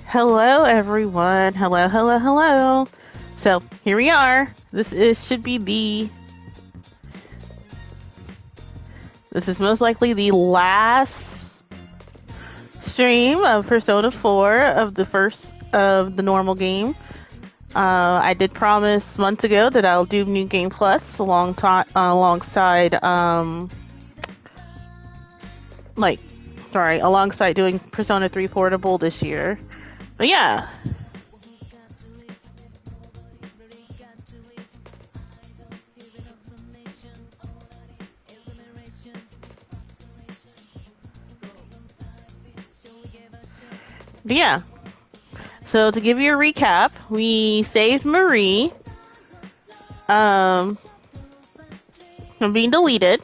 Hello, everyone. Hello, hello, hello. So here we are. Should be the. This is most likely the last stream of Persona 4 of the first of the normal game. I did promise months ago that I'll do New Game Plus alongside like alongside doing Persona 3 Portable this year. But yeah, but yeah. So to give you a recap, we saved Marie um, from being deleted.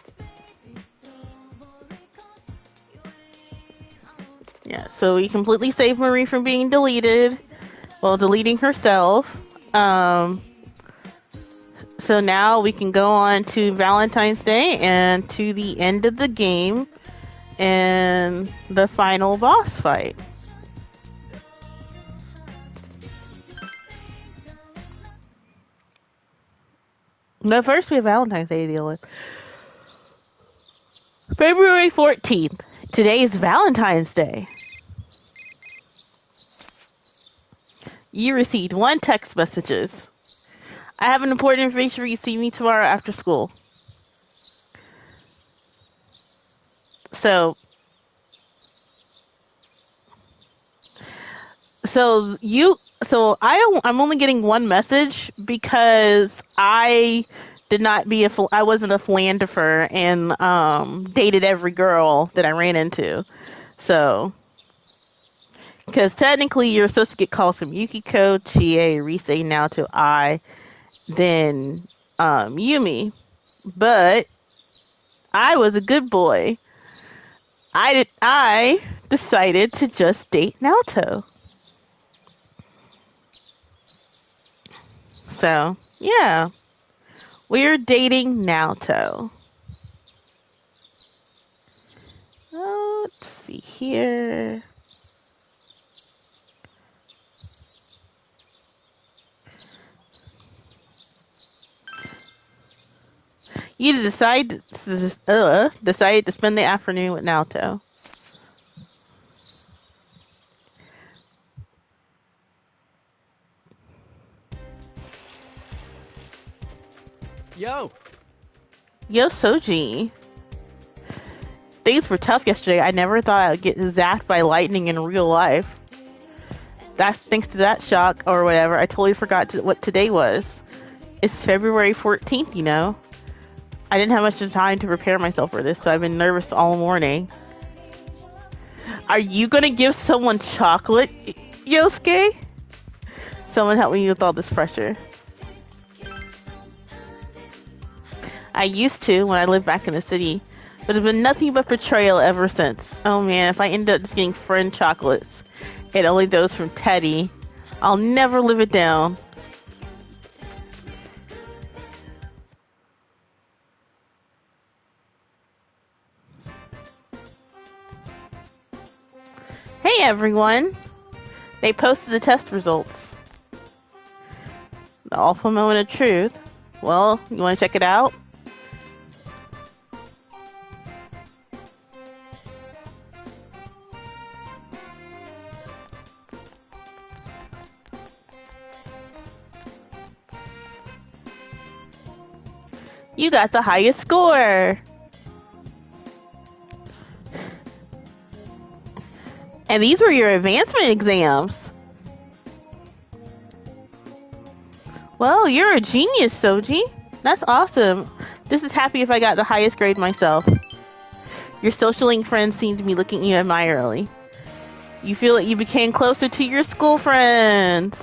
Yeah, so we completely saved Marie from being deleted while deleting herself. So now we can go on to Valentine's Day and to the end of the game and the final boss fight. But first, we have Valentine's Day to deal with. February 14th. Today is Valentine's Day. You received 1 text messages. I have an important information for you. See me tomorrow after school. So I'm only getting 1 message because I wasn't a philanderer and dated every girl that I ran into. So because technically you're supposed to get calls from Yukiko, Chie, Rise, Naoto, then Yumi, but I was a good boy. I decided to just date Naoto. So, yeah. We're dating Naoto. Let's see here. You decided to spend the afternoon with Naoto. Yo! Yo, Soji. Things were tough yesterday. I never thought I would get zapped by lightning in real life. That's thanks to that shock or whatever. I totally forgot what today was. It's February 14th, you know. I didn't have much time to prepare myself for this, so I've been nervous all morning. Are you gonna give someone chocolate, Yosuke? Someone help me with all this pressure. I used to when I lived back in the city, but it's been nothing but betrayal ever since. Oh man, if I end up just getting friend chocolates, and only those from Teddy, I'll never live it down. Hey everyone! They posted the test results. The awful moment of truth. Well, you want to check it out? You got the highest score! And these were your advancement exams. Well, you're a genius, Soji. That's awesome. Just as happy if I got the highest grade myself. Your social link friends seem to be looking at you admiringly. You feel that you became closer to your school friends.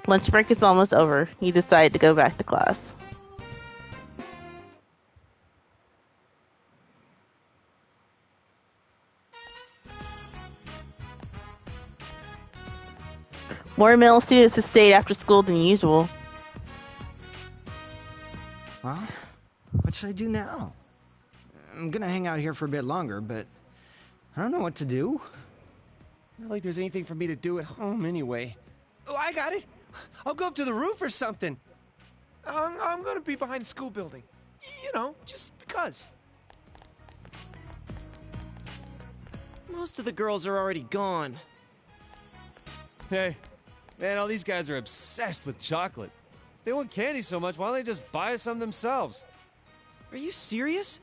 Lunch break is almost over. You decide to go back to class. More male students have stayed after school than usual. Well, what should I do now? I'm gonna hang out here for a bit longer, but I don't know what to do. Not like there's anything for me to do at home anyway. Oh, I got it! I'll go up to the roof or something. I'm gonna be behind the school building. You know, just because. Most of the girls are already gone. Hey, man, all these guys are obsessed with chocolate. They want candy so much, why don't they just buy us some themselves? Are you serious?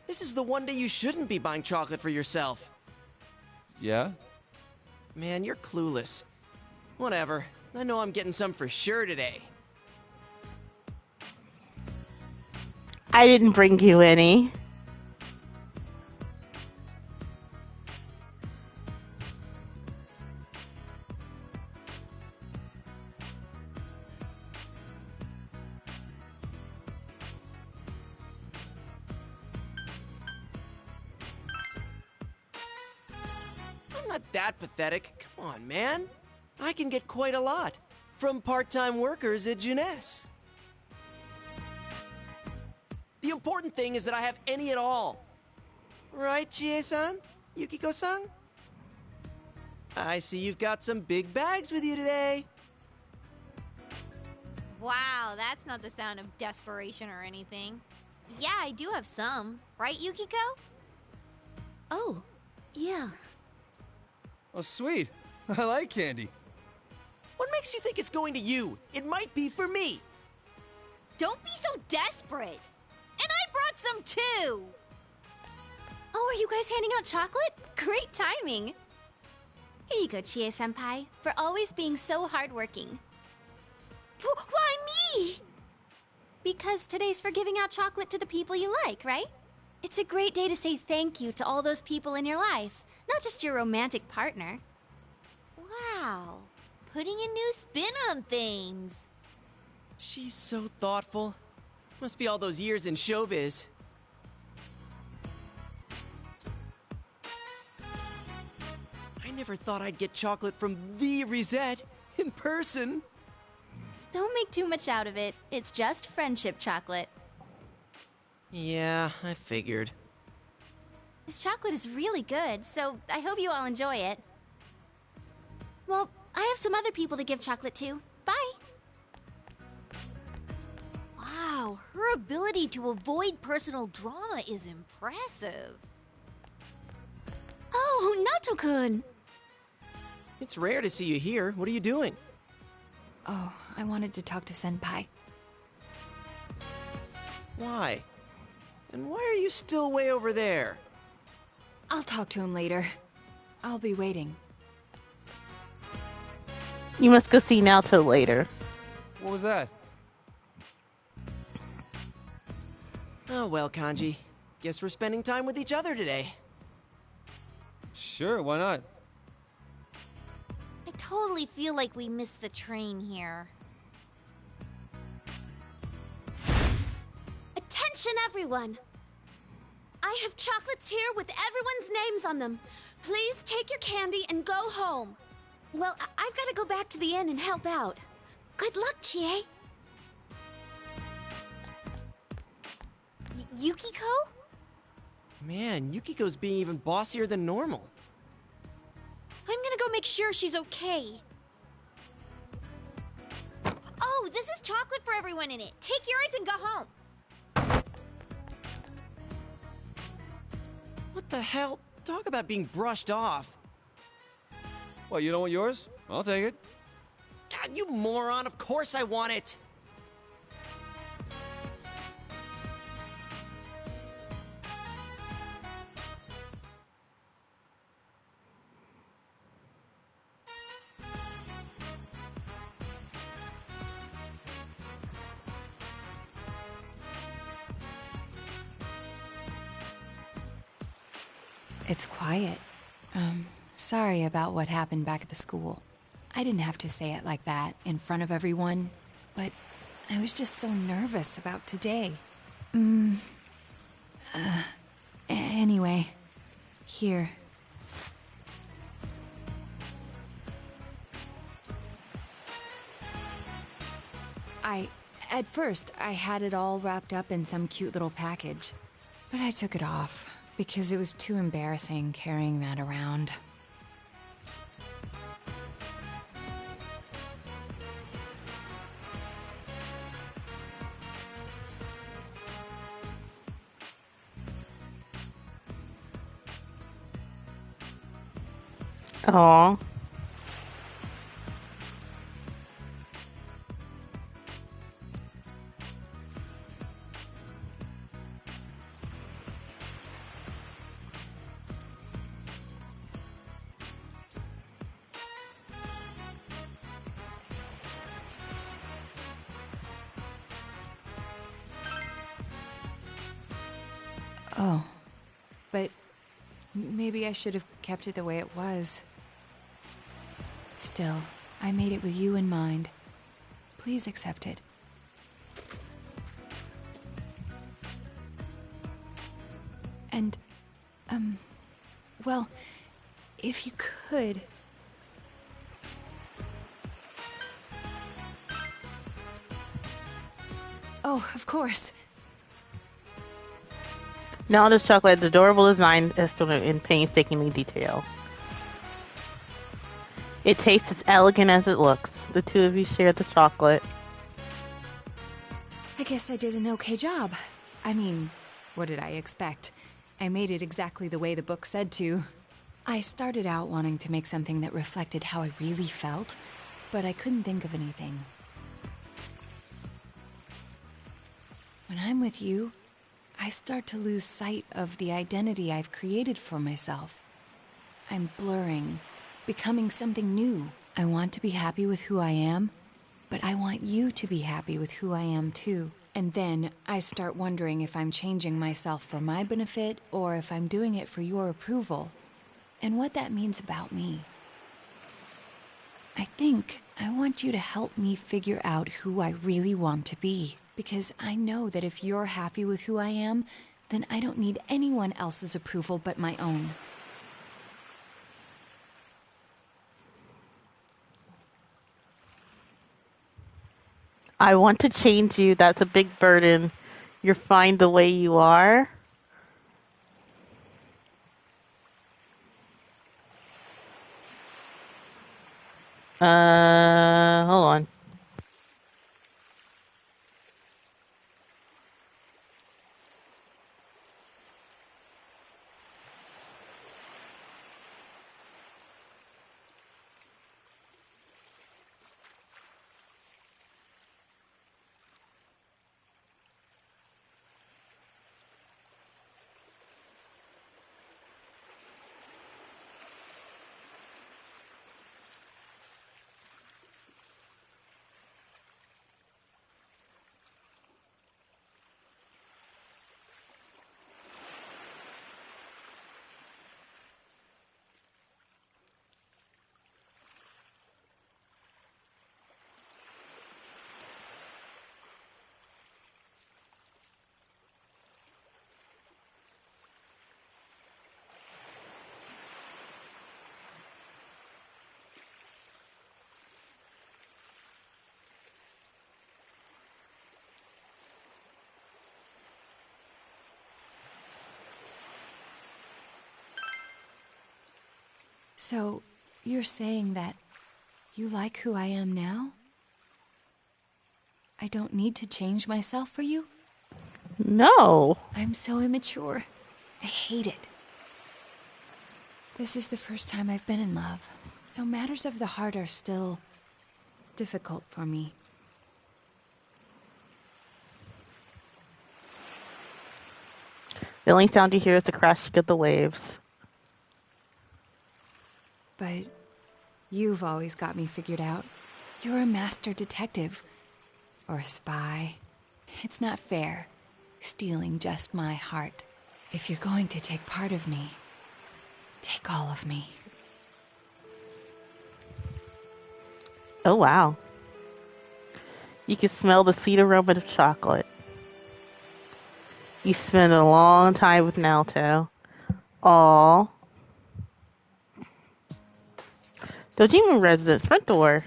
This is the one day you shouldn't be buying chocolate for yourself. Yeah? Man, you're clueless. Whatever. I know I'm getting some for sure today. I didn't bring you any. I'm not that pathetic. Come on, man. I can get quite a lot. From part-time workers at Jeunesse. The important thing is that I have any at all. Right, Chie-san? Yukiko-san? I see you've got some big bags with you today. Wow, that's not the sound of desperation or anything. Yeah, I do have some. Right, Yukiko? Oh, yeah. Oh, sweet. I like candy. What makes you think it's going to you? It might be for me. Don't be so desperate. And I brought some too. Oh, are you guys handing out chocolate? Great timing. Here you go, Chie-senpai, for always being so hardworking. Why me? Because today's for giving out chocolate to the people you like, right? It's a great day to say thank you to all those people in your life, not just your romantic partner. Wow, putting a new spin on things. She's so thoughtful. Must be all those years in showbiz. I never thought I'd get chocolate from the Reset in person. Don't make too much out of it. It's just friendship chocolate. Yeah, I figured. This chocolate is really good, so I hope you all enjoy it. Well, I have some other people to give chocolate to. Bye! Wow, her ability to avoid personal drama is impressive. Oh, Nato-kun! It's rare to see you here. What are you doing? Oh, I wanted to talk to Senpai. Why? And why are you still way over there? I'll talk to him later. I'll be waiting. You must go see Naoto later. What was that? Oh well, Kanji. Guess we're spending time with each other today. Sure, why not? I totally feel like we missed the train here. Attention, everyone! I have chocolates here with everyone's names on them. Please take your candy and go home. Well, I've got to go back to the inn and help out. Good luck, Chie. Yukiko? Man, Yukiko's being even bossier than normal. I'm gonna go make sure she's okay. Oh, this is chocolate for everyone in it. Take yours and go home. What the hell? Talk about being brushed off. What, you don't want yours? I'll take it. God, you moron! Of course I want it! It's quiet. Sorry about what happened back at the school. I didn't have to say it like that in front of everyone, but I was just so nervous about today. Anyway, here. At first, I had it all wrapped up in some cute little package, but I took it off because it was too embarrassing carrying that around. Aw. Oh. But maybe I should have kept it the way it was. Still, I made it with you in mind. Please accept it. And, well, if you could... Oh, of course. Now this chocolate is adorable design estimate in painstakingly detail. It tastes as elegant as it looks. The two of you share the chocolate. I guess I did an okay job. I mean, what did I expect? I made it exactly the way the book said to. I started out wanting to make something that reflected how I really felt, but I couldn't think of anything. When I'm with you, I start to lose sight of the identity I've created for myself. I'm blurring, becoming something new. I want to be happy with who I am, but I want you to be happy with who I am too. And then I start wondering if I'm changing myself for my benefit or if I'm doing it for your approval, and what that means about me. I think I want you to help me figure out who I really want to be. Because I know that if you're happy with who I am, then I don't need anyone else's approval but my own. I want to change you. That's a big burden. You're fine the way you are. Hold on. So, you're saying that you like who I am now? I don't need to change myself for you? No. I'm so immature. I hate it. This is the first time I've been in love, so matters of the heart are still difficult for me. The only sound you hear is the crashing of the waves. But you've always got me figured out. You're a master detective. Or a spy. It's not fair, stealing just my heart. If you're going to take part of me, take all of me. Oh, wow. You can smell the sweet aroma of chocolate. You spend a long time with Naoto. Aww. Dojima residence front door.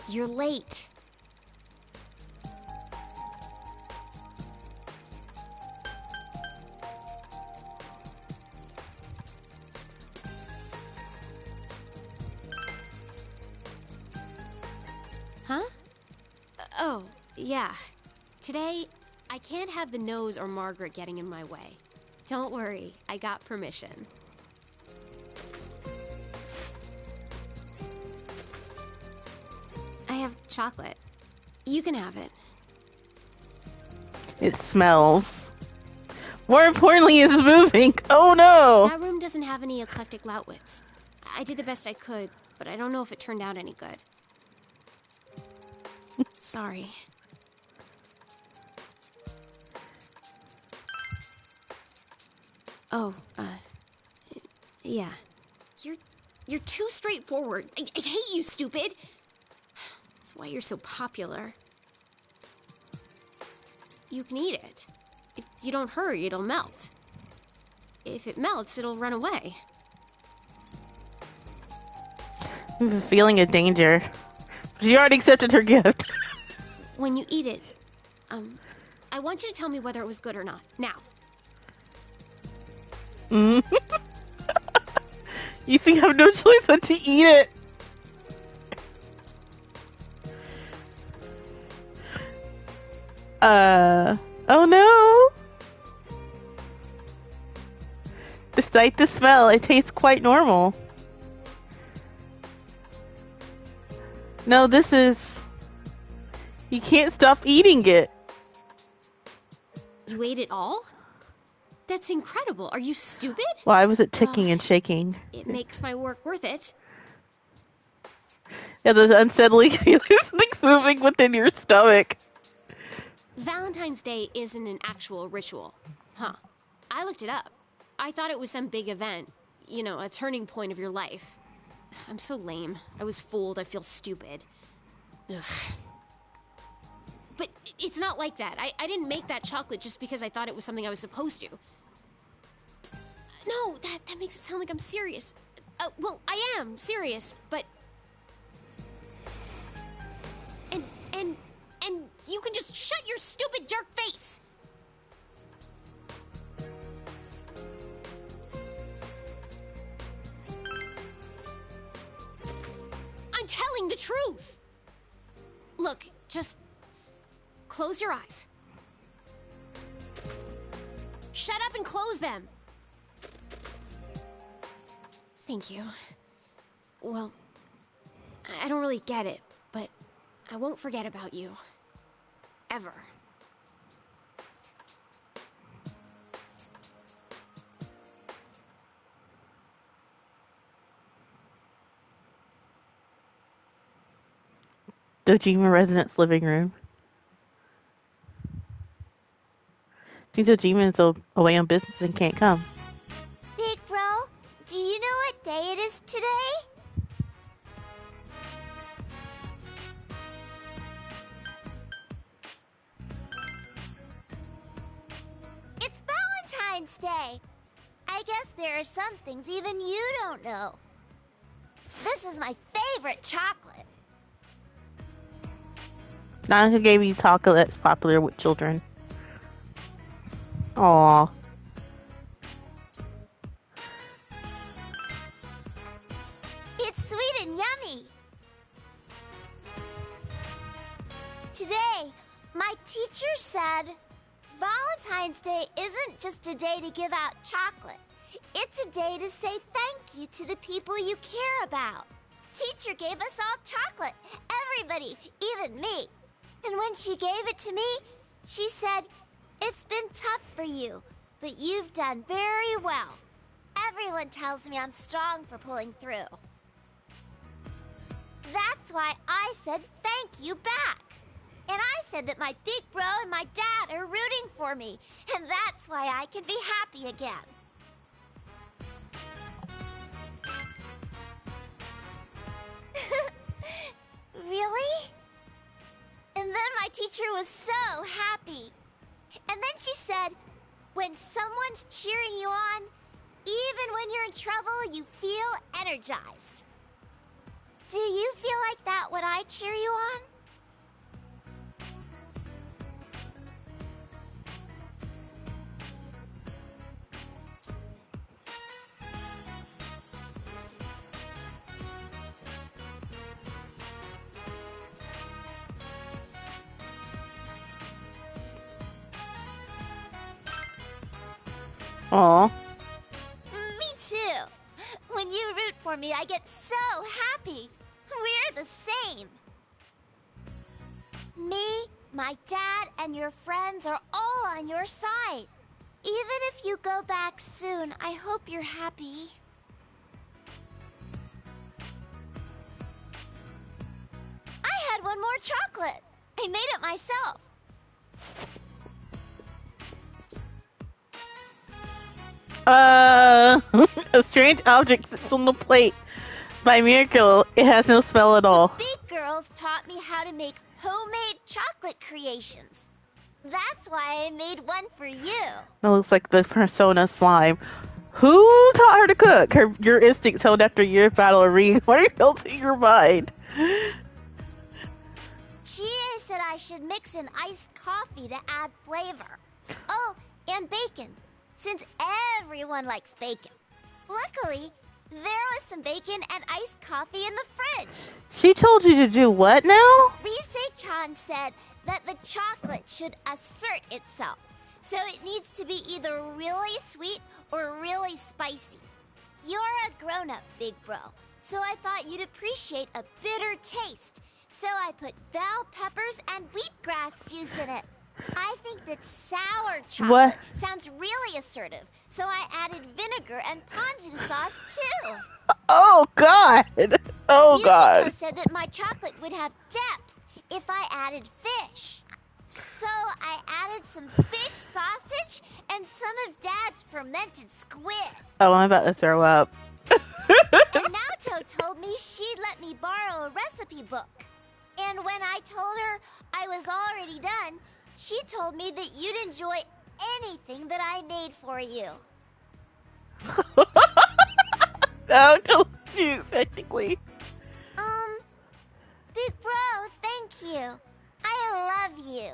You're late. Huh? Oh, Yeah. Today, I can't have the nose or Margaret getting in my way. Don't worry, I got permission. I have chocolate. You can have it. It smells. More importantly, it's moving. Oh no! That room doesn't have any eclectic Loudwits. I did the best I could, but I don't know if it turned out any good. Sorry. Oh, yeah. You're too straightforward. I hate you, stupid! That's why you're so popular. You can eat it. If you don't hurry, it'll melt. If it melts, it'll run away. I have a feeling of danger. She already accepted her gift. When you eat it, I want you to tell me whether it was good or not. Now. You think I have no choice but to eat it? Oh no! Despite the smell, it tastes quite normal. No, this is... You can't stop eating it. You ate it all? That's incredible. Are you stupid? Why was it ticking and shaking? It makes my work worth it. Yeah, there's unsettling feelings moving within your stomach. Valentine's Day isn't an actual ritual. Huh. I looked it up. I thought it was some big event. You know, a turning point of your life. I'm so lame. I was fooled. I feel stupid. Ugh. But it's not like that. I didn't make that chocolate just because I thought it was something I was supposed to. No, that makes it sound like I'm serious. Well, I am serious, but... And you can just shut your stupid jerk face! I'm telling the truth! Look, just close your eyes. Shut up and close them! Thank you. Well, I don't really get it, but I won't forget about you. Ever. Dojima residence living room. Seems Dojima is away on business and can't come. Big bro, do you know what day it is today? It's Valentine's Day. I guess there are some things even you don't know. This is my favorite chocolate. Nana gave you chocolate that's popular with children. Aww. It's sweet and yummy. Today, my teacher said Valentine's Day isn't just a day to give out chocolate. It's a day to say thank you to the people you care about. Teacher gave us all chocolate. Everybody, even me. And when she gave it to me, she said, "It's been tough for you, but you've done very well. Everyone tells me I'm strong for pulling through." That's why I said thank you back. And I said that my big bro and my dad are rooting for me, and that's why I can be happy again. Really? And then my teacher was so happy. And then she said, when someone's cheering you on, even when you're in trouble, you feel energized. Do you feel like that when I cheer you on? Aw. Me too. When you root for me, I get so happy. We're the same. Me, my dad, and your friends are all on your side. Even if you go back soon, I hope you're happy. I had one more chocolate. I made it myself. A strange object sits on the plate. By miracle, it has no smell at all. Big girls taught me how to make homemade chocolate creations. That's why I made one for you. That looks like the Persona slime. Who taught her to cook? Your instincts held after years of battle arena. What are you building your mind? Chie said I should mix in iced coffee to add flavor. Oh, and bacon, since everyone likes bacon. Luckily, there was some bacon and iced coffee in the fridge. She told you to do what now? Rise-chan said that the chocolate should assert itself, so it needs to be either really sweet or really spicy. You're a grown-up, big bro, so I thought you'd appreciate a bitter taste. So I put bell peppers and wheatgrass juice in it. I think that sour chocolate sounds really assertive, so I added vinegar and ponzu sauce too. Oh God! Oh God! Yukiko said that my chocolate would have depth if I added fish. So I added some fish sausage and some of Dad's fermented squid. Oh, I'm about to throw up. And Naoto told me she'd let me borrow a recipe book. And when I told her I was already done, she told me that you'd enjoy anything that I made for you. No, don't you, technically. Big bro, thank you. I love you.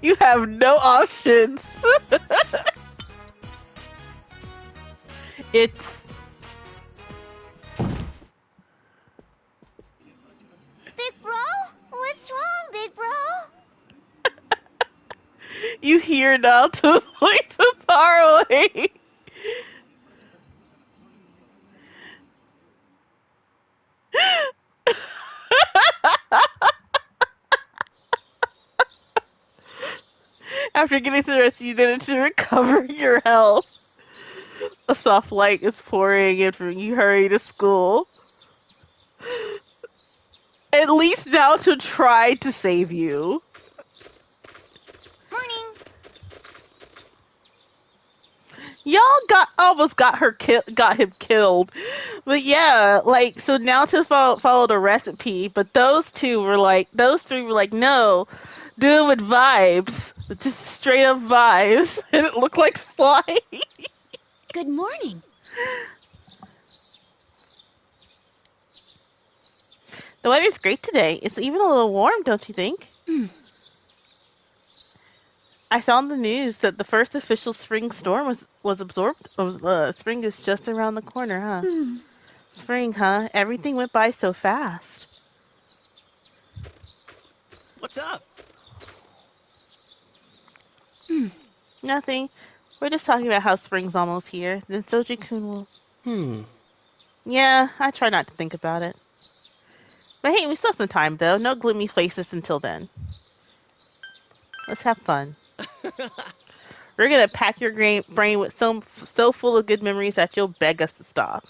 You have no options. It's... Big bro? What's wrong, big bro? You hear Naoto's voice so far away. After getting the rest, you needed to recover your health. A soft light is pouring in from you. Hurry to school. At least Naoto tried to save you. Morning. Y'all almost got him killed. But yeah, like, so Naoto followed a recipe, but those three were like, no, do it with vibes. Just straight up vibes. And it looked like slime. Good morning. The weather's great today. It's even a little warm, don't you think? I saw on the news that the first official spring storm was absorbed. Spring is just around the corner, huh? Spring, huh? Everything went by so fast. What's up? Nothing. We're just talking about how spring's almost here. Then Soji-kun will... Yeah, I try not to think about it. But hey, we still have some time, though. No gloomy faces until then. Let's have fun. We're gonna pack your brain with so full of good memories that you'll beg us to stop.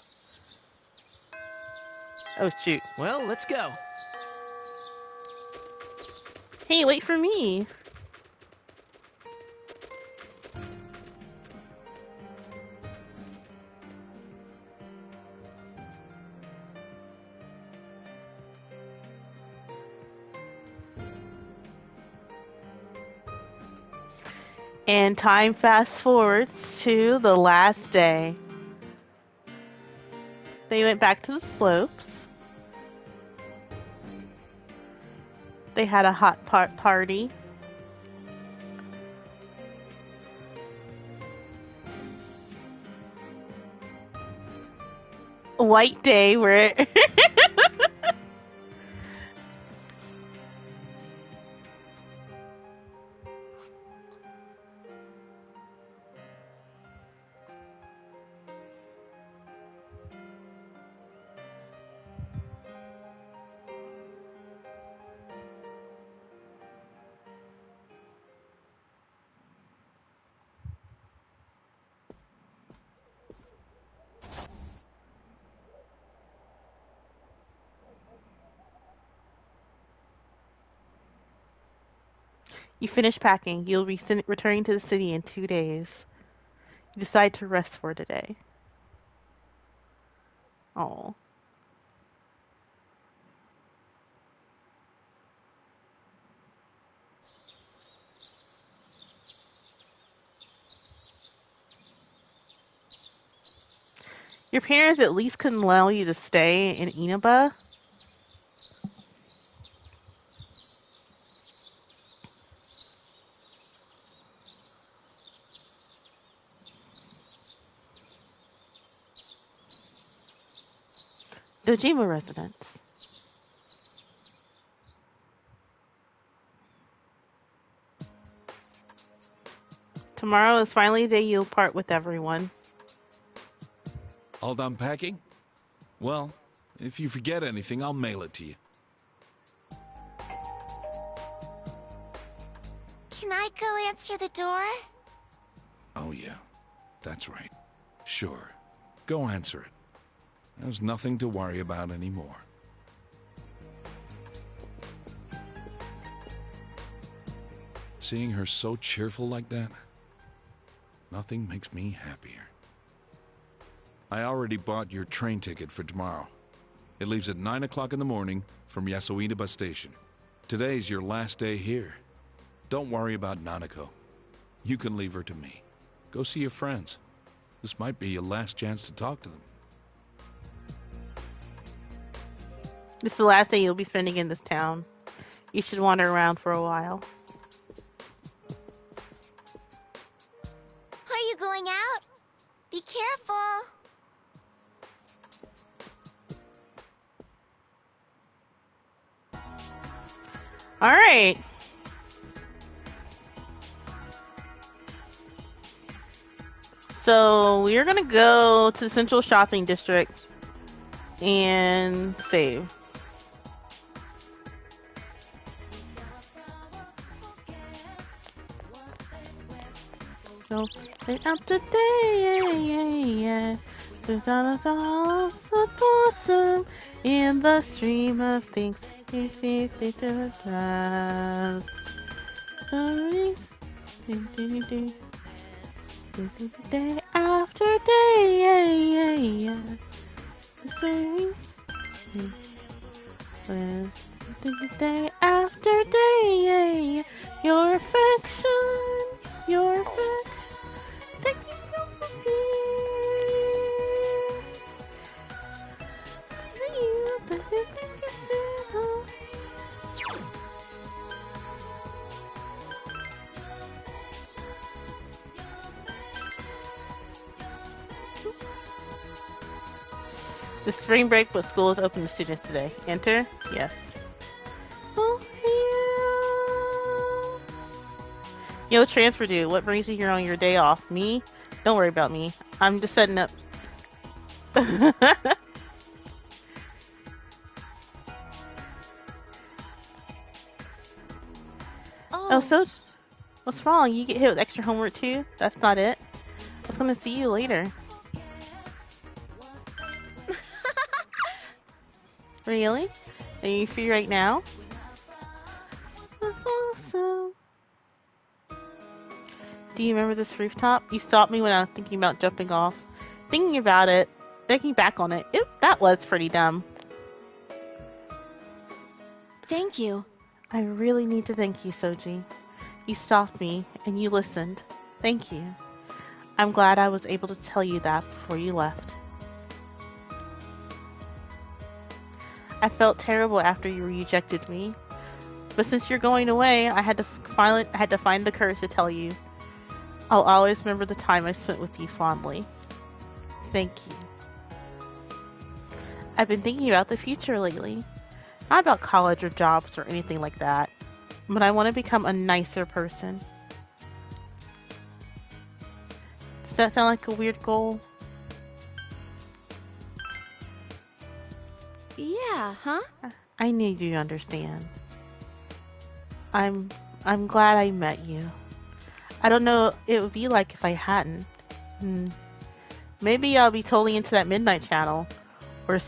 Oh, shoot. Well, let's go. Hey, wait for me. And time fast forwards to the last day. They went back to the slopes. They had a hot party. A white day where You finish packing. You'll be returning to the city in 2 days. You decide to rest for today. Oh. Your parents at least couldn't allow you to stay in Inaba? Dojima residence. Tomorrow is finally the day you'll part with everyone. All done packing? Well, if you forget anything, I'll mail it to you. Can I go answer the door? Oh, yeah. That's right. Sure. Go answer it. There's nothing to worry about anymore. Seeing her so cheerful like that, nothing makes me happier. I already bought your train ticket for tomorrow. It leaves at 9 o'clock in the morning from Yasuina bus station. Today's your last day here. Don't worry about Nanako. You can leave her to me. Go see your friends. This might be your last chance to talk to them. This is the last day you'll be spending in this town. You should wander around for a while. Are you going out? Be careful. All right. So we're gonna go to the Central Shopping District and save. So stay up to date. There's all so awesome in the stream of things. Stories. Day after day. Day after day. Your affection. Your affection. Thank you so The spring break, but school is open to students today. Enter? Yes. Oh, yeah. Yo, transfer dude, what brings you here on your day off? Me? Don't worry about me. I'm just setting up. Oh, so what's wrong? You get hit with extra homework too? That's not it. I was gonna see you later. Really? Are you free right now? That's awesome. Do you remember this rooftop? You stopped me when I was thinking about jumping off. Thinking about it, thinking back on it, that was pretty dumb. Thank you. I really need to thank you, Soji. You stopped me, and you listened. Thank you. I'm glad I was able to tell you that before you left. I felt terrible after you rejected me, but since you're going away, I had to find the courage to tell you. I'll always remember the time I spent with you fondly. Thank you. I've been thinking about the future lately. Not about college or jobs or anything like that, but I want to become a nicer person. Does that sound like a weird goal? Yeah, huh? I need you to understand. I'm glad I met you. I don't know what it would be like if I hadn't. Maybe I'll be totally into that Midnight Channel. and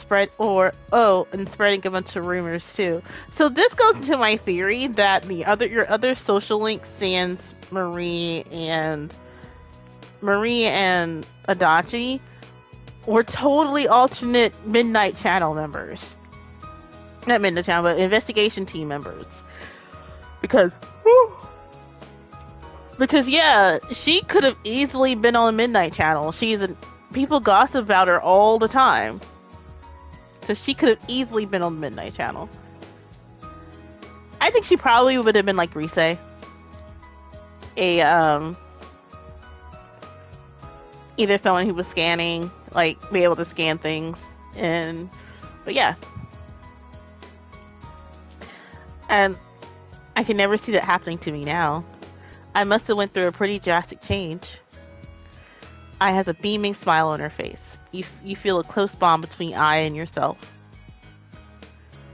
spreading a bunch of rumors too. So this goes into my theory that your other social link, sans Marie and Adachi, were totally alternate Midnight Channel members. Not Midnight Channel, but investigation team members. Because yeah, she could have easily been on the Midnight Channel. People gossip about her all the time. So she could have easily been on the Midnight Channel. I think she probably would have been like Rise. Either someone who was scanning, like, be able to scan things, but yeah. And I can never see that happening to me now. I must have went through a pretty drastic change. Ai has a beaming smile on her face. You feel a close bond between Ai and yourself.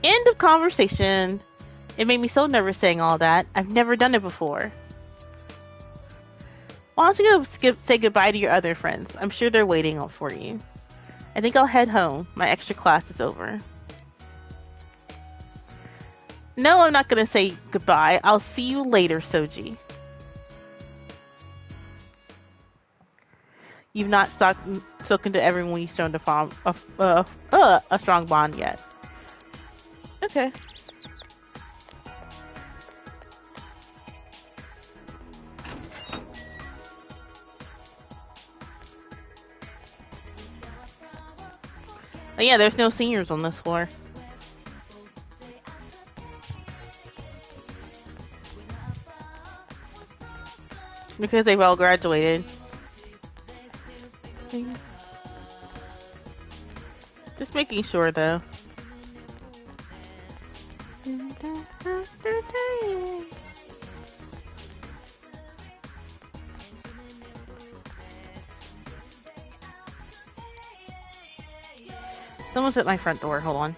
End of conversation. It made me so nervous saying all that. I've never done it before. Why don't you go say goodbye to your other friends? I'm sure they're waiting for you. I think I'll head home. My extra class is over. No, I'm not going to say goodbye. I'll see you later, Soji. You've not spoken to everyone you've shown a strong bond yet. Okay. Oh yeah, there's no seniors on this floor. Because they've all graduated. Just making sure though. Someone's at my front door. Hold on.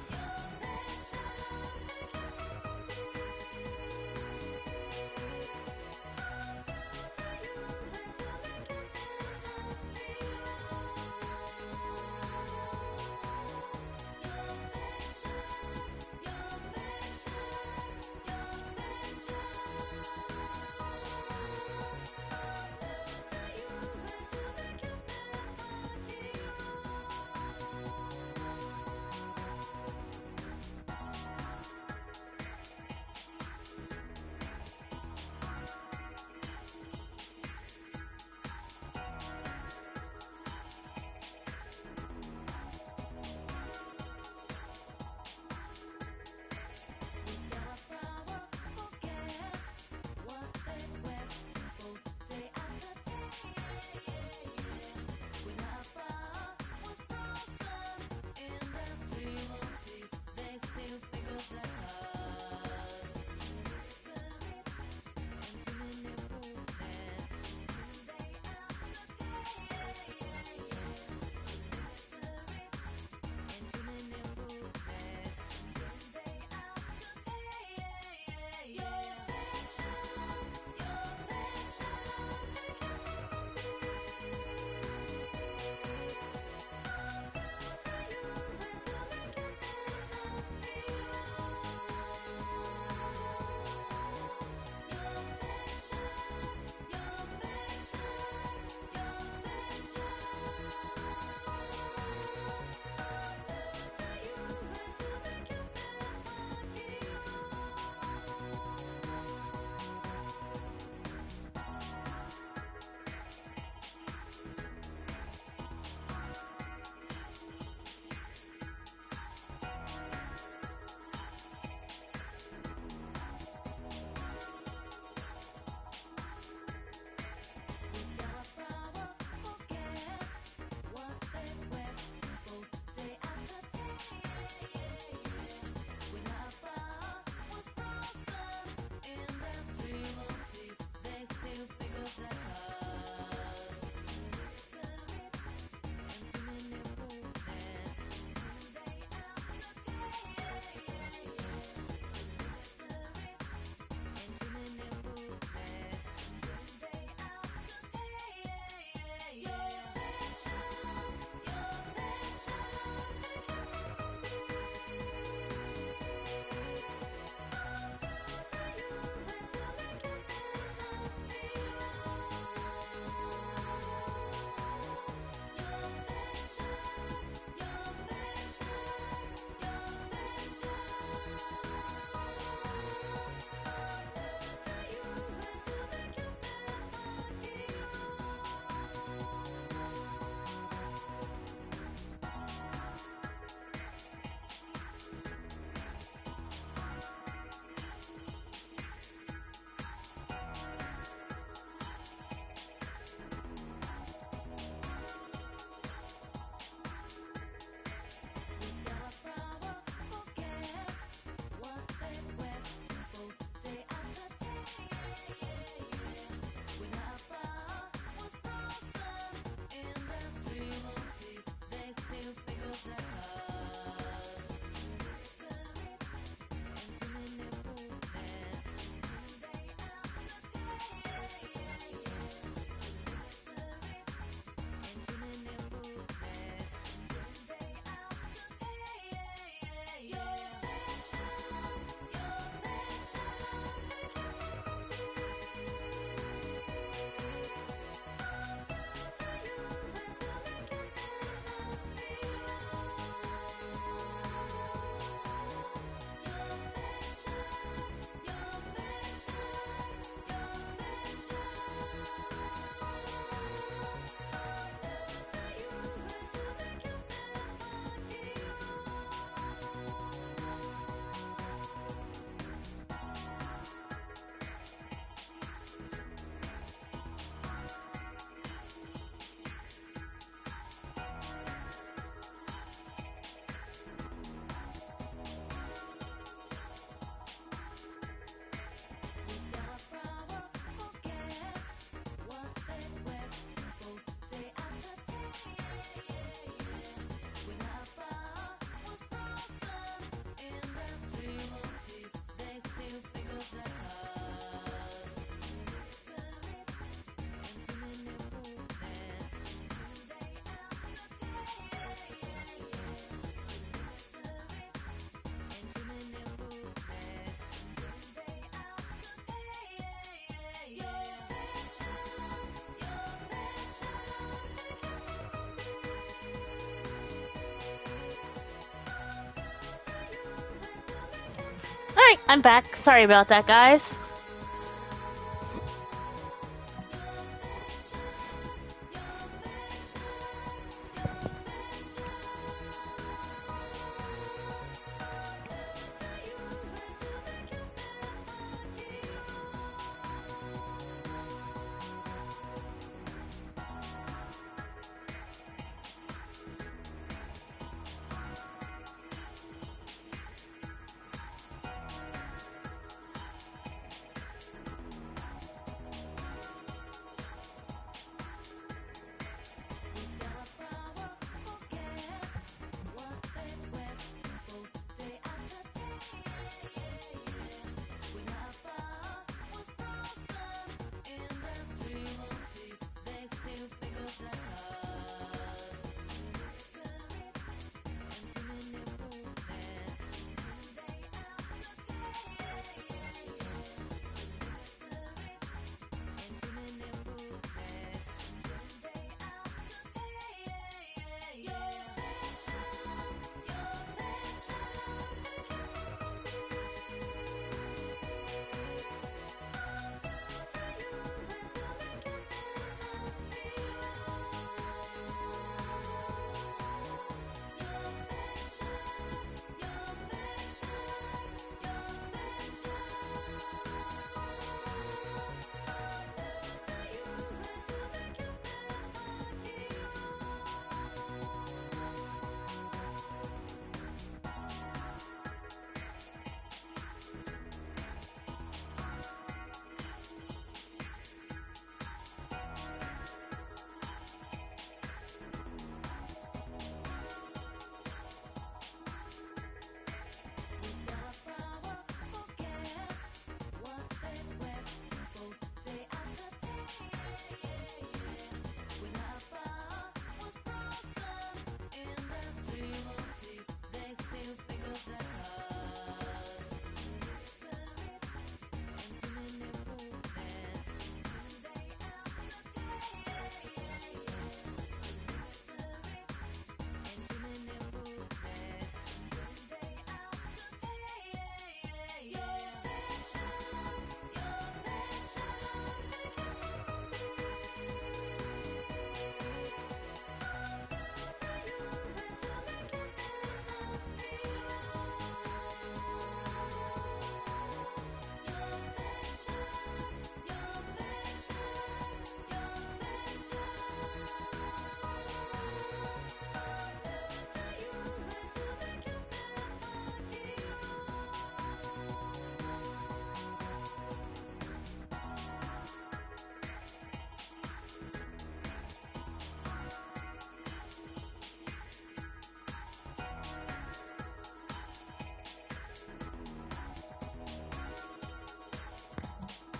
I'm back. Sorry about that, guys.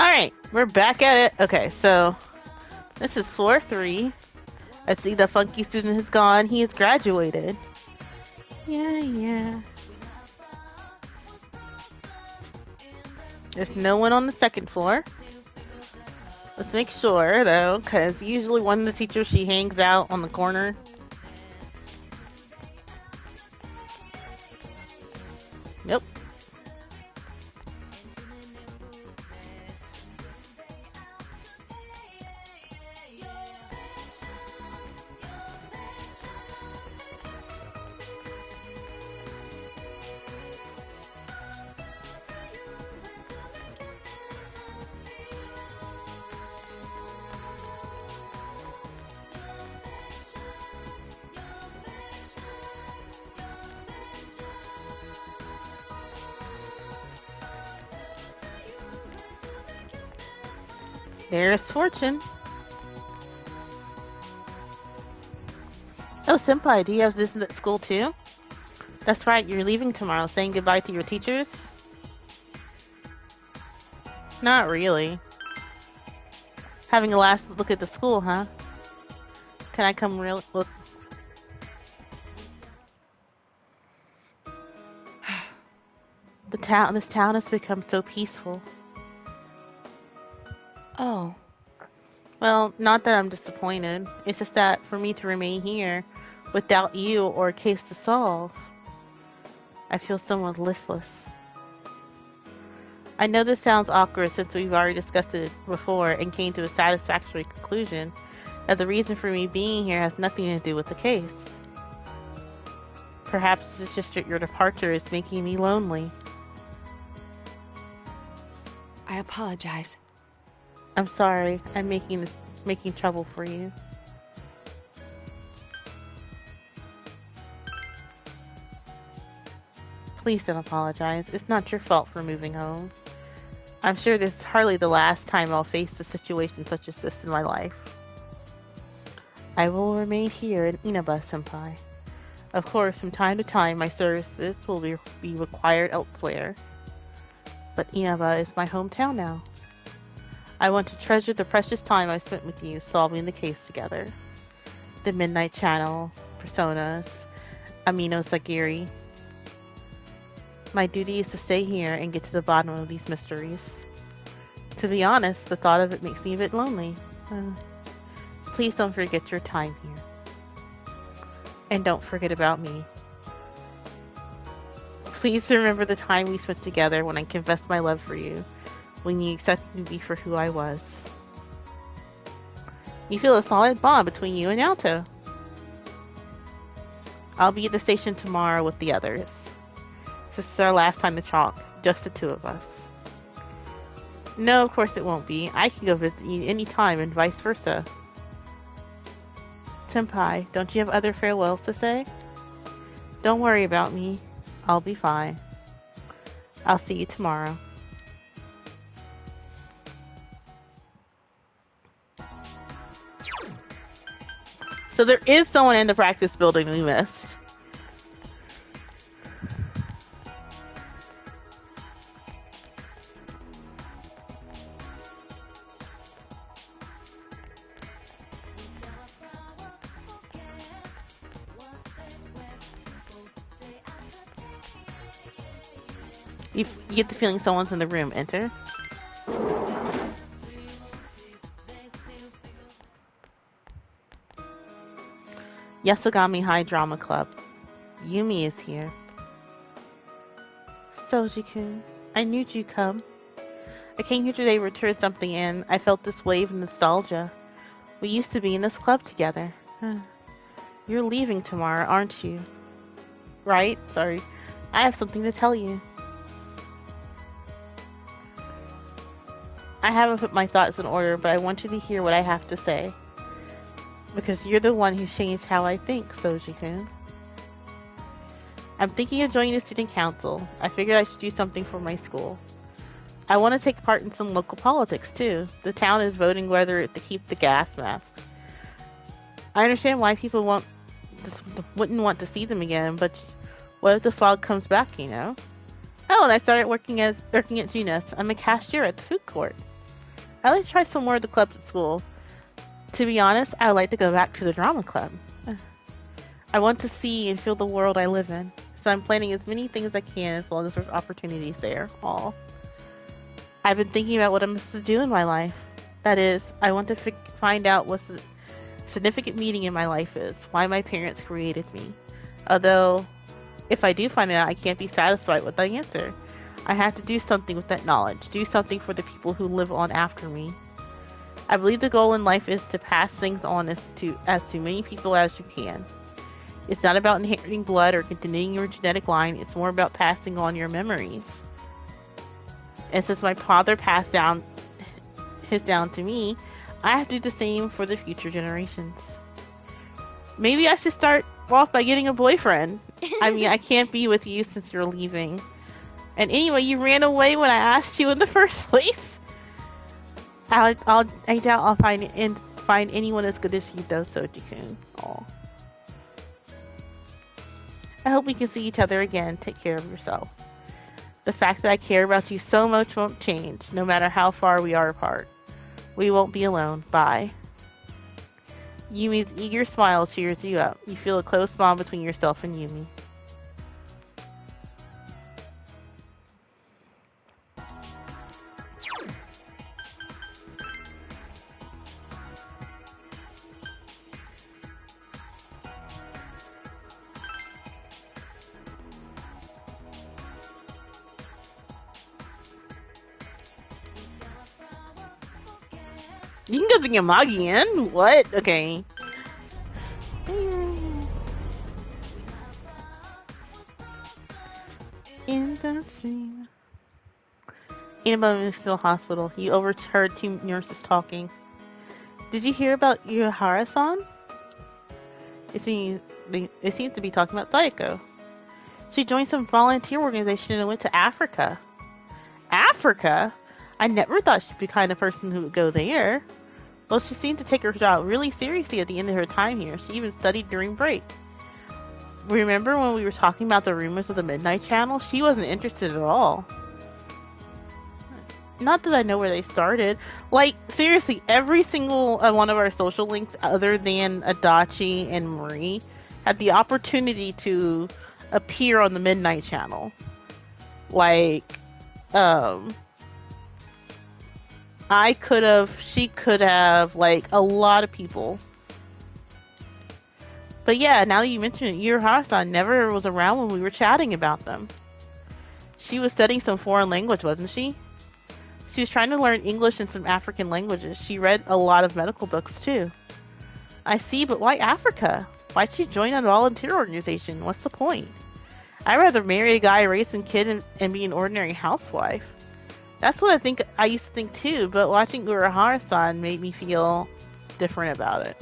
Alright, we're back at it. Okay, so this is floor 3. I see the funky student has gone. He has graduated. Yeah. There's no one on the second floor. Let's make sure, though, because usually one of the teachers, she hangs out on the corner. Nope. There's Fortune. Oh, Senpai, do you have this at school too? That's right, you're leaving tomorrow, saying goodbye to your teachers? Not really. Having a last look at the school, huh? Can I come real look? This town has become so peaceful. Oh. Well, not that I'm disappointed. It's just that for me to remain here without you or a case to solve, I feel somewhat listless. I know this sounds awkward since we've already discussed it before and came to a satisfactory conclusion that the reason for me being here has nothing to do with the case. Perhaps it's just that your departure is making me lonely. I apologize. I'm sorry. I'm making trouble for you. Please don't apologize. It's not your fault for moving home. I'm sure this is hardly the last time I'll face a situation such as this in my life. I will remain here in Inaba-senpai. Of course, from time to time, my services will be required elsewhere. But Inaba is my hometown now. I want to treasure the precious time I spent with you solving the case together. The Midnight Channel, Personas, Amino Sagiri. My duty is to stay here and get to the bottom of these mysteries. To be honest, the thought of it makes me a bit lonely. Please don't forget your time here. And don't forget about me. Please remember the time we spent together when I confessed my love for you, when you accepted me for who I was. You feel a solid bond between you and Alto. I'll be at the station tomorrow with the others. This is our last time to talk, just the two of us. No, of course it won't be. I can go visit you anytime and vice versa. Senpai, don't you have other farewells to say? Don't worry about me. I'll be fine. I'll see you tomorrow. So there is someone in the practice building we missed. You get the feeling someone's in the room. Enter. Yasogami High Drama Club. Yumi is here. Soji-kun, I knew you'd come. I came here today to return something in. I felt this wave of nostalgia. We used to be in this club together. You're leaving tomorrow, aren't you? Right? Sorry. I have something to tell you. I haven't put my thoughts in order, but I want you to hear what I have to say. Because you're the one who changed how I think, Soji-kun. I'm thinking of joining the student council. I figured I should do something for my school. I want to take part in some local politics, too. The town is voting whether to keep the gas masks. I understand why people wouldn't want to see them again, but what if the fog comes back, you know? Oh, and I started working at Junas. I'm a cashier at the food court. I'd like to try some more of the clubs at school. To be honest, I would like to go back to the drama club. I want to see and feel the world I live in, so I'm planning as many things as I can as long as there's opportunities there. All. I've been thinking about what I'm supposed to do in my life. That is, I want to find out what the significant meaning in my life is, why my parents created me. Although, if I do find it out, I can't be satisfied with the answer. I have to do something with that knowledge, do something for the people who live on after me. I believe the goal in life is to pass things on as to many people as you can. It's not about inheriting blood or continuing your genetic line, it's more about passing on your memories. And since my father passed down his down to me, I have to do the same for the future generations. Maybe I should start off by getting a boyfriend. I mean, I can't be with you since you're leaving. And anyway, you ran away when I asked you in the first place. I doubt I'll find anyone as good as you, though, Soji-kun. Aw. I hope we can see each other again. Take care of yourself. The fact that I care about you so much won't change, no matter how far we are apart. We won't be alone. Bye. Yumi's eager smile cheers you up. You feel a close bond between yourself and Yumi. You can go to Yamagi in? What? Okay. In the stream. Anybody is still hospital. He overheard two nurses talking. Did you hear about Uehara-san? It seems to be talking about Sayako. She joined some volunteer organization and went to Africa. Africa? I never thought she'd be the kind of person who would go there. Well, she seemed to take her job really seriously at the end of her time here. She even studied during break. Remember when we were talking about the rumors of the Midnight Channel? She wasn't interested at all. Not that I know where they started. Like, seriously, every single one of our social links, other than Adachi and Marie, had the opportunity to appear on the Midnight Channel. Like, I could have, she could have, like, a lot of people. But yeah, now that you mention it, Uehara-san never was around when we were chatting about them. She was studying some foreign language, wasn't she? She was trying to learn English and some African languages. She read a lot of medical books, too. I see, but why Africa? Why'd she join a volunteer organization? What's the point? I'd rather marry a guy, raise some kid, and be an ordinary housewife. That's what I used to think, too, but watching Uehara-san made me feel different about it.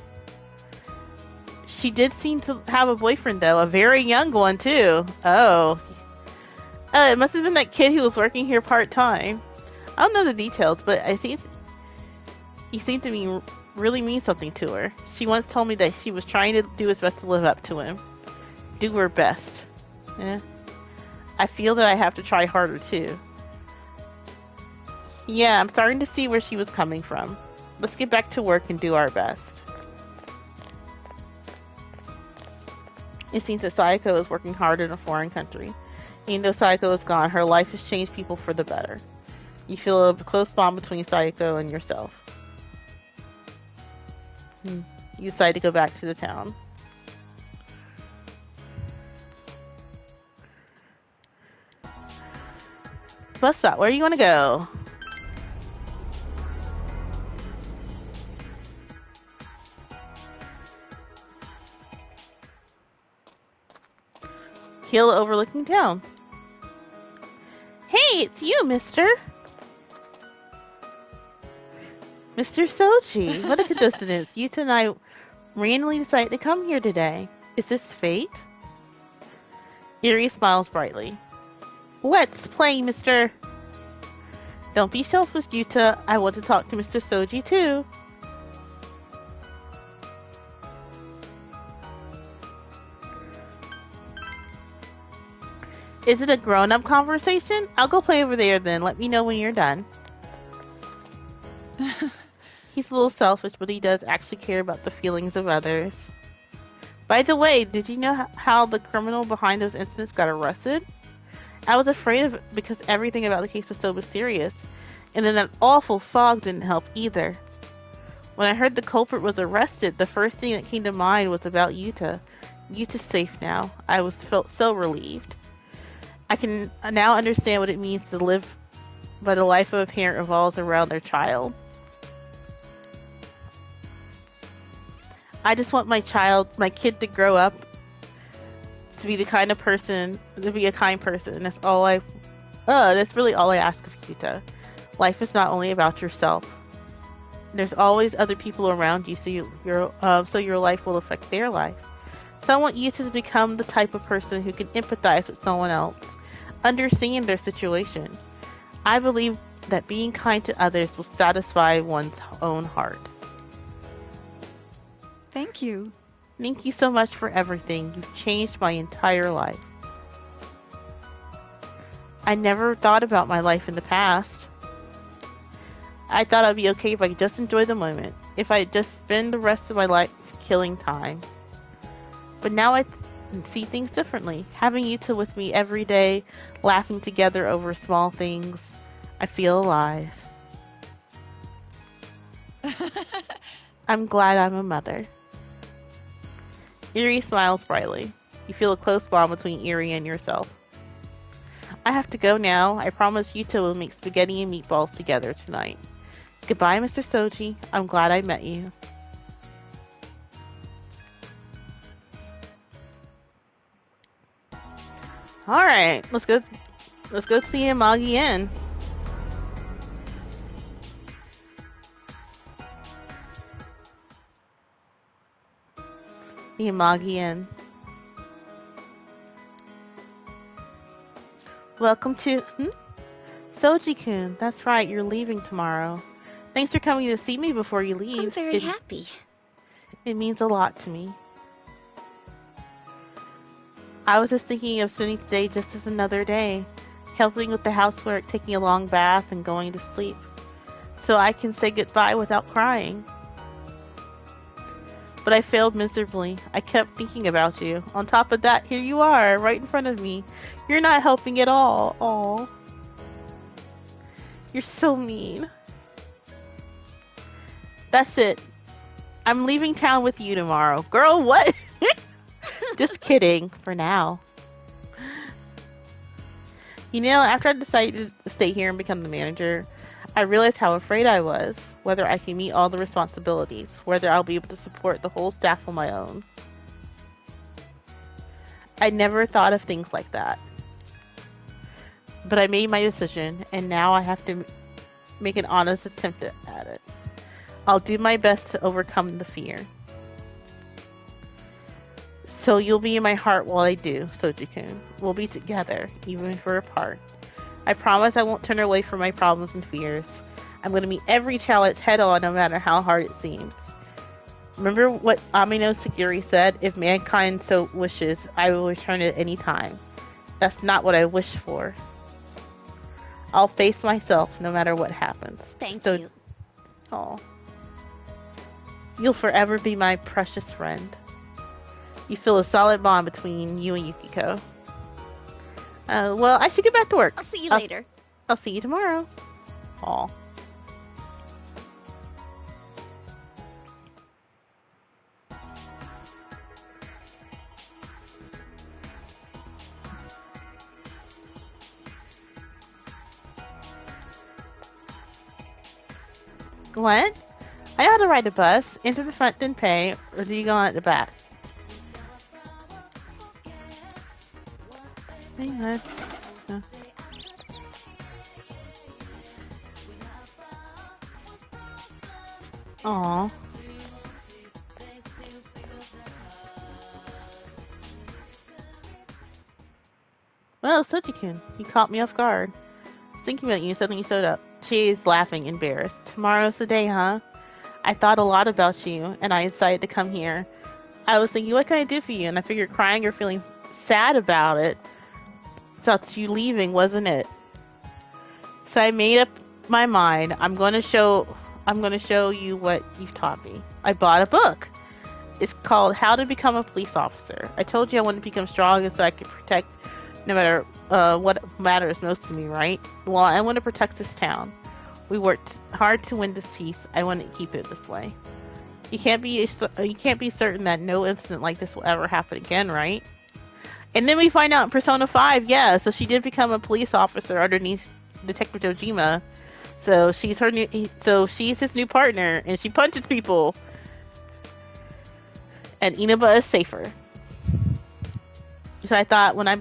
She did seem to have a boyfriend, though. A very young one, too. Oh. It must have been that kid who was working here part-time. I don't know the details, but he seemed to really mean something to her. She once told me that she was trying to do his best to live up to him. Do her best. Yeah. I feel that I have to try harder, too. Yeah, I'm starting to see where she was coming from. Let's get back to work and do our best. It seems that Sayako is working hard in a foreign country. Even though Sayako is gone, her life has changed people for the better. You feel a close bond between Sayako and yourself. You decide to go back to the town. Bus stop, where do you want to go? Hill overlooking town. Hey, it's you, mister. Mr. Soji, what a coincidence. Yuta and I randomly decided to come here today. Is this fate? Eri smiles brightly. Let's play, mister. Don't be selfish, Yuta. I want to talk to Mr. Soji, too. Is it a grown-up conversation? I'll go play over there then. Let me know when you're done. He's a little selfish, but he does actually care about the feelings of others. By the way, did you know how the criminal behind those incidents got arrested? I was afraid of it because everything about the case was so mysterious. And then that awful fog didn't help either. When I heard the culprit was arrested, the first thing that came to mind was about Yuta. Yuta's safe now. I felt so relieved. I can now understand what it means to live by the life of a parent revolves around their child. I just want my kid to grow up to be the kind of person, to be a kind person. That's really all I ask of Yuta. Life is not only about yourself. There's always other people around you, so your life will affect their life. So I want Yuta to become the type of person who can empathize with someone else, understand their situation. I believe that being kind to others will satisfy one's own heart. Thank you. Thank you so much for everything. You've changed my entire life. I never thought about my life in the past. I thought I'd be okay if I could just enjoy the moment. If I just spend the rest of my life killing time. But now I see things differently. Having Yuta with me every day, laughing together over small things, I feel alive. I'm glad I'm a mother. Eri smiles brightly. You feel a close bond between Eri and yourself. I have to go now. I promise Yuta will make spaghetti and meatballs together tonight. Goodbye, Mr. Soji. I'm glad I met you. Alright, let's go see Amagi Inn. The Amagi Inn. Welcome to Soji-kun. That's right, you're leaving tomorrow. Thanks for coming to see me before you leave. I'm very happy. It means a lot to me. I was just thinking of spending today just as another day, helping with the housework, taking a long bath, and going to sleep, so I can say goodbye without crying. But I failed miserably. I kept thinking about you. On top of that, here you are, right in front of me. You're not helping at all. Aw. You're so mean. That's it. I'm leaving town with you tomorrow. Girl, what? Just kidding, for now. You know, after I decided to stay here and become the manager, I realized how afraid I was, whether I can meet all the responsibilities, whether I'll be able to support the whole staff on my own. I never thought of things like that. But I made my decision, and now I have to make an honest attempt at it. I'll do my best to overcome the fear. So you'll be in my heart while I do, Soji-kun. We'll be together, even if we're apart. I promise I won't turn away from my problems and fears. I'm going to meet every challenge head on, no matter how hard it seems. Remember what Amino Sagiri said? If mankind so wishes, I will return at any time. That's not what I wish for. I'll face myself no matter what happens. Thank you. Aw. You'll forever be my precious friend. You feel a solid bond between you and Yukiko. Well, I should get back to work. I'll see you later. I'll see you tomorrow. Aw. What? I know how to ride a bus. Enter the front, then pay, or do you go on at the back? Hang on. Oh. Aww. Well, Soji-kun, you caught me off guard. Thinking about you, suddenly you showed up. She is laughing, embarrassed. Tomorrow's the day, huh? I thought a lot about you, and I decided to come here. I was thinking, what can I do for you? And I figured crying or feeling sad about it. It's you leaving, wasn't it? So I made up my mind. I'm going to show you what you've taught me. I bought a book. It's called How to Become a Police Officer. I told you I wanted to become strong so I could protect no matter what matters most to me, right? Well, I want to protect this town. We worked hard to win this peace. I want to keep it this way. You can't be certain that no incident like this will ever happen again, right? And then we find out in Persona 5, yeah, so she did become a police officer underneath Detective Dojima. So she's his new partner, and she punches people. And Inaba is safer. So I thought when I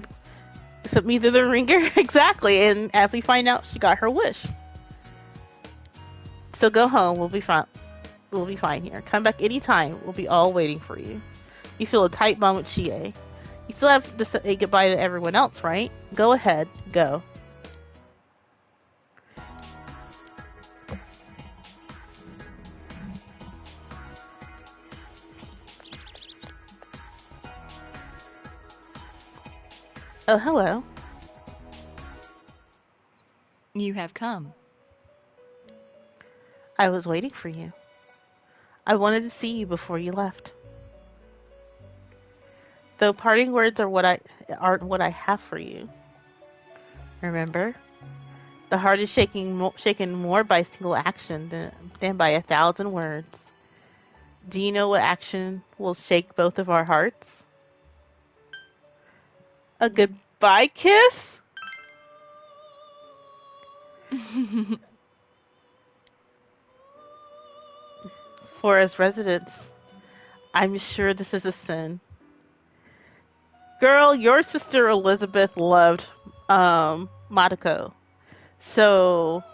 put me through the ringer, exactly, and as we find out, she got her wish. So go home, we'll be fine. We'll be fine here. Come back anytime, we'll be all waiting for you. You feel a tight bond with Chie. You still have to say goodbye to everyone else, right? Go ahead, go. Oh, hello. You have come. I was waiting for you. I wanted to see you before you left. Though parting words aren't what I have for you. Remember? The heart is shaken more by a single action than by 1,000 words. Do you know what action will shake both of our hearts? A goodbye kiss? For as residents, I'm sure this is a sin. Girl, your sister Elizabeth loved Madako. So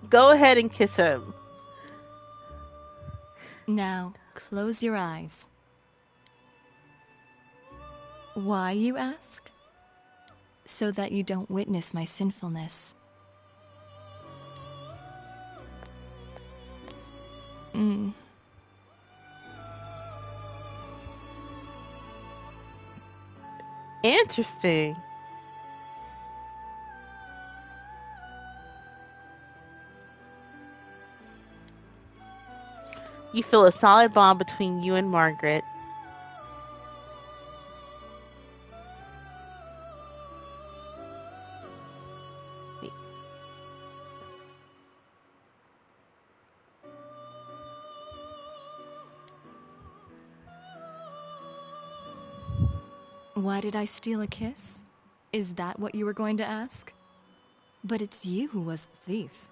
go ahead and kiss him. Now, close your eyes. Why, you ask? So that you don't witness my sinfulness. Interesting. You feel a solid bond between you and Margaret. Why did I steal a kiss? Is that what you were going to ask? But it's you who was the thief.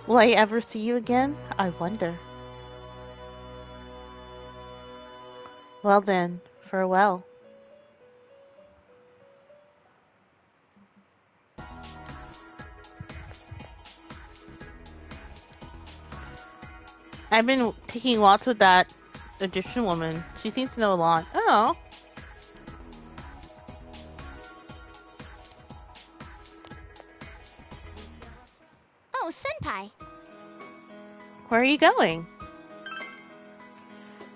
Will I ever see you again? I wonder. Well then, farewell. I've been taking walks with that Egyptian woman. She seems to know a lot. Oh. Oh, Senpai. Where are you going?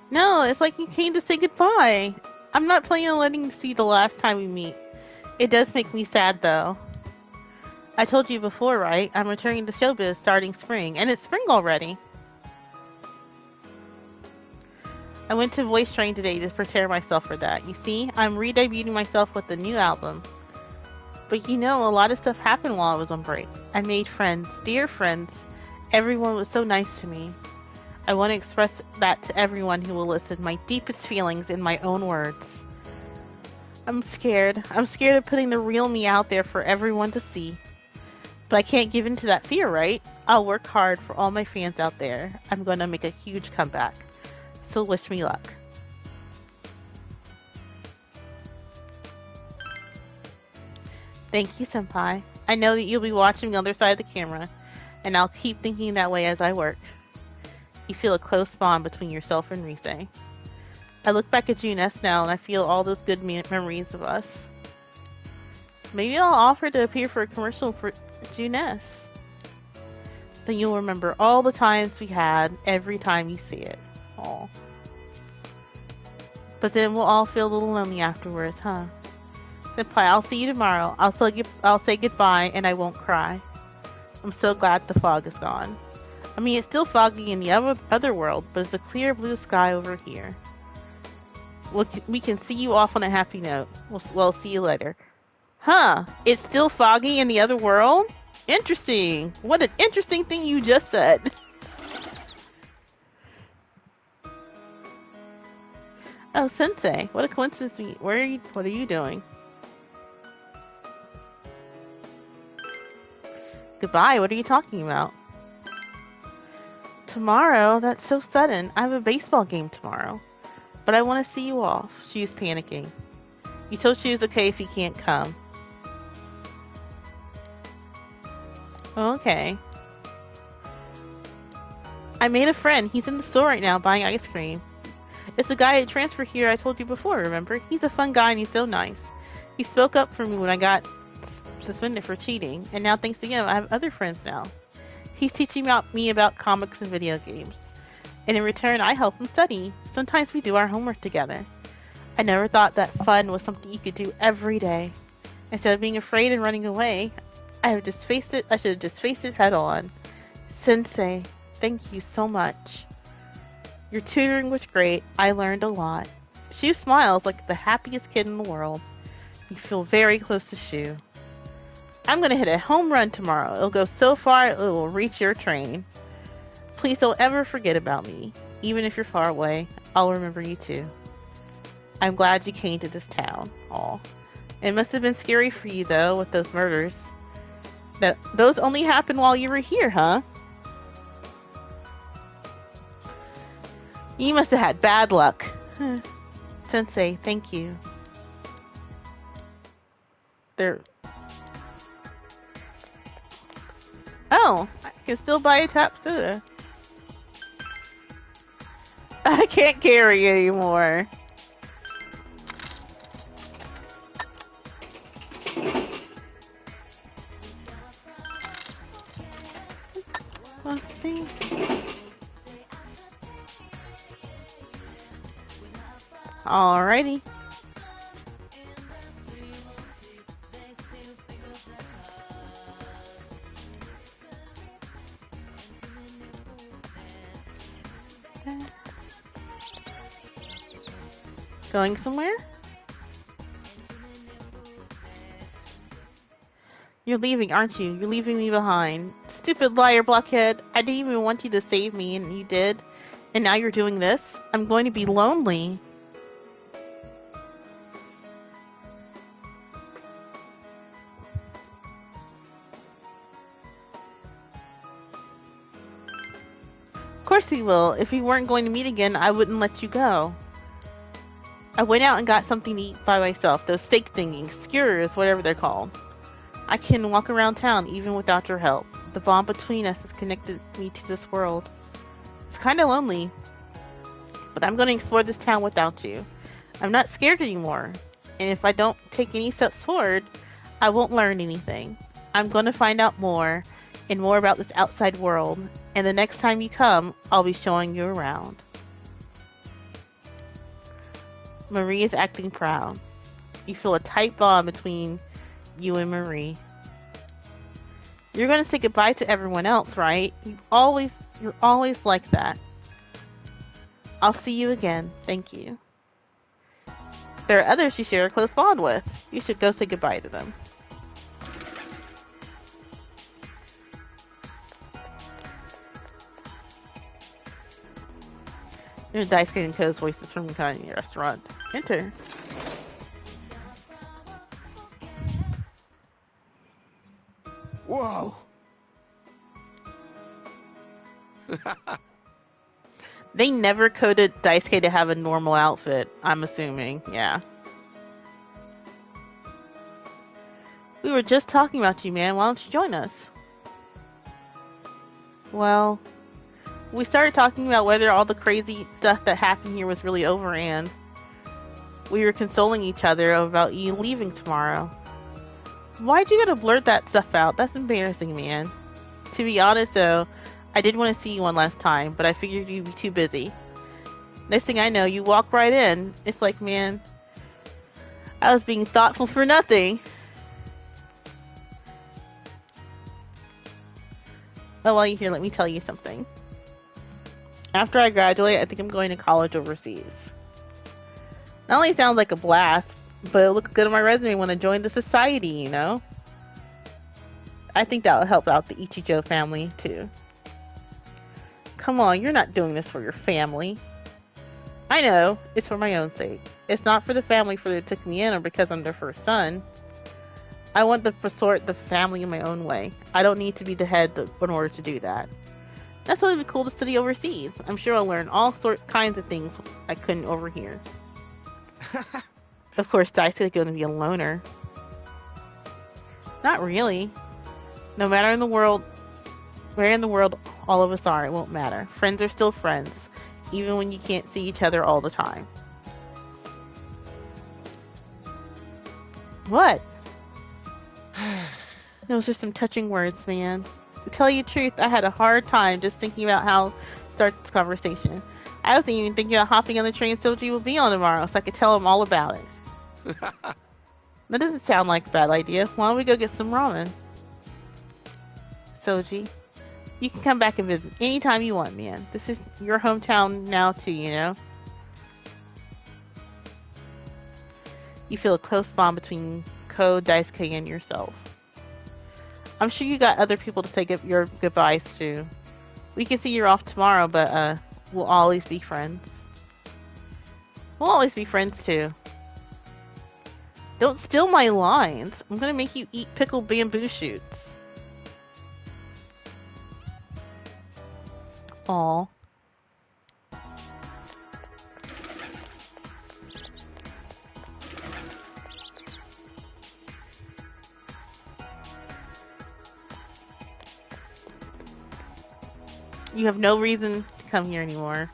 No, it's like you came to say goodbye. I'm not planning on letting you see the last time we meet. It does make me sad, though. I told you before, right? I'm returning to showbiz starting spring, and it's spring already. I went to voice training today to prepare myself for that. You see, I'm re-debuting myself with a new album. But you know, a lot of stuff happened while I was on break. I made friends, dear friends. Everyone was so nice to me. I want to express that to everyone who will listen, my deepest feelings in my own words. I'm scared. I'm scared of putting the real me out there for everyone to see. But I can't give in to that fear, right? I'll work hard for all my fans out there. I'm going to make a huge comeback. So wish me luck. Thank you, Senpai. I know that you'll be watching the other side of the camera, and I'll keep thinking that way as I work. You feel a close bond between yourself and Rise. I look back at Junes now, and I feel all those good memories of us. Maybe I'll offer to appear for a commercial for Junes. Then you'll remember all the times we had every time you see it. Aww. But then we'll all feel a little lonely afterwards, huh? Senpai, I'll see you tomorrow. I'll say goodbye and I won't cry. I'm so glad the fog is gone. I mean, it's still foggy in the other world, but it's a clear blue sky over here. We can see you off on a happy note. We'll see you later. Huh? It's still foggy in the other world? Interesting. What an interesting thing you just said. Oh, Sensei, what a coincidence. What are you doing? Goodbye, what are you talking about? Tomorrow? That's so sudden. I have a baseball game tomorrow. But I want to see you off. She's panicking. You told she was okay if he can't come. Okay. I made a friend. He's in the store right now buying ice cream. It's the guy at transfer here I told you before, remember? He's a fun guy and he's so nice. He spoke up for me when I got suspended for cheating, and now thanks to him, I have other friends now. He's teaching me about comics and video games, and in return, I help him study. Sometimes we do our homework together. I never thought that fun was something you could do every day. Instead of being afraid and running away, I should have just faced it head on. Sensei, thank you so much. Your tutoring was great. I learned a lot. Shu smiles like the happiest kid in the world. You feel very close to Shu. I'm gonna hit a home run tomorrow. It'll go so far it will reach your train. Please don't ever forget about me. Even if you're far away, I'll remember you too. I'm glad you came to this town. Aw. It must have been scary for you though, with those murders. Those only happened while you were here, huh? You must have had bad luck. Sensei, thank you. Oh, I can still buy a tap soda. I can't carry anymore. Let's see. Alrighty. Going somewhere? You're leaving, aren't you? You're leaving me behind. Stupid liar, blockhead. I didn't even want you to save me, and you did. And now you're doing this? I'm going to be lonely. Of course he will. If we weren't going to meet again, I wouldn't let you go. I went out and got something to eat by myself. Those steak thingies, skewers, whatever they're called. I can walk around town even without your help. The bond between us has connected me to this world. It's kind of lonely, but I'm going to explore this town without you. I'm not scared anymore, and if I don't take any steps forward, I won't learn anything. I'm going to find out more and more about this outside world, and the next time you come, I'll be showing you around. Marie is acting proud. You feel a tight bond between you and Marie. You're going to say goodbye to everyone else, right? You're always like that. I'll see you again. Thank you. There are others you share a close bond with. You should go say goodbye to them. There's Daisuke and Ko's voices from the Kanye restaurant. Enter. Whoa! They never coded Daisuke to have a normal outfit, I'm assuming. Yeah. We were just talking about you, man. Why don't you join us? Well, we started talking about whether all the crazy stuff that happened here was really over, and we were consoling each other about you leaving tomorrow. Why'd you gotta blurt that stuff out? That's embarrassing, man. To be honest, though, I did want to see you one last time, but I figured you'd be too busy. Next thing I know, you walk right in. It's like, man, I was being thoughtful for nothing. Oh, while you're here, let me tell you something. After I graduate, I think I'm going to college overseas. Not only sounds like a blast, but it looks good on my resume when I join the society, you know? I think that will help out the Ichijo family, too. Come on, you're not doing this for your family. I know, it's for my own sake. It's not for the family for that took me in or because I'm their first son. I want to sort the family in my own way. I don't need to be the head in order to do that. That's why it'd be cool to study overseas. I'm sure I'll learn all kinds of things I couldn't over here. Of course, Daisuke's going to be a loner. Not really. No matter in the world, where in the world all of us are, it won't matter. Friends are still friends, even when you can't see each other all the time. What? Those are some touching words, man. To tell you the truth, I had a hard time just thinking about how to start this conversation. I wasn't even thinking about hopping on the train Soji will be on tomorrow, so I could tell him all about it. That doesn't sound like a bad idea. Why don't we go get some ramen? Soji, you can come back and visit anytime you want, man. This is your hometown now, too, you know? You feel a close bond between Ko, Daisuke, and yourself. I'm sure you got other people to say your goodbyes to. We can see you're off tomorrow, but we'll always be friends. We'll always be friends, too. Don't steal my lines. I'm gonna make you eat pickled bamboo shoots. Aw. You have no reason to come here anymore.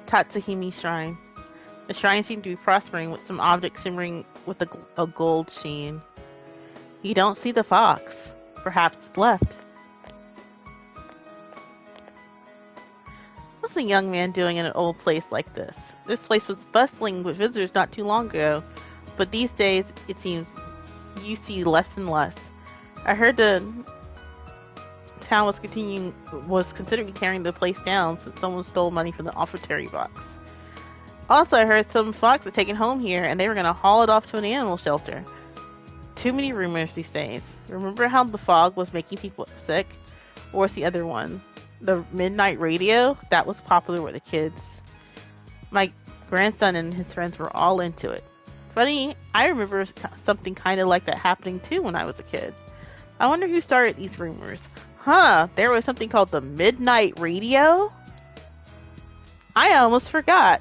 Tatsuhime Shrine. The shrine seemed to be prospering with some objects shimmering with a gold sheen. You don't see the fox. Perhaps it's left. What's a young man doing in an old place like this? This place was bustling with visitors not too long ago, but these days it seems you see less and less. I heard the town was considering tearing the place down since someone stole money from the offertory box. Also, I heard some fox had taken home here and they were going to haul it off to an animal shelter. Too many rumors these days. Remember how the fog was making people sick? Or what's the other one? The midnight radio? That was popular with the kids. My grandson and his friends were all into it. Funny, I remember something kind of like that happening too when I was a kid. I wonder who started these rumors. Huh, there was something called the midnight radio? I almost forgot.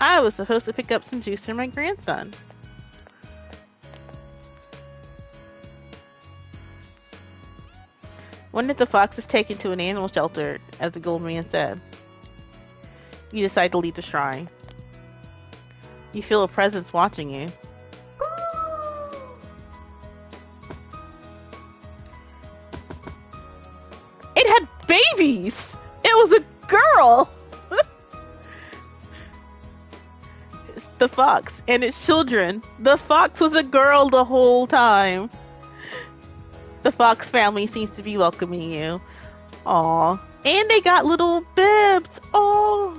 I was supposed to pick up some juice for my grandson. When if the fox is taken to an animal shelter, as the gold man said? You decide to leave the shrine. You feel a presence watching you. It had babies! It was a girl! The fox and its children. The fox was a girl the whole time. The fox family seems to be welcoming you. Aw. And they got little bibs. Oh.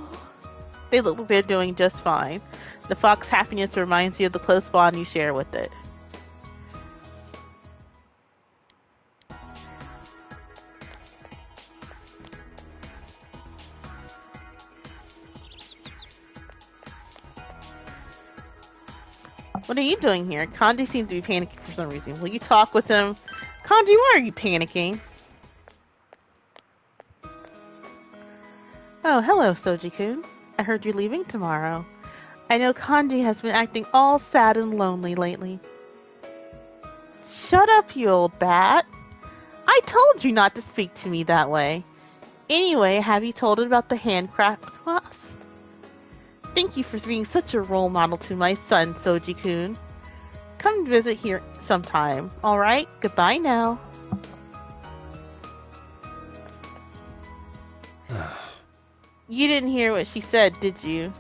They look like they're doing just fine. The fox happiness reminds you of the close bond you share with it. What are you doing here? Kanji seems to be panicking for some reason. Will you talk with him? Kanji, why are you panicking? Oh, hello, Soji-kun. I heard you're leaving tomorrow. I know Kanji has been acting all sad and lonely lately. Shut up, you old bat. I told you not to speak to me that way. Anyway, have you told him about the handcraft class? Thank you for being such a role model to my son, Soji-kun. Come visit here sometime, alright? Goodbye now. You didn't hear what she said, did you?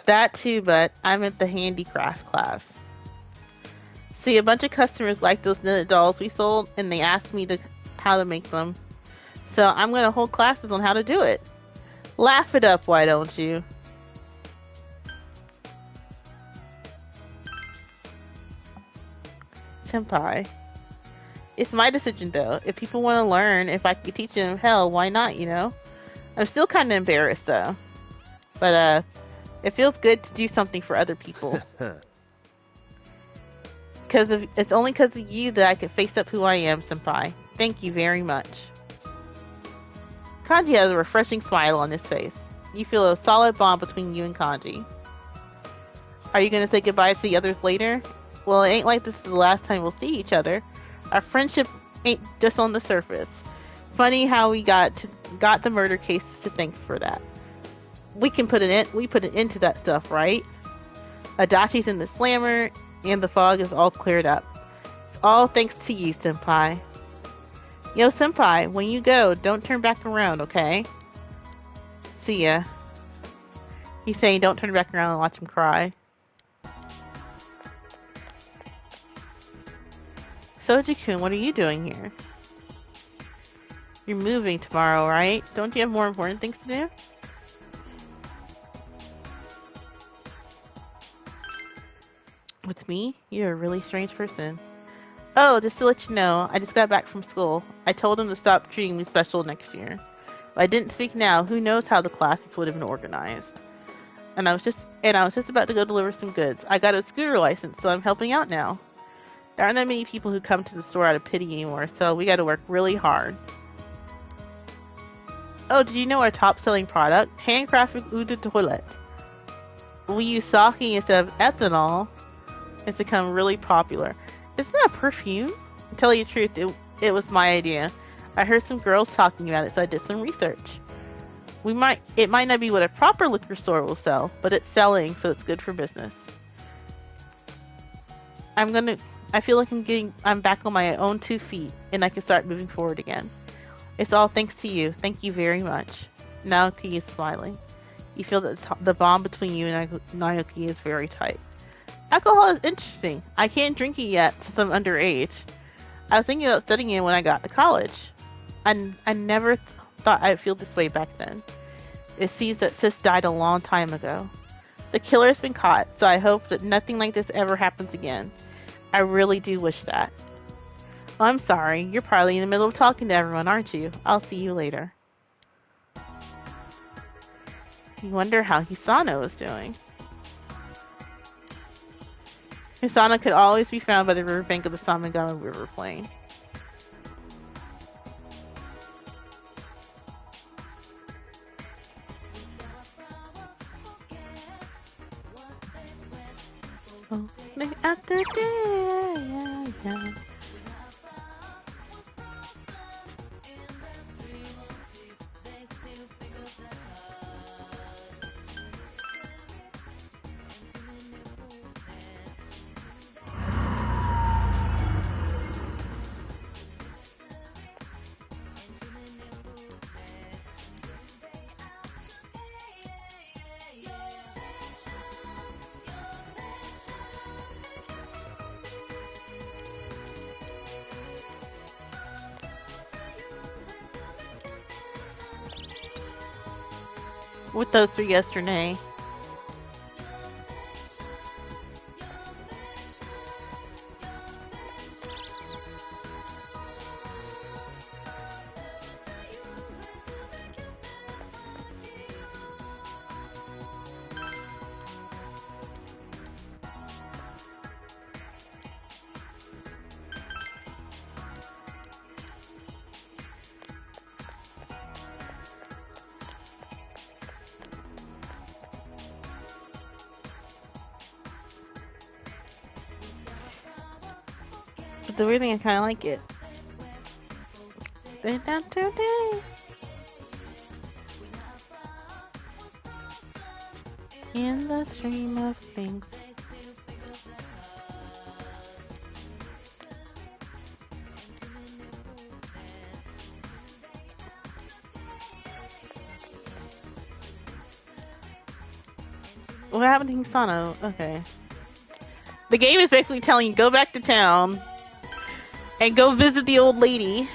That too, but I'm at the handicraft class. See, a bunch of customers like those knitted dolls we sold, and they asked me how to make them. So I'm going to hold classes on how to do it. Laugh it up, why don't you? Senpai. It's my decision, though. If people want to learn, if I could teach them, hell, why not, you know? I'm still kind of embarrassed, though. But, it feels good to do something for other people. It's only because of you that I can face up who I am, Senpai. Thank you very much. Kanji has a refreshing smile on his face. You feel a solid bond between you and Kanji. Are you going to say goodbye to the others later? Well, it ain't like this is the last time we'll see each other. Our friendship ain't just on the surface. Funny how we got the murder case to thank for that. We put an end to that stuff, right? Adachi's in the slammer, and the fog is all cleared up. It's all thanks to you, Senpai. Yo, Senpai, when you go, don't turn back around, okay? See ya. He's saying don't turn back around and watch him cry. Soji-kun, what are you doing here? You're moving tomorrow, right? Don't you have more important things to do? With me? You're a really strange person. Oh, just to let you know, I just got back from school. I told him to stop treating me special next year. If I didn't speak now, who knows how the classes would have been organized. And I was just about to go deliver some goods. I got a scooter license, so I'm helping out now. There aren't that many people who come to the store out of pity anymore, so we gotta work really hard. Oh, did you know our top-selling product? Handcrafted eau de toilette. We use sake instead of ethanol. It's become really popular. Isn't that a perfume? To tell you the truth, it was my idea. I heard some girls talking about it, so I did some research. It might not be what a proper liquor store will sell, but it's selling, so it's good for business. I feel like I'm back on my own 2 feet, and I can start moving forward again. It's all thanks to you. Thank you very much. Naoki is smiling. You feel that the bond between you and Naoki is very tight. Alcohol is interesting. I can't drink it yet since I'm underage. I was thinking about studying it when I got to college. I never thought I'd feel this way back then. It seems that Sis died a long time ago. The killer's been caught, so I hope that nothing like this ever happens again. I really do wish that. Oh, I'm sorry. You're probably in the middle of talking to everyone, aren't you? I'll see you later. You wonder how Hisano is doing. Hisano could always be found by the riverbank of the Samagami River Plain. Oh, after day, yeah. With those 3 yesterday. But the weird thing, I kind of like it. In the stream of things. What happened to Hisano? Okay. The game is basically telling you, go back to town and go visit the old lady.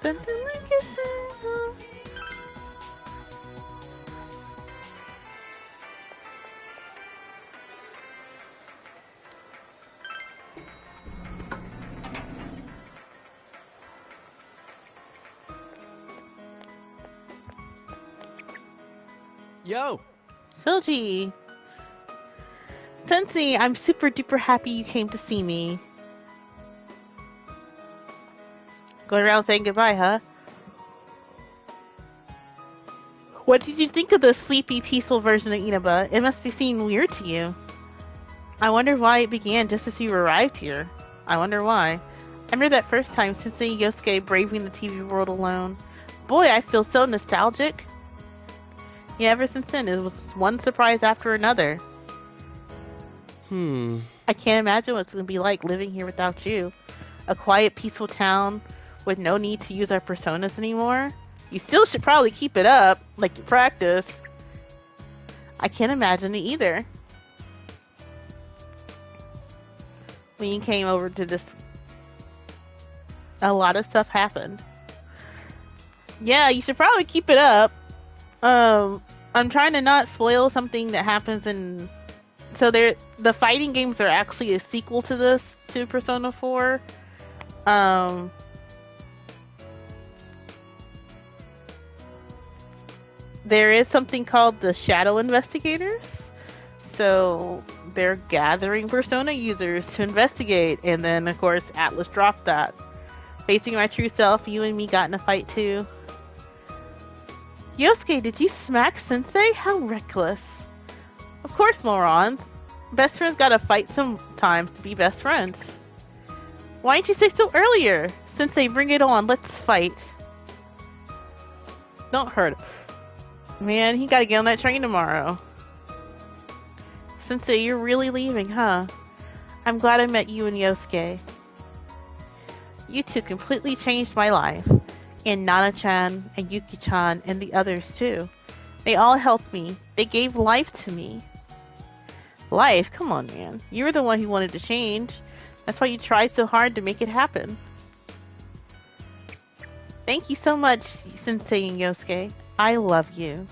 Something like a song. Yo! Soji! Sensei, I'm super duper happy you came to see me. Going around saying goodbye, huh? What did you think of the sleepy, peaceful version of Inaba? It must have seemed weird to you. I wonder why it began just as you arrived here. I wonder why. I remember that first time Sensei Yosuke braving the TV world alone. Boy, I feel so nostalgic. Yeah, ever since then, it was one surprise after another. I can't imagine what it's going to be like living here without you. A quiet, peaceful town with no need to use our personas anymore. You still should probably keep it up, like you practice. I can't imagine it either. When you came over to this, a lot of stuff happened. Yeah, you should probably keep it up. I'm trying to not spoil something that happens in... So the fighting games are actually a sequel to this, to Persona 4. There is something called the Shadow Investigators. So they're gathering Persona users to investigate. And then, of course, Atlas dropped that. Facing my true self, you and me got in a fight too. Yosuke, did you smack Sensei? How reckless. Of course, morons. Best friends gotta fight sometimes to be best friends. Why didn't you say so earlier? Sensei, bring it on. Let's fight. Don't hurt him. Man, he gotta get on that train tomorrow. Sensei, you're really leaving, huh? I'm glad I met you and Yosuke. You two completely changed my life. And Nana-chan and Yuki-chan and the others too. They all helped me. They gave life to me. Life? Come on, man. You were the one who wanted to change. That's why you tried so hard to make it happen. Thank you so much, Sensei and Yosuke. I love you.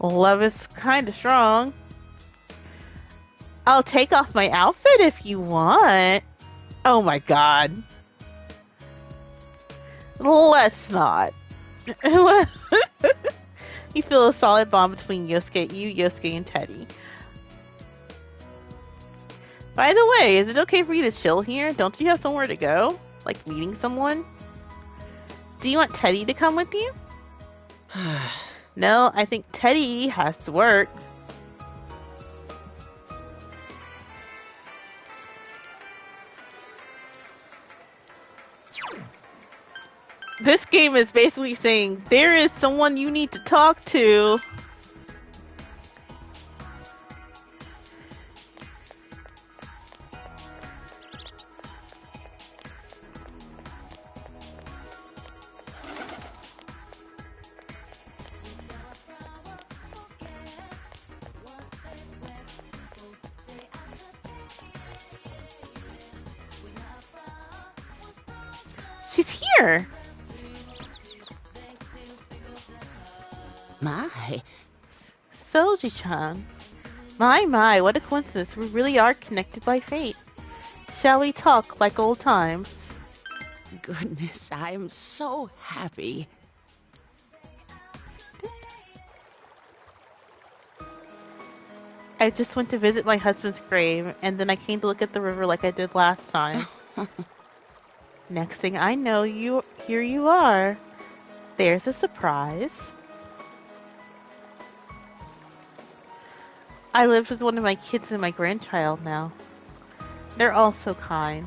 Love is kind of strong. I'll take off my outfit if you want. Oh my god. Let's not. You feel a solid bond between Yosuke and Teddy. By the way, is it okay for you to chill here? Don't you have somewhere to go? Like meeting someone? Do you want Teddy to come with you? No, I think Teddy has to work. This game is basically saying, there is someone you need to talk to. She's here. My. Soji-chan. My, what a coincidence. We really are connected by fate. Shall we talk like old times? Goodness, I am so happy. I just went to visit my husband's grave, and then I came to look at the river like I did last time. Next thing I know, here you are. There's a surprise. I live with one of my kids and my grandchild now. They're all so kind.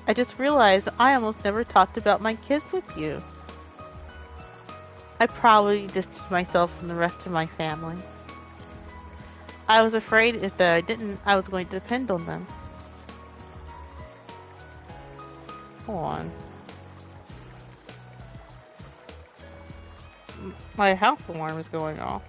I just realized I almost never talked about my kids with you. I probably distanced myself from the rest of my family. I was afraid if I didn't, I was going to depend on them. Hold on. My house alarm is going off.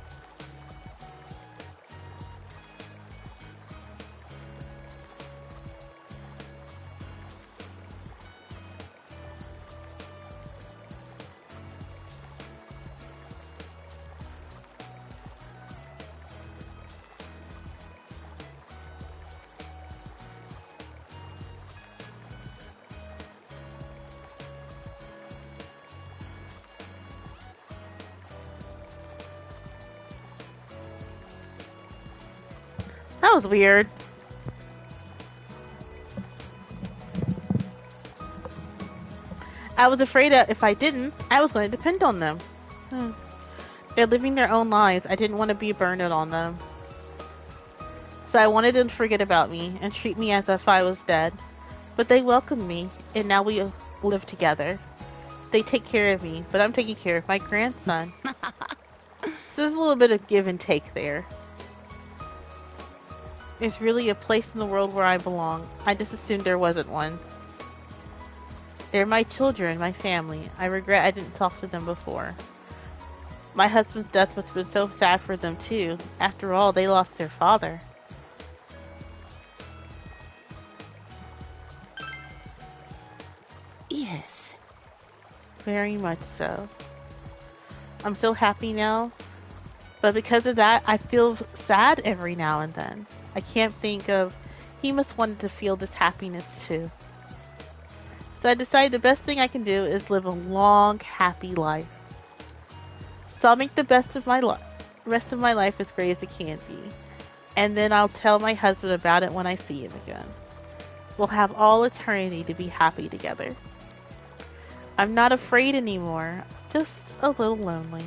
was weird. I was afraid that if I didn't, I was going to depend on them. They're living their own lives. I didn't want to be a burden on them. So I wanted them to forget about me and treat me as if I was dead. But they welcomed me, and now we live together. They take care of me, but I'm taking care of my grandson. So there's a little bit of give and take there. There's really a place in the world where I belong. I just assumed there wasn't one. They're my children, my family. I regret I didn't talk to them before. My husband's death must have been so sad for them too. After all, they lost their father. Yes. Very much so. I'm so happy now. But because of that, I feel sad every now and then. I can't think of... He must want to feel this happiness too. So I decided the best thing I can do is live a long, happy life. So I'll make the best of my rest of my life as great as it can be. And then I'll tell my husband about it when I see him again. We'll have all eternity to be happy together. I'm not afraid anymore, just a little lonely.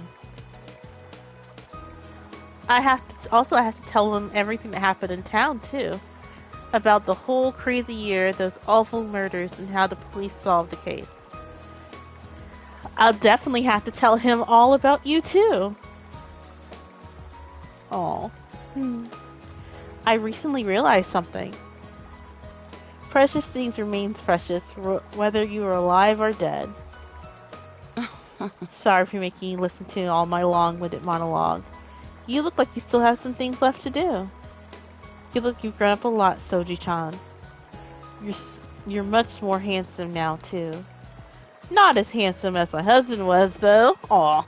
I have to tell him everything that happened in town too. About the whole crazy year, those awful murders, and how the police solved the case. I'll definitely have to tell him all about you too. Aw. I recently realized something. Precious things remains precious, whether you are alive or dead. Sorry for making you listen to all my long-winded monologue. You look like you still have some things left to do. You've grown up a lot, Soji-chan. You're much more handsome now, too. Not as handsome as my husband was, though. Aw.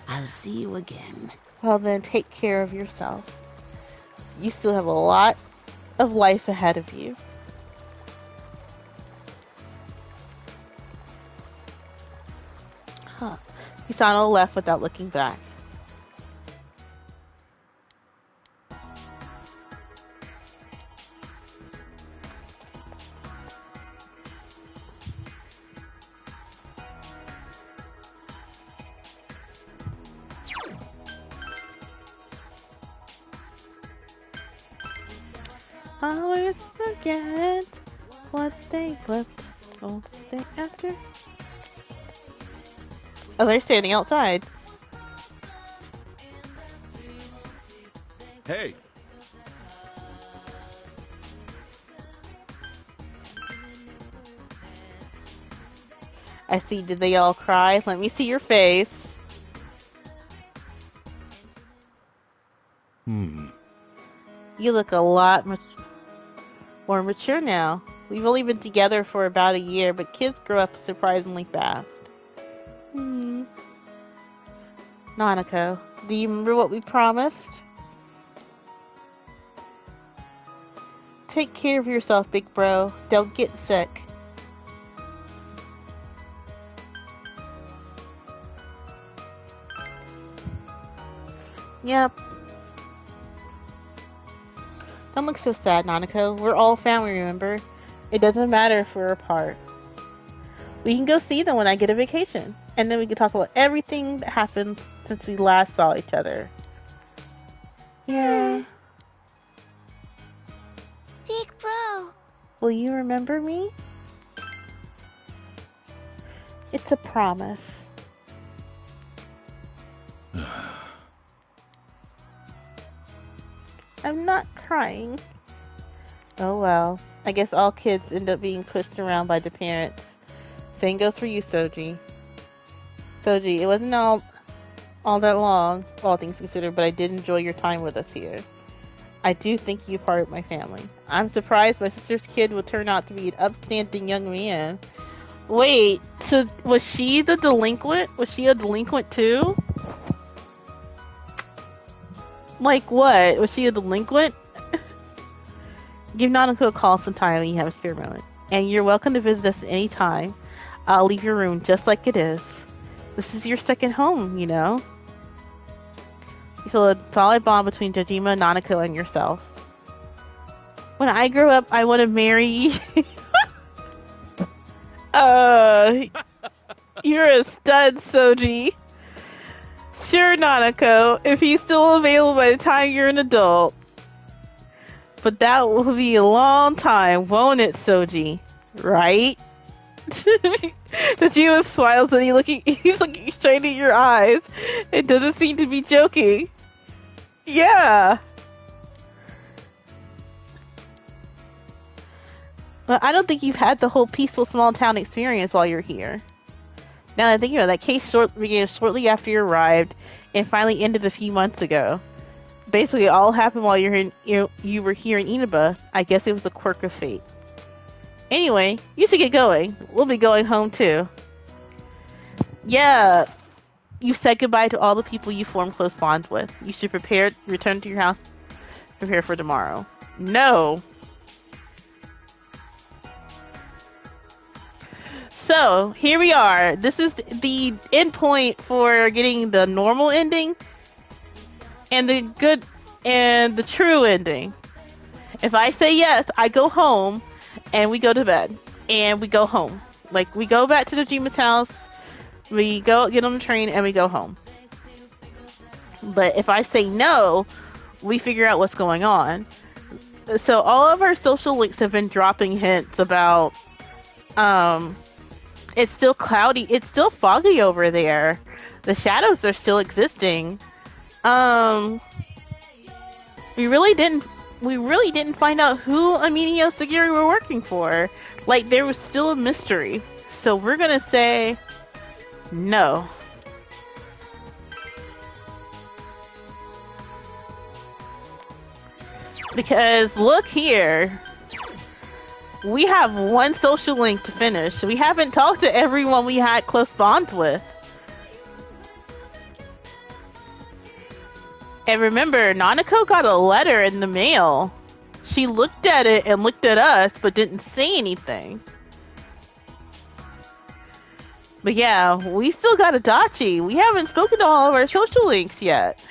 I'll see you again. Well then, take care of yourself. You still have a lot of life ahead of you. Kisano left without looking back. Always forget what they flipped all day after. Oh, they're standing outside. Hey! I see. Did they all cry? Let me see your face. You look a lot more mature now. We've only been together for about a year, but kids grow up surprisingly fast. Nanako, do you remember what we promised? Take care of yourself, big bro. Don't get sick. Yep. Don't look so sad, Nanako. We're all family, remember? It doesn't matter if we're apart. We can go see them when I get a vacation. And then we can talk about everything that happened since we last saw each other. Yeah. Big bro. Will you remember me? It's a promise. I'm not crying. Oh well. I guess all kids end up being pushed around by the parents. Same goes for you, Soji. Soji, it wasn't all that long, all things considered, but I did enjoy your time with us here. I do think you're part of my family. I'm surprised my sister's kid will turn out to be an upstanding young man. Wait, so was she the delinquent? Was she a delinquent too? Like what? Was she a delinquent? Give Nanako a call sometime when you have a spare moment. And you're welcome to visit us anytime. I'll leave your room just like it is. This is your second home, you know. feel a solid bond between Dojima, Nanako, and yourself. When I grow up, I want to marry. You're a stud, Soji. Sure, Nanako, if he's still available by the time you're an adult. But that will be a long time, won't it, Soji? Right? Dojima smiles and he's looking straight at your eyes. It doesn't seem to be joking. Yeah. But I don't think you've had the whole peaceful small town experience while you're here. Now that I think about it, that case began shortly after you arrived and finally ended a few months ago. Basically, it all happened while you were here in Inaba. I guess it was a quirk of fate. Anyway, you should get going. We'll be going home too. Yeah, you said goodbye to all the people you formed close bonds with. You should return to your house, prepare for tomorrow. No. So, here we are. This is the end point for getting the normal ending and the good and the true ending. If I say yes, I go home and we go to bed and we go home. Like, we go back to Dojima's house, we go get on the train and we go home. But if I say no, we figure out what's going on. So all of our social links have been dropping hints about, it's still cloudy. It's still foggy over there. The shadows are still existing. We really didn't find out who Amini Osagiri were working for. Like, there was still a mystery. So we're gonna say no. Because look here. We have one social link to finish. We haven't talked to everyone we had close bonds with. And remember, Nanako got a letter in the mail. She looked at it and looked at us, but didn't say anything. But yeah, we still got Adachi. We haven't spoken to all of our social links yet.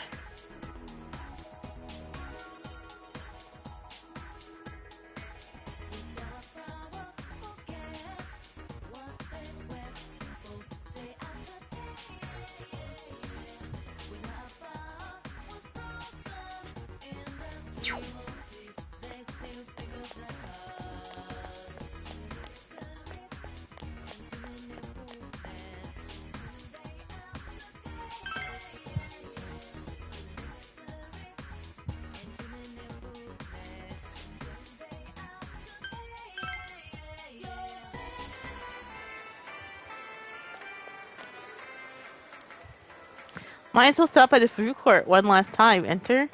Might as well stop by the food court one last time. Enter?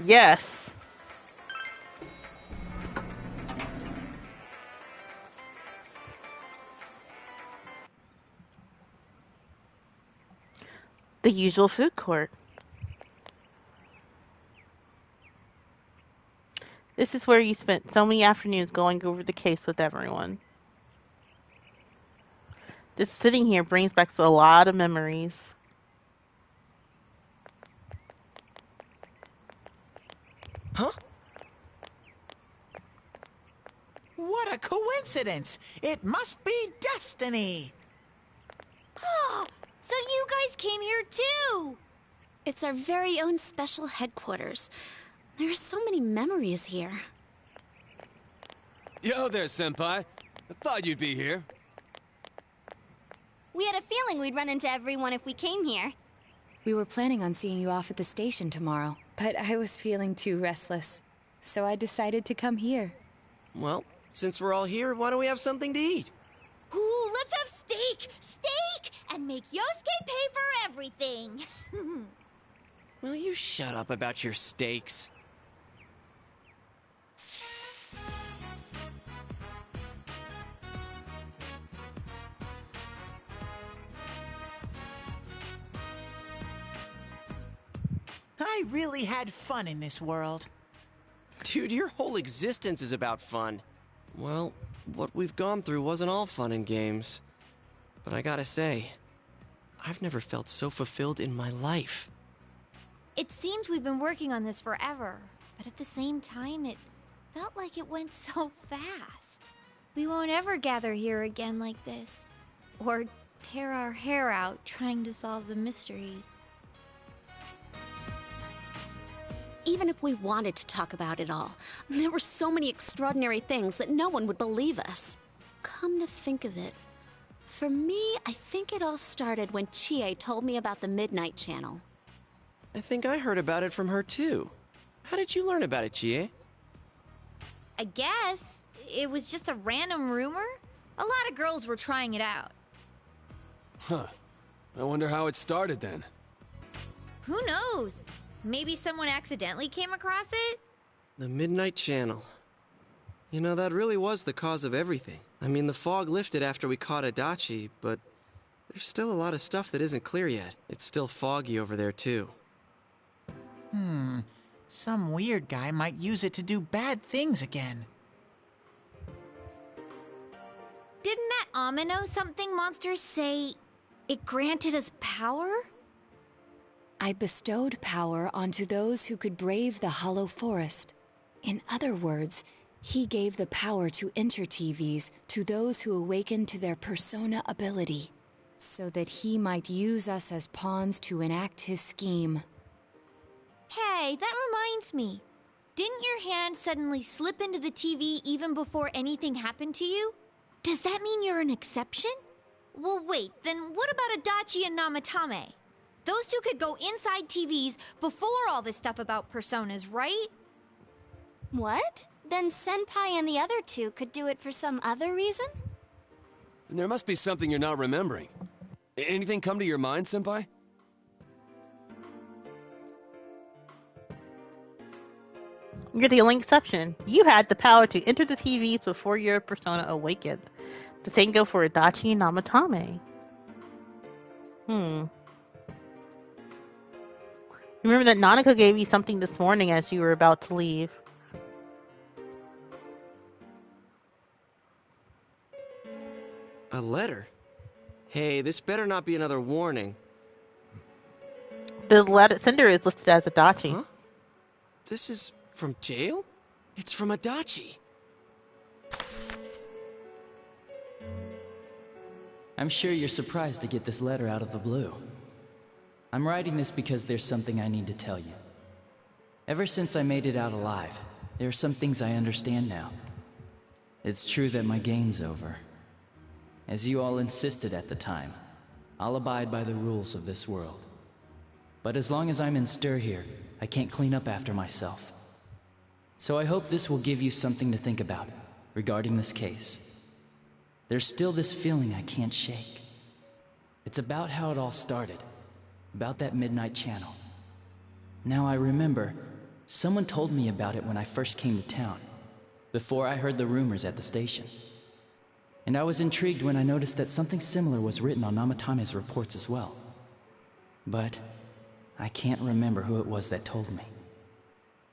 Yes. The usual food court. This is where you spent so many afternoons going over the case with everyone. Just sitting here brings back a lot of memories. Huh? What a coincidence! It must be destiny! Oh, so you guys came here too! It's our very own special headquarters. There are so many memories here. Yo there, Senpai. I thought you'd be here. We had a feeling we'd run into everyone if we came here. We were planning on seeing you off at the station tomorrow, but I was feeling too restless, so I decided to come here. Well, since we're all here, why don't we have something to eat? Ooh, let's have steak! Steak! And make Yosuke pay for everything! Will you shut up about your steaks? I really had fun in this world. Dude, your whole existence is about fun. Well, what we've gone through wasn't all fun and games. But I gotta say, I've never felt so fulfilled in my life. It seems we've been working on this forever, but at the same time, it felt like it went so fast. We won't ever gather here again like this, or tear our hair out trying to solve the mysteries. Even if we wanted to talk about it all, there were so many extraordinary things that no one would believe us. Come to think of it, for me, I think it all started when Chie told me about the Midnight Channel. I think I heard about it from her too. How did you learn about it, Chie? I guess it was just a random rumor. A lot of girls were trying it out. Huh. I wonder how it started then. Who knows? Maybe someone accidentally came across it? The Midnight Channel. You know, that really was the cause of everything. I mean, the fog lifted after we caught Adachi, but there's still a lot of stuff that isn't clear yet. It's still foggy over there, too. Some weird guy might use it to do bad things again. Didn't that Amino something monster say it granted us power? I bestowed power onto those who could brave the Hollow Forest. In other words, he gave the power to enter TVs to those who awakened to their persona ability, so that he might use us as pawns to enact his scheme. Hey, that reminds me. Didn't your hand suddenly slip into the TV even before anything happened to you? Does that mean you're an exception? Well, wait, then what about Adachi and Namatame? Those two could go inside TVs before all this stuff about personas, right? What? Then Senpai and the other two could do it for some other reason? There must be something you're not remembering. Anything come to your mind, Senpai? You're the only exception. You had the power to enter the TVs before your persona awakened. The same go for Adachi and Namatame. Remember that Nanako gave you something this morning as you were about to leave. A letter? Hey, this better not be another warning. The letter sender is listed as Adachi. Huh? This is from jail? It's from Adachi. I'm sure you're surprised to get this letter out of the blue. I'm writing this because there's something I need to tell you. Ever since I made it out alive, there are some things I understand now. It's true that my game's over. As you all insisted at the time, I'll abide by the rules of this world. But as long as I'm in stir here, I can't clean up after myself. So I hope this will give you something to think about regarding this case. There's still this feeling I can't shake. It's about how it all started, about that Midnight Channel. Now I remember, someone told me about it when I first came to town, before I heard the rumors at the station. And I was intrigued when I noticed that something similar was written on Namatame's reports as well. But I can't remember who it was that told me.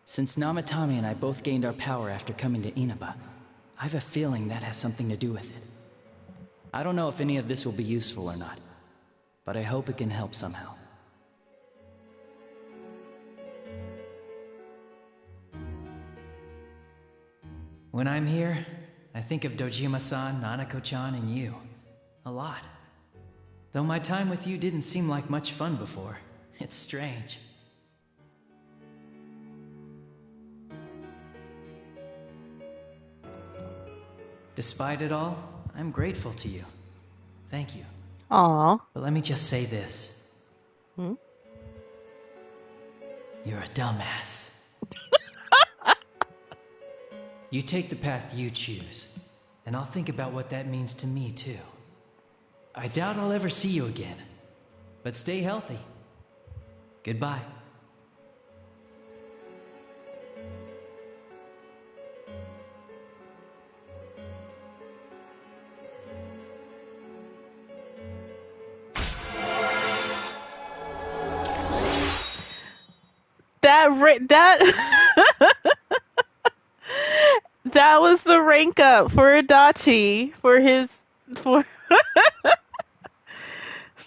Since Namatame and I both gained our power after coming to Inaba, I have a feeling that has something to do with it. I don't know if any of this will be useful or not, but I hope it can help somehow. When I'm here, I think of Dojima-san, Nanako-chan, and you. A lot. Though my time with you didn't seem like much fun before. It's strange. Despite it all, I'm grateful to you. Thank you. Aww. But let me just say this. You're a dumbass. You take the path you choose, and I'll think about what that means to me, too. I doubt I'll ever see you again, but stay healthy. Goodbye. That was the rank up for Adachi for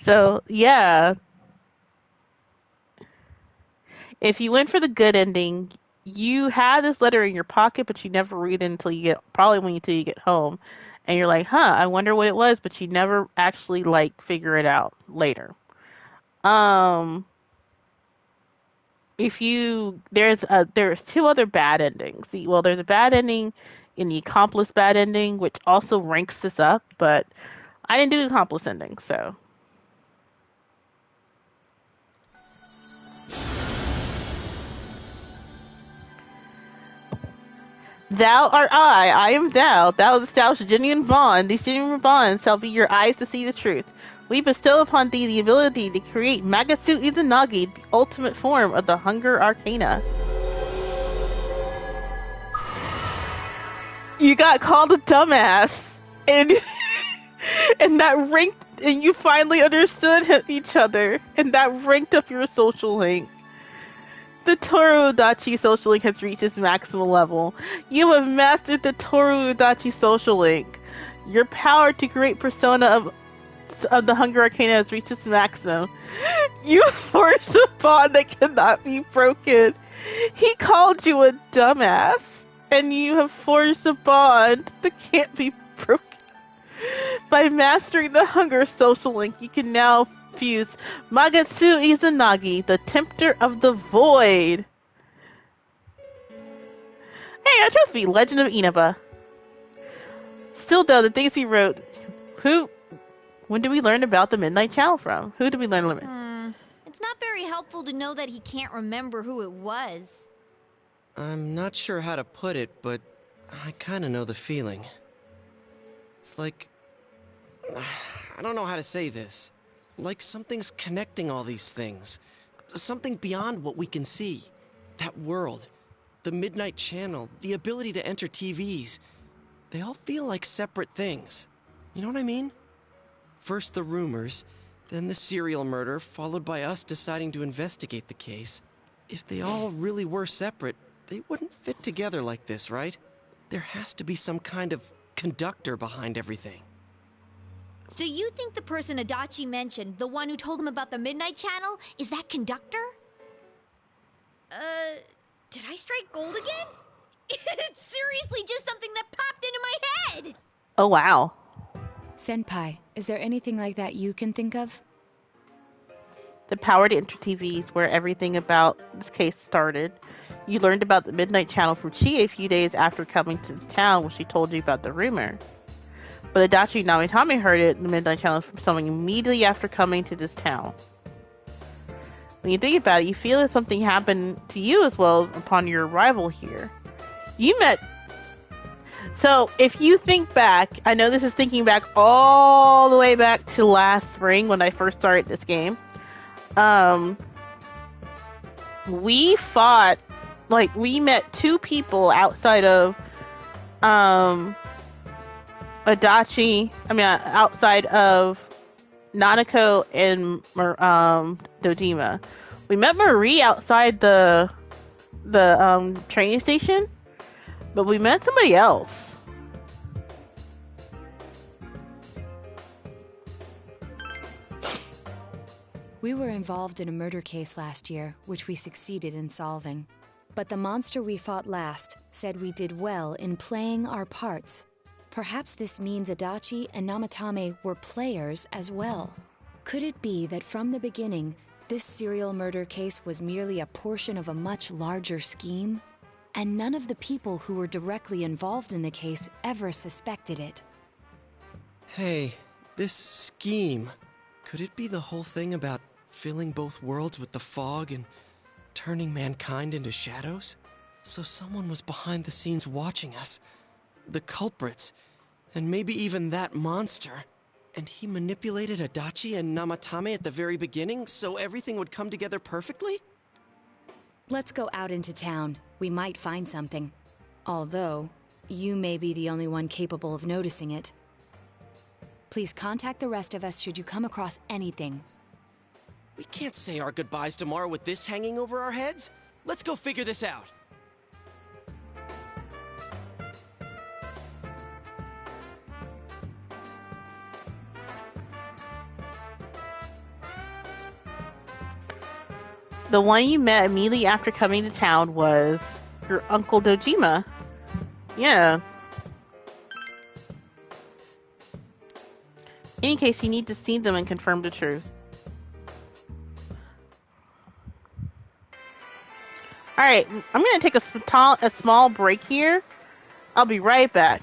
so yeah. If you went for the good ending, you had this letter in your pocket, but you never read it until you get probably until you get home, and you're like, "Huh, I wonder what it was," but you never actually like figure it out later. Um, if you there's two other bad endings. Well, there's a bad ending in the accomplice bad ending, which also ranks this up, but I didn't do the accomplice ending, so. Thou art I am thou. Thou hast established a genuine bond. These genuine bonds shall be your eyes to see the truth. We bestow upon thee the ability to create Magatsu Izanagi, the ultimate form of the Hunger Arcana. You got called a dumbass, and and that ranked, and you finally understood each other, and that ranked up your social link. The Toru Udachi social link has reached its maximum level. You have mastered the Toru Udachi social link. Your power to create persona of the Hunger Arcana has reached its maximum. You forged a bond that cannot be broken. He called you a dumbass, and you have forged a bond that can't be broken. By mastering the Hunger social link, you can now fuse Magatsu Izanagi, the Tempter of the Void. Hey, a trophy, Legend of Inaba. Still though, the things he wrote, when did we learn about the Midnight Channel from? Who did we learn about? It's not very helpful to know that he can't remember who it was. I'm not sure how to put it, but I kinda know the feeling. It's like... I don't know how to say this. Like something's connecting all these things. Something beyond what we can see. That world, the Midnight Channel, the ability to enter TVs. They all feel like separate things. You know what I mean? First the rumors, then the serial murder, followed by us deciding to investigate the case. If they all really were separate, they wouldn't fit together like this, right? There has to be some kind of conductor behind everything. So you think the person Adachi mentioned, the one who told him about the Midnight Channel, is that conductor? Did I strike gold again? It's seriously just something that popped into my head! Oh, wow. Senpai, is there anything like that you can think of? The power to enter TVs, where everything about this case started. You learned about the Midnight Channel from Chie a few days after coming to this town when she told you about the rumor. But Adachi Namitame heard it, the Midnight Channel, from someone immediately after coming to this town. When you think about it, you feel that something happened to you as well as upon your arrival here. You met... So, if you think back, I know this is thinking back all the way back to last spring when I first started this game. We fought, we met two people outside of, outside of Nanako and Dojima. We met Marie outside the train station, but we met somebody else. We were involved in a murder case last year, which we succeeded in solving. But the monster we fought last said we did well in playing our parts. Perhaps this means Adachi and Namatame were players as well. Could it be that from the beginning, this serial murder case was merely a portion of a much larger scheme? And none of the people who were directly involved in the case ever suspected it. Hey, this scheme. Could it be the whole thing about filling both worlds with the fog and turning mankind into shadows? So someone was behind the scenes watching us. The culprits. And maybe even that monster. And he manipulated Adachi and Namatame at the very beginning so everything would come together perfectly? Let's go out into town. We might find something. Although, you may be the only one capable of noticing it. Please contact the rest of us should you come across anything. We can't say our goodbyes tomorrow with this hanging over our heads. Let's go figure this out. The one you met immediately after coming to town was your Uncle Dojima. Yeah. In any case, you need to see them and confirm the truth. Alright, I'm going to take a small break here. I'll be right back.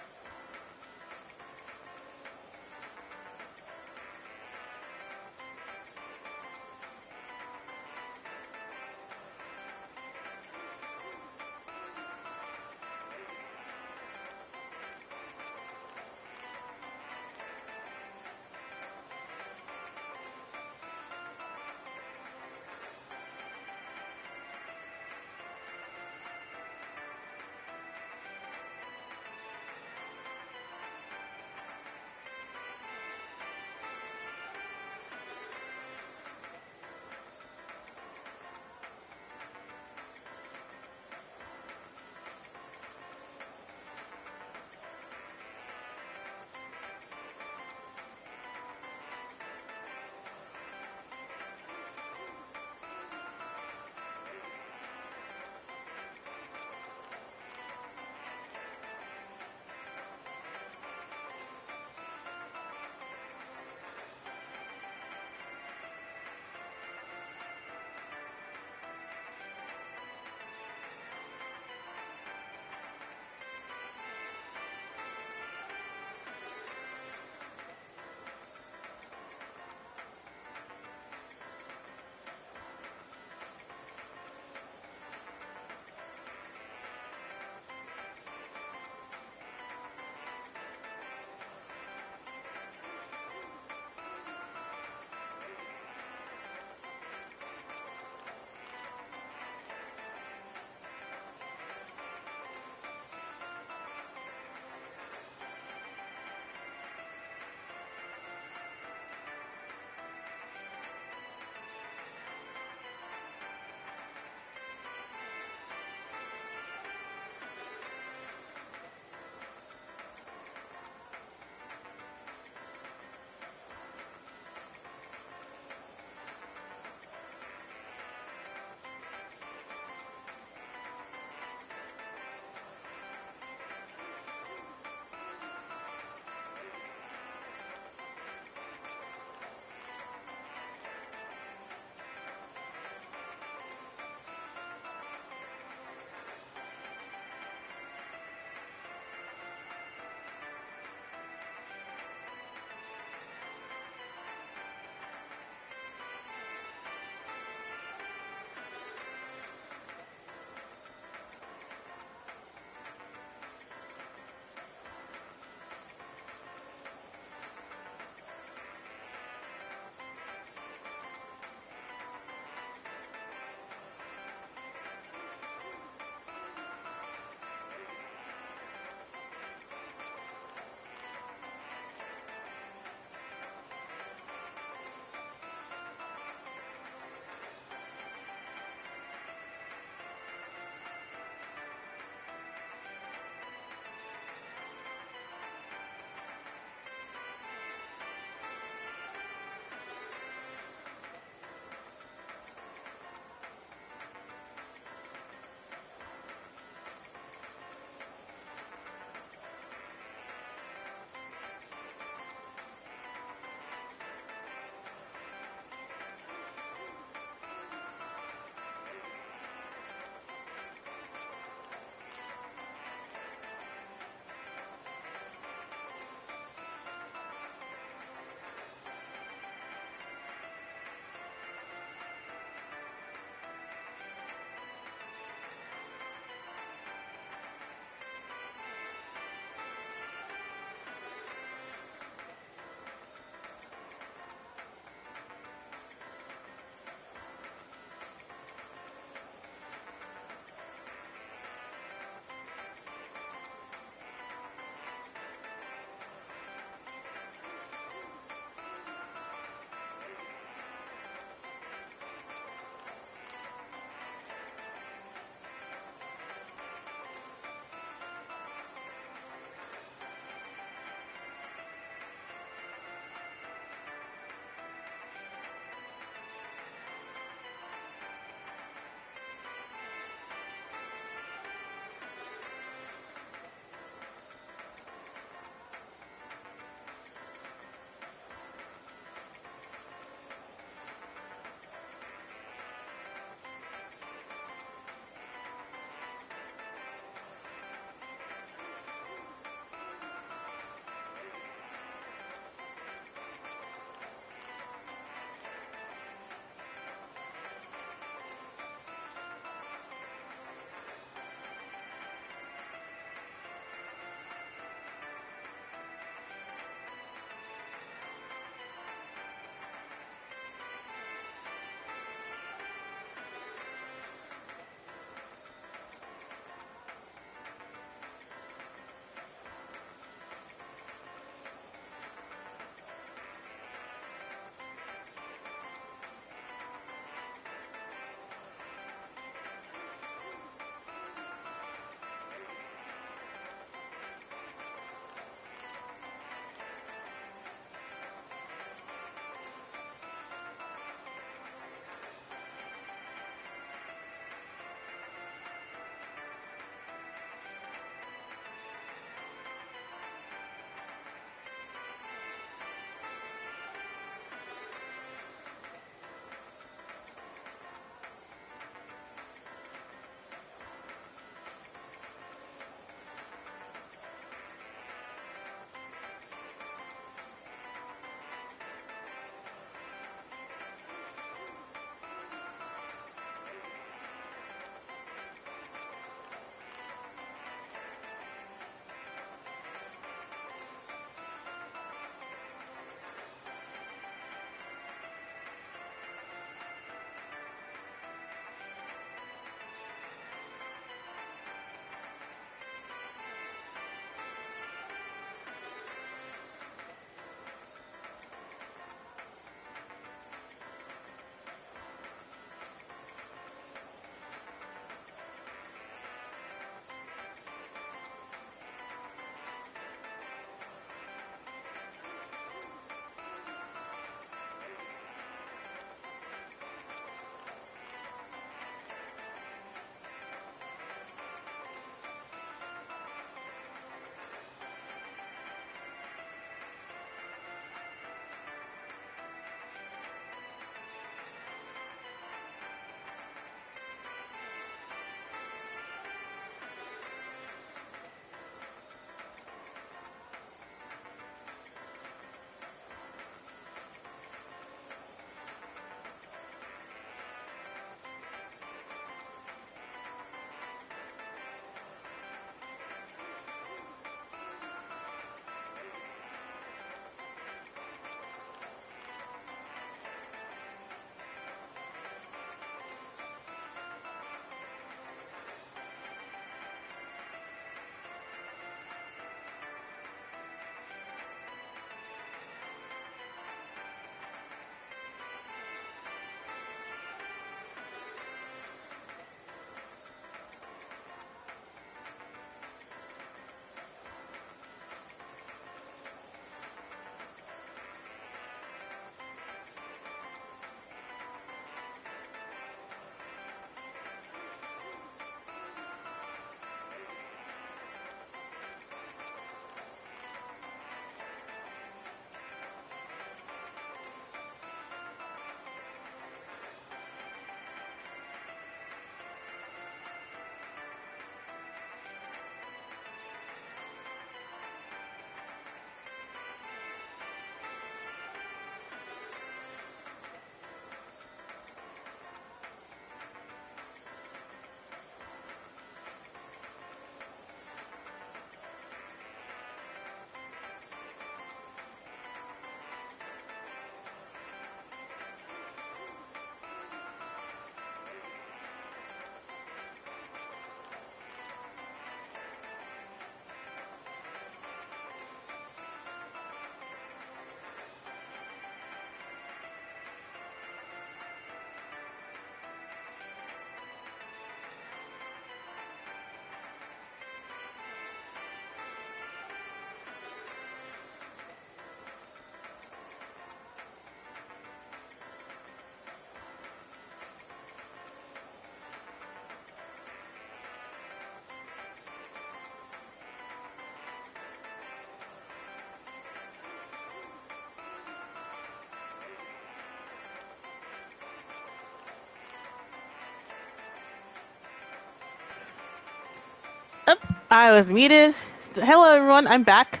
I was muted. Hello, everyone. I'm back.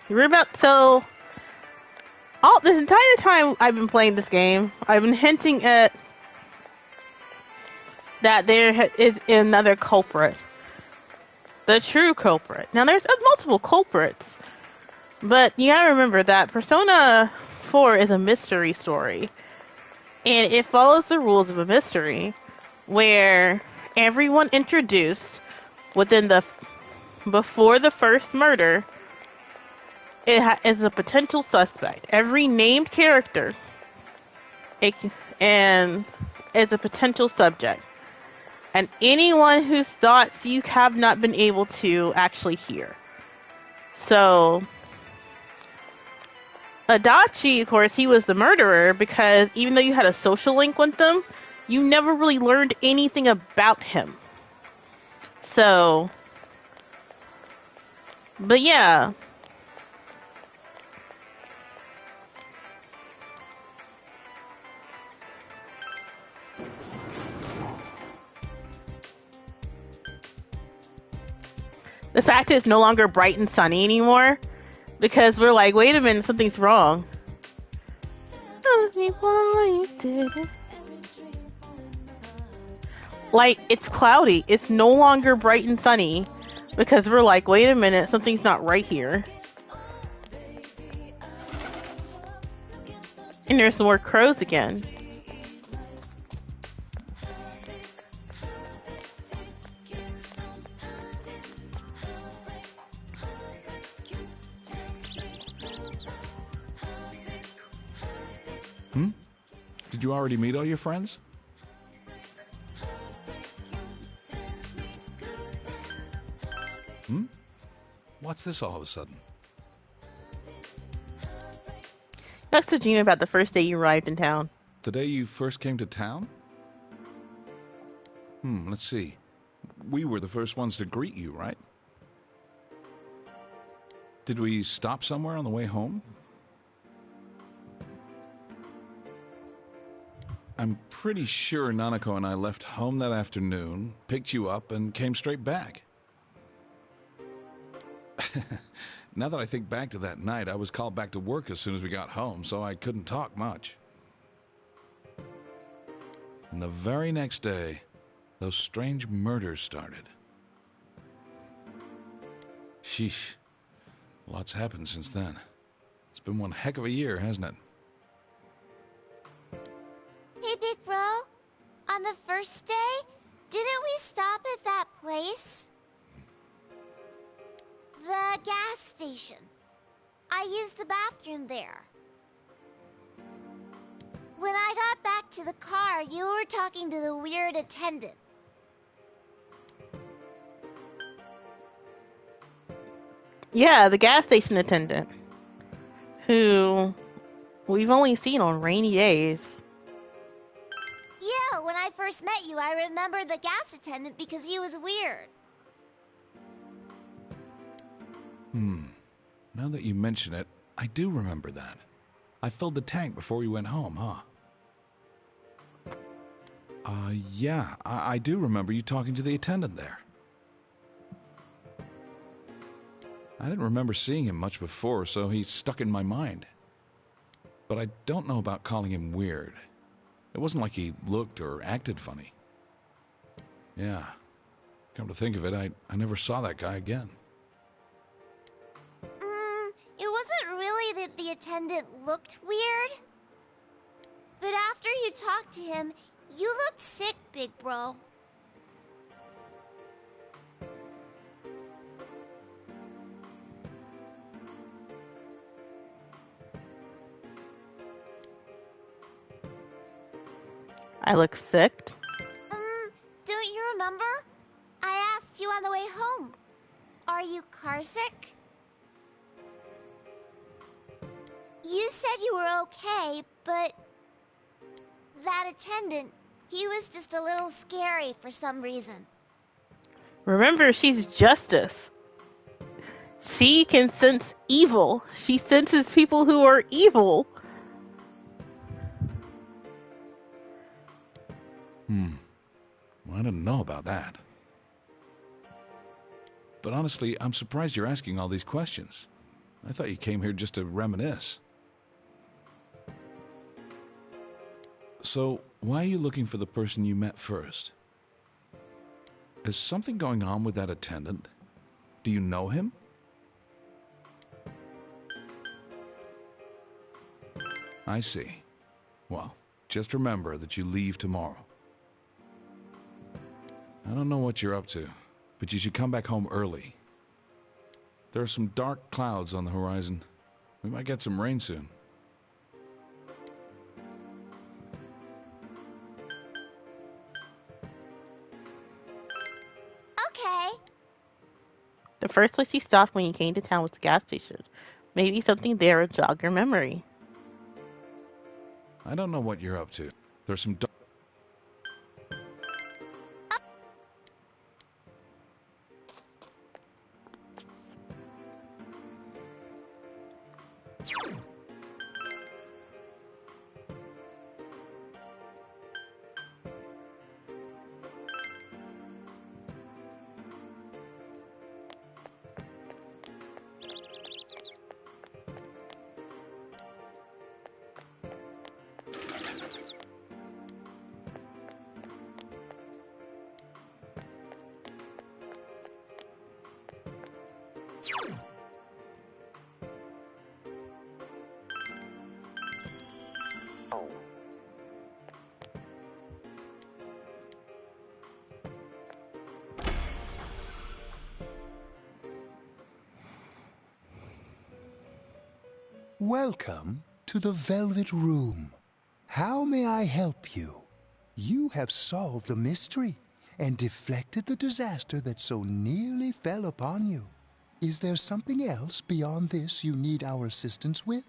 We're about all this entire time I've been playing this game, I've been hinting at that there is another culprit, the true culprit. Now, there's multiple culprits, but you gotta remember that Persona 4 is a mystery story, and it follows the rules of a mystery, where everyone introduced before the first murder is a potential suspect. Every named character and is a potential subject, and anyone whose thoughts you have not been able to actually hear. So Adachi, of course, he was the murderer because even though you had a social link with them, you never really learned anything about him. So, but yeah. The fact is, it's no longer bright and sunny anymore because we're like, wait a minute, something's wrong. Like, it's cloudy. It's no longer bright and sunny because we're like, wait a minute, something's not right here. And there's more crows again. Did you already meet all your friends? What's this all of a sudden? Next to Gina about the first day you arrived in town. The day you first came to town? Let's see. We were the first ones to greet you, right? Did we stop somewhere on the way home? I'm pretty sure Nanako and I left home that afternoon, picked you up, and came straight back. Now that I think back to that night, I was called back to work as soon as we got home, so I couldn't talk much. And the very next day, those strange murders started. Sheesh. Lots happened since then. It's been one heck of a year, hasn't it? Hey, big bro. On the first day, didn't we stop at that place? The gas station. I used the bathroom there. When I got back to the car, you were talking to the weird attendant. Yeah, the gas station attendant. Who we've only seen on rainy days. Yeah, when I first met you, I remember the gas attendant because he was weird. Now that you mention it, I do remember that. I filled the tank before we went home, huh? Yeah, I do remember you talking to the attendant there. I didn't remember seeing him much before, so he stuck in my mind. But I don't know about calling him weird. It wasn't like he looked or acted funny. Yeah, come to think of it, I never saw that guy again. It wasn't really that the attendant looked weird. But after you talked to him, you looked sick, big bro. I look sick. Don't you remember? I asked you on the way home. Are you carsick? You said you were okay, but that attendant, he was just a little scary for some reason. Remember, she's Justice. She can sense evil. She senses people who are evil. Well, I didn't know about that. but honestly, I'm surprised you're asking all these questions. I thought you came here just to reminisce. So, why are you looking for the person you met first? Is something going on with that attendant? Do you know him? I see. Well, just remember that you leave tomorrow. I don't know what you're up to, but you should come back home early. There are some dark clouds on the horizon. We might get some rain soon. Okay. The first place you stopped when you came to town was the gas station. Maybe something there would jog your memory. I don't know what you're up to. There's some dark... Welcome to the Velvet Room. How may I help you? You have solved the mystery and deflected the disaster that so nearly fell upon you. Is there something else beyond this you need our assistance with?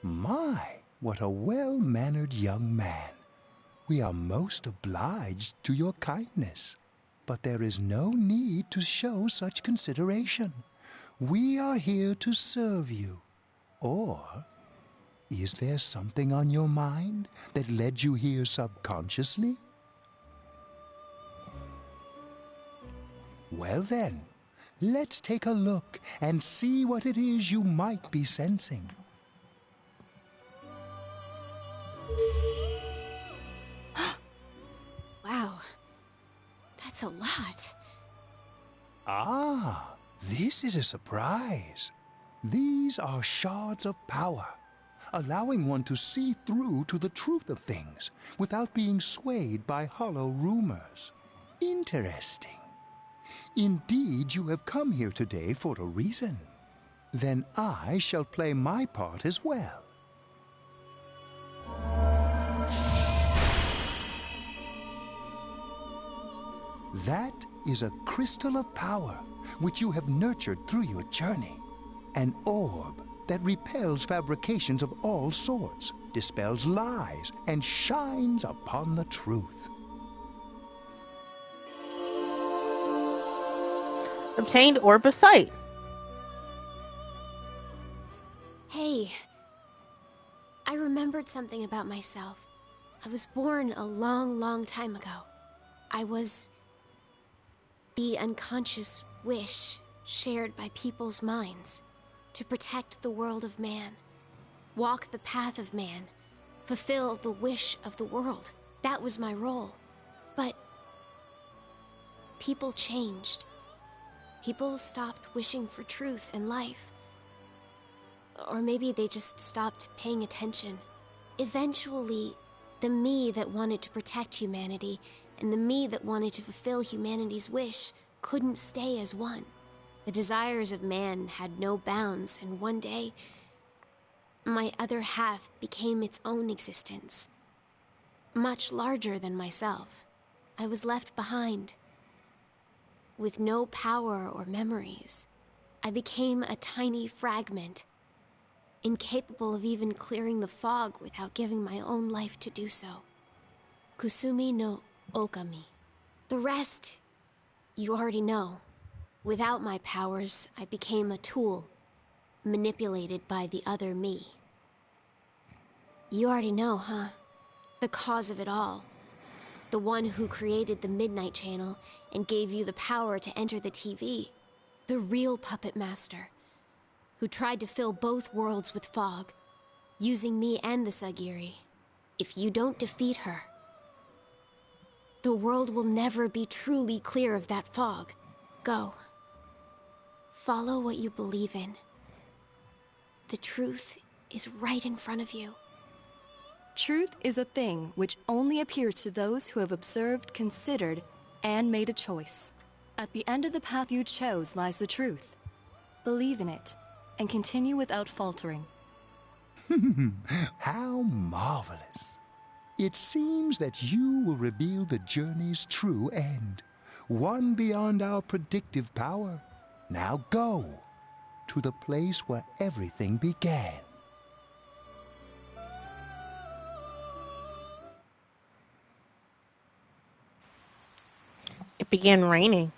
My, what a well-mannered young man. We are most obliged to your kindness, but there is no need to show such consideration. We are here to serve you. Or, is there something on your mind that led you here subconsciously? Well then, let's take a look and see what it is you might be sensing. Wow. That's a lot. Ah, this is a surprise. These are shards of power, allowing one to see through to the truth of things without being swayed by hollow rumors. Interesting. Indeed, you have come here today for a reason. Then I shall play my part as well. That is a crystal of power which you have nurtured through your journey. An orb that repels fabrications of all sorts, dispels lies, and shines upon the truth. Obtained Orb of Sight. Hey, I remembered something about myself. I was born a long, long time ago. I was the unconscious wish shared by people's minds to protect the world of man, walk the path of man, fulfill the wish of the world. That was my role. But people changed. People stopped wishing for truth and life. Or maybe they just stopped paying attention. Eventually, the me that wanted to protect humanity and the me that wanted to fulfill humanity's wish couldn't stay as one. The desires of man had no bounds, and one day, my other half became its own existence. Much larger than myself. I was left behind, with no power or memories. I became a tiny fragment, incapable of even clearing the fog without giving my own life to do so. Kusumi no Okami. The rest, you already know. Without my powers, I became a tool, manipulated by the other me. You already know, huh? The cause of it all. The one who created the Midnight Channel and gave you the power to enter the TV. The real puppet master, who tried to fill both worlds with fog, using me and the Sagiri. If you don't defeat her, the world will never be truly clear of that fog. Go. Follow what you believe in. The truth is right in front of you. Truth is a thing which only appears to those who have observed, considered, and made a choice. At the end of the path you chose lies the truth. Believe in it, and continue without faltering. How marvelous. It seems that you will reveal the journey's true end, one beyond our predictive power. Now go to the place where everything began. It began raining.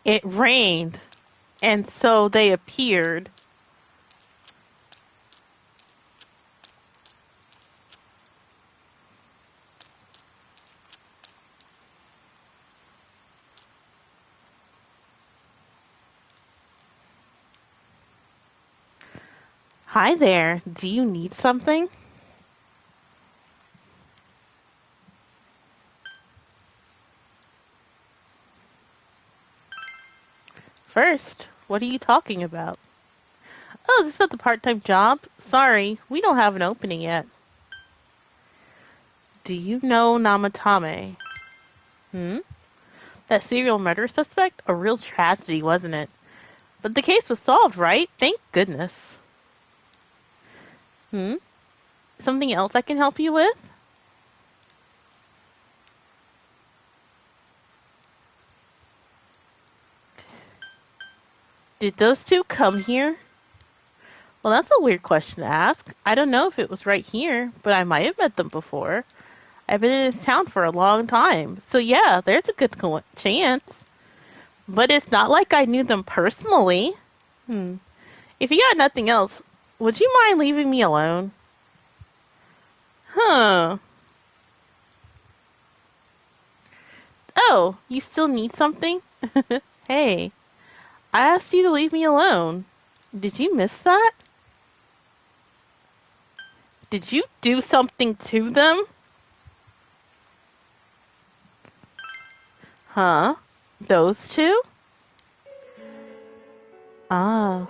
It rained, and so they appeared. Hi there. Do you need something? First, what are you talking about? Oh, is this about the part-time job? Sorry, we don't have an opening yet. Do you know Namatame? That serial murder suspect? A real tragedy, wasn't it? But the case was solved, right? Thank goodness. Something else I can help you with? Did those two come here? Well, that's a weird question to ask. I don't know if it was right here, but I might have met them before. I've been in this town for a long time, so yeah, there's a good chance. But it's not like I knew them personally. If you got nothing else, would you mind leaving me alone? Oh, you still need something? Hey, I asked you to leave me alone. Did you miss that? Did you do something to them? Those two? Ah,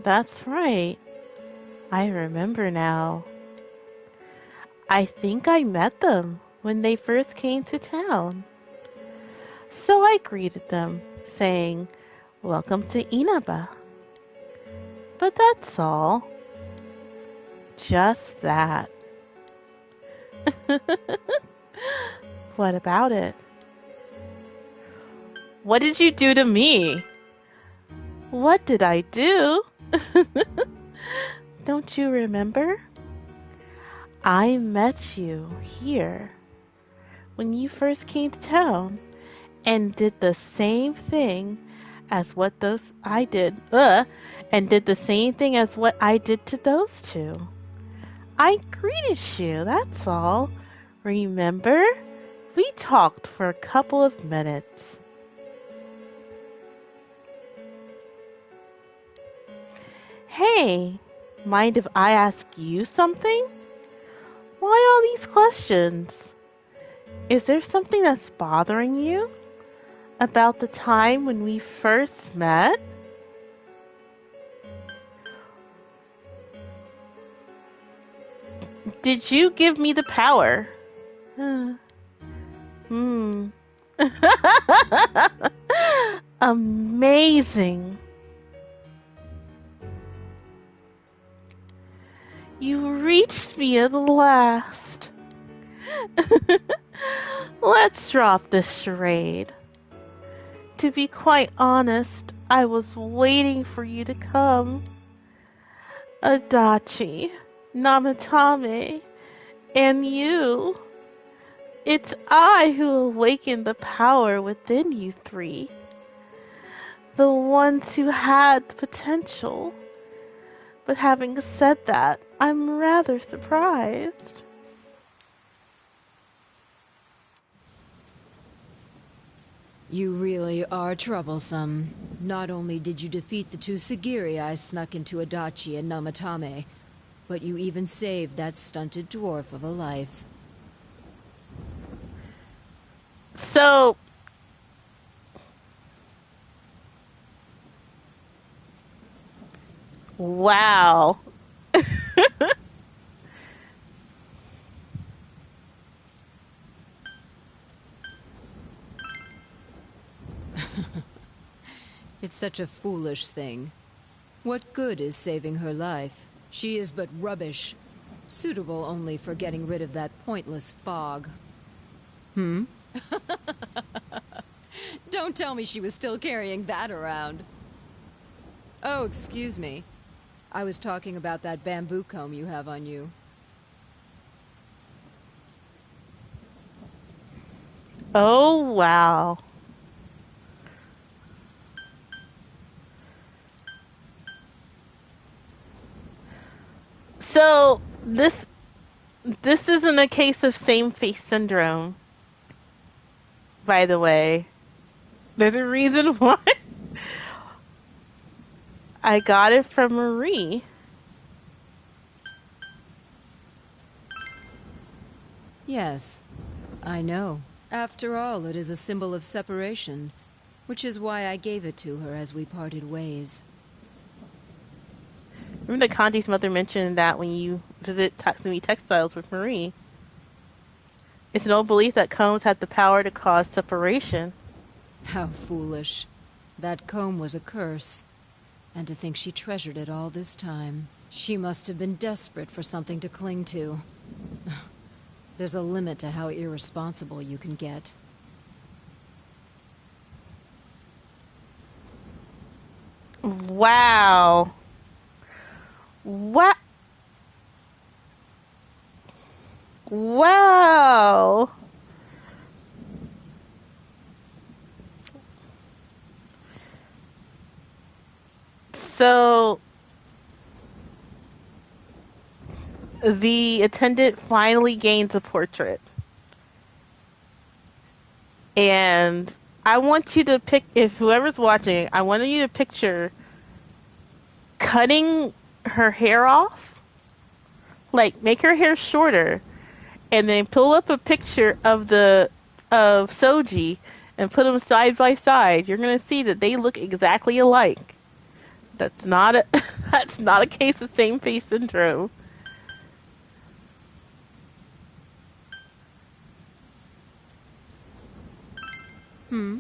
that's right. I remember now. I think I met them when they first came to town. So I greeted them, saying, "Welcome to Inaba." But that's all. Just that. What about it? What did you do to me? What did I do? Don't you remember? I met you here when you first came to town and did the same thing as what I did to those two. I greeted you, that's all. Remember? We talked for a couple of minutes. Hey, mind if I ask you something? Why all these questions? Is there something that's bothering you about the time when we first met? Did you give me the power? Amazing. You reached me at last. Let's drop this charade. To be quite honest, I was waiting for you to come. Adachi, Namatame, and you. It's I who awakened the power within you three. The ones who had the potential. But having said that, I'm rather surprised. You really are troublesome. Not only did you defeat the two Sagiri I snuck into Adachi and Namatame, but you even saved that stunted dwarf of a life. So... Wow. It's such a foolish thing. What good is saving her life? She is but rubbish, suitable only for getting rid of that pointless fog. Hmm? Don't tell me she was still carrying that around. Oh, excuse me. I was talking about that bamboo comb you have on you. Oh, wow. So, this isn't a case of same-face syndrome, by the way. There's a reason why. I got it from Marie. Yes, I know. After all, it is a symbol of separation, which is why I gave it to her as we parted ways. Remember that Kanji's mother mentioned that when you visit Tatsumi Textiles with Marie. It's an old belief that combs had the power to cause separation. How foolish. That comb was a curse. And to think she treasured it all this time. She must have been desperate for something to cling to. There's a limit to how irresponsible you can get. Wow. What? Wow. So, the attendant finally gains a portrait. And I want you to pick, if whoever's watching, I want you to picture cutting her hair off. Like, make her hair shorter. And then pull up a picture of Soji and put them side by side. You're going to see that they look exactly alike. That's not a case of same face syndrome. Hmm?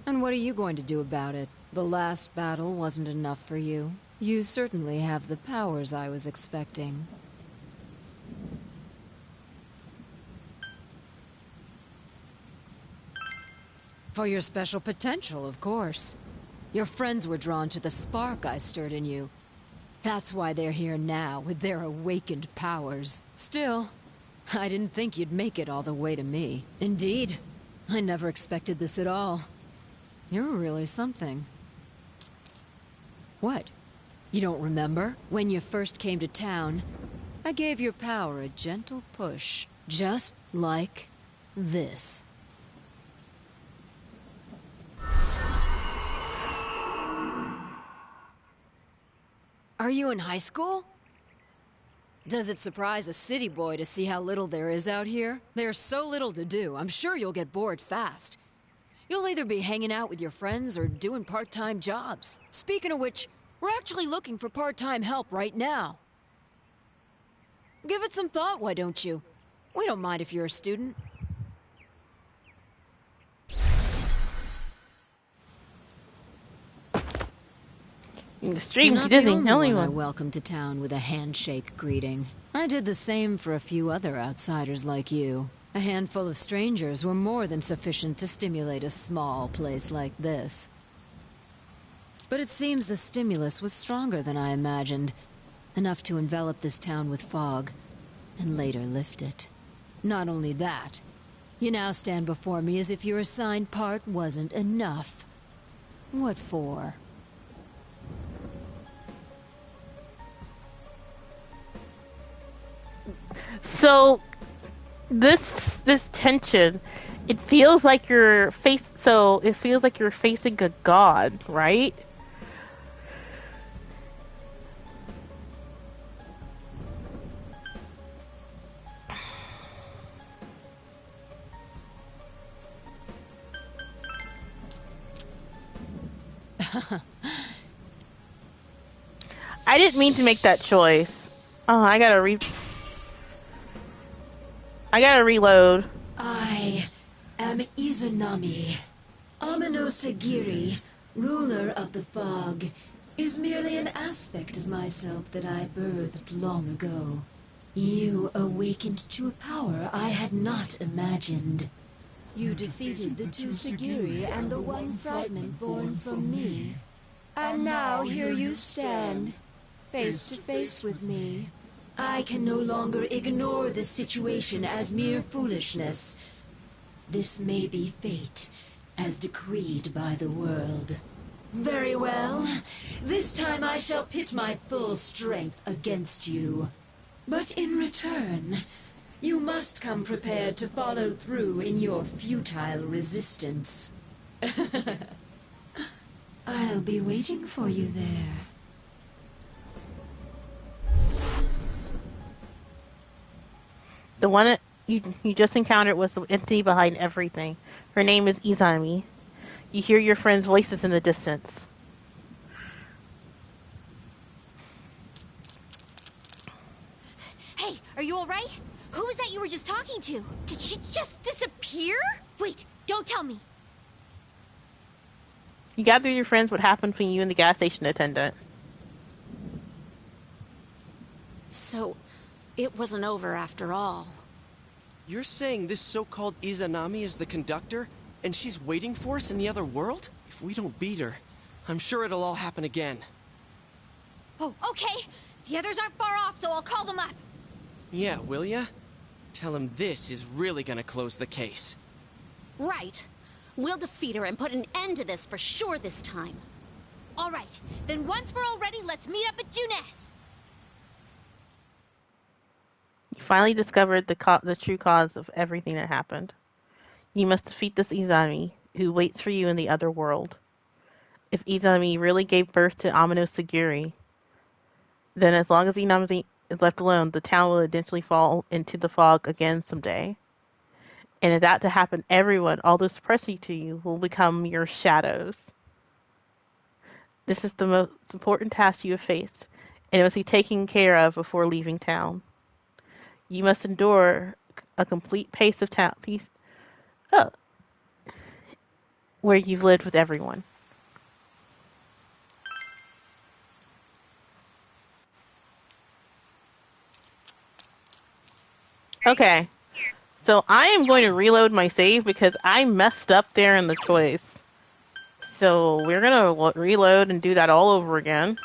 And what are you going to do about it? The last battle wasn't enough for you. You certainly have the powers I was expecting. For your special potential, of course. Your friends were drawn to the spark I stirred in you. That's why they're here now, with their awakened powers. Still, I didn't think you'd make it all the way to me. Indeed, I never expected this at all. You're really something. What? You don't remember? When you first came to town, I gave your power a gentle push. Just like this. Are you in high school? Does it surprise a city boy to see how little there is out here? There's so little to do, I'm sure you'll get bored fast. You'll either be hanging out with your friends or doing part-time jobs. Speaking of which, we're actually looking for part-time help right now. Give it some thought, why don't you? We don't mind if you're a student. In the stream, You're he not the doesn't tell only one I anyone. welcomed to town with a handshake greeting. I did the same for a few other outsiders like you. A handful of strangers were more than sufficient to stimulate a small place like this. But it seems the stimulus was stronger than I imagined. Enough to envelop this town with fog, and later lift it. Not only that, you now stand before me as if your assigned part wasn't enough. What for? So, this tension, it feels like you're facing a god, right? I didn't mean to make that choice. Oh, I gotta reload. I am Izanami. Amino Sagiri, ruler of the fog, is merely an aspect of myself that I birthed long ago. You awakened to a power I had not imagined. You defeated the two Sagiri and the one fragment born from me. And now here you stand, face to face with me. I can no longer ignore this situation as mere foolishness. This may be fate, as decreed by the world. Very well. This time I shall pit my full strength against you. But in return, you must come prepared to follow through in your futile resistance. I'll be waiting for you there. The one that you just encountered was the entity behind everything. Her name is Izanami. You hear your friends' voices in the distance. Hey, are you alright? Who was that you were just talking to? Did she just disappear? Wait, don't tell me. You gather your friends what happened between you and the gas station attendant. So, it wasn't over after all. You're saying this so-called Izanami is the conductor, and she's waiting for us in the other world? If we don't beat her, I'm sure it'll all happen again. Oh, okay. The others aren't far off, so I'll call them up. Yeah, will ya? Tell him this is really gonna close the case. Right. We'll defeat her and put an end to this for sure this time. All right. Then once we're all ready, let's meet up at Junes. You finally discovered the true cause of everything that happened. You must defeat this Izanami, who waits for you in the other world. If Izanami really gave birth to Amino Sagiri, then as long as Izanami is left alone, the town will eventually fall into the fog again someday. And if that to happen, everyone, all those pressing to you, will become your shadows. This is the most important task you have faced, and it must be taken care of before leaving town. You must endure a complete pace of where you've lived with everyone. Okay, so I am going to reload my save because I messed up there in the choice. So we're going to reload and do that all over again.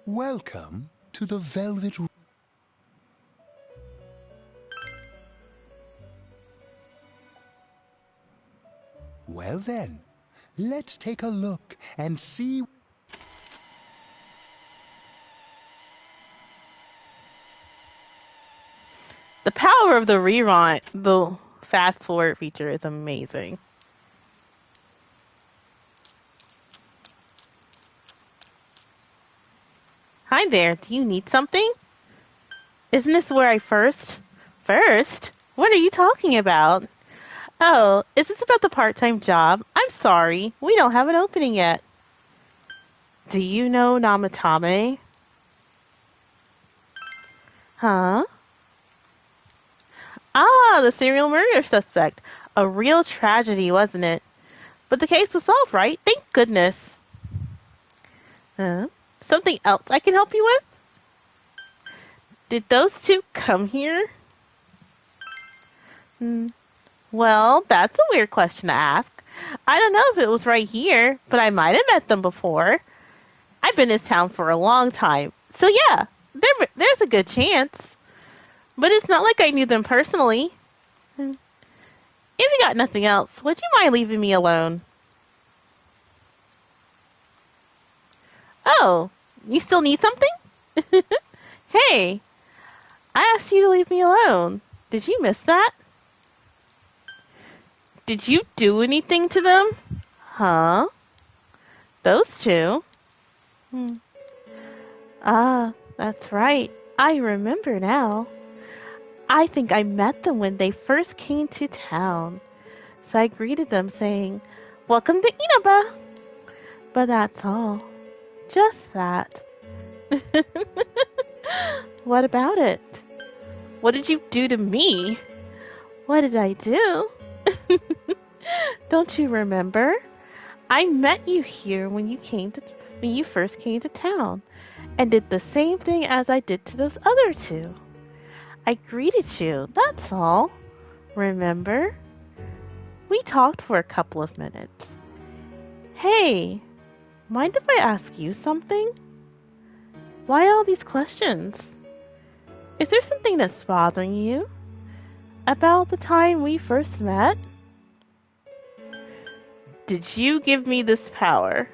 Welcome to the Velvet Room. Well then, let's take a look and see. The power of the rerun, the fast forward feature is amazing. Hi there, do you need something? Isn't this where I first? First? What are you talking about? Oh, is this about the part-time job? I'm sorry, we don't have an opening yet. Do you know Namatame? Huh? Ah, the serial murder suspect. A real tragedy, wasn't it? But the case was solved, right? Thank goodness. Huh? Something else I can help you with? Did those two come here? Well, that's a weird question to ask. I don't know if it was right here, but I might have met them before. I've been in town for a long time, so yeah, there's a good chance. But it's not like I knew them personally. If you got nothing else, would you mind leaving me alone? Oh, you still need something? Hey, I asked you to leave me alone. Did you miss that? Did you do anything to them? Huh? Those two? Ah, that's right. I remember now. I think I met them when they first came to town. So I greeted them saying, "Welcome to Inaba." But that's all. Just that. What about it? What did you do to me? What did I do? Don't you remember? I met you here when you first came to town, and did the same thing as I did to those other two. I greeted you, that's all. Remember? We talked for a couple of minutes. Hey, mind if I ask you something? Why all these questions? Is there something that's bothering you about the time we first met? Did you give me this power?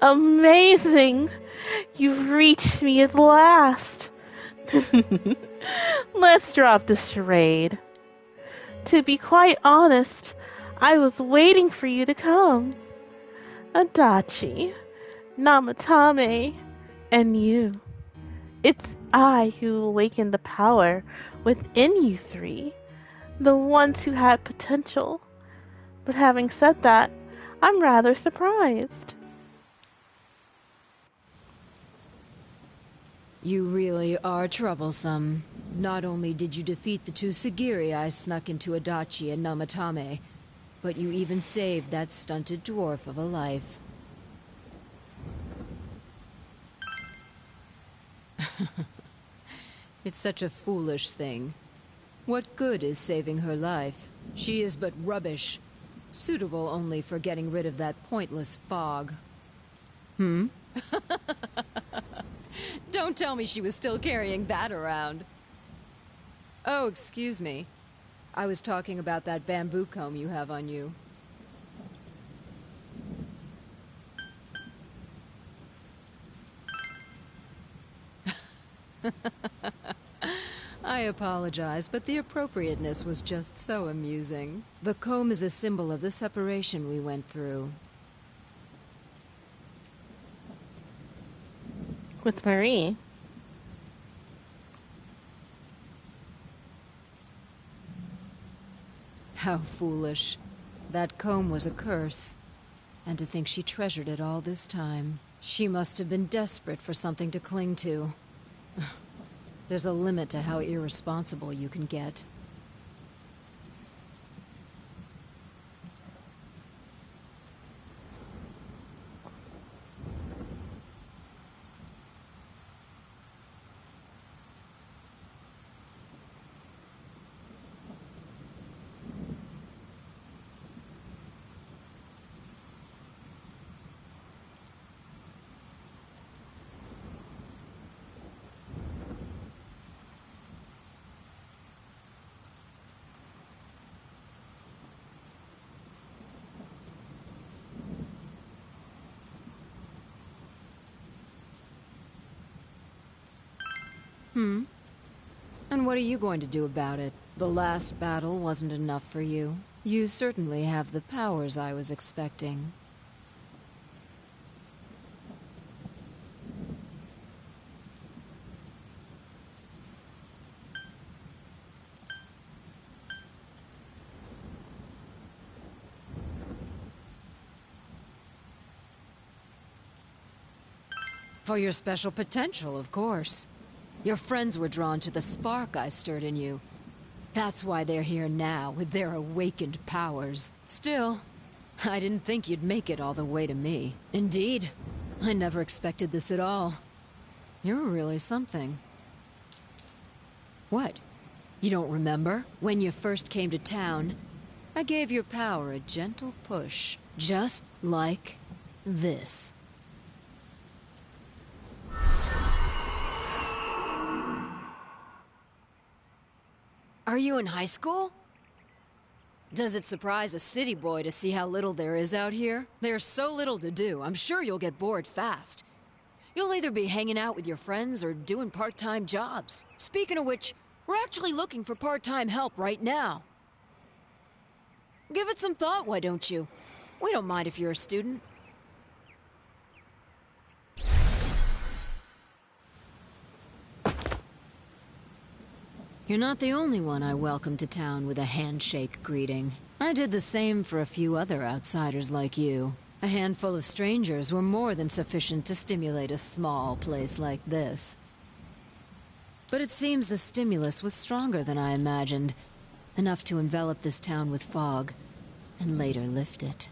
Amazing! You've reached me at last. Let's drop the charade. To be quite honest, I was waiting for you to come. Adachi, Namatame, and you. It's I who awakened the power within you three, the ones who had potential. But having said that, I'm rather surprised. You really are troublesome. Not only did you defeat the two Sagiri I snuck into Adachi and Namatame, but you even saved that stunted dwarf of a life. It's such a foolish thing. What good is saving her life? She is but rubbish, suitable only for getting rid of that pointless fog. Don't tell me she was still carrying that around. Oh, excuse me. I was talking about that bamboo comb you have on you. I apologize, but the appropriateness was just so amusing. The comb is a symbol of the separation we went through. With Marie. How foolish. That comb was a curse. And to think she treasured it all this time. She must have been desperate for something to cling to. There's a limit to how irresponsible you can get. And what are you going to do about it? The last battle wasn't enough for you. You certainly have the powers I was expecting. For your special potential, of course. Your friends were drawn to the spark I stirred in you. That's why they're here now, with their awakened powers. Still, I didn't think you'd make it all the way to me. Indeed, I never expected this at all. You're really something. What? You don't remember? When you first came to town, I gave your power a gentle push. Just like this. Are you in high school? Does it surprise a city boy to see how little there is out here? There's so little to do, I'm sure you'll get bored fast. You'll either be hanging out with your friends or doing part-time jobs. Speaking of which, we're actually looking for part-time help right now. Give it some thought, why don't you? We don't mind if you're a student. You're not the only one I welcomed to town with a handshake greeting. I did the same for a few other outsiders like you. A handful of strangers were more than sufficient to stimulate a small place like this. But it seems the stimulus was stronger than I imagined. Enough to envelop this town with fog, and later lift it.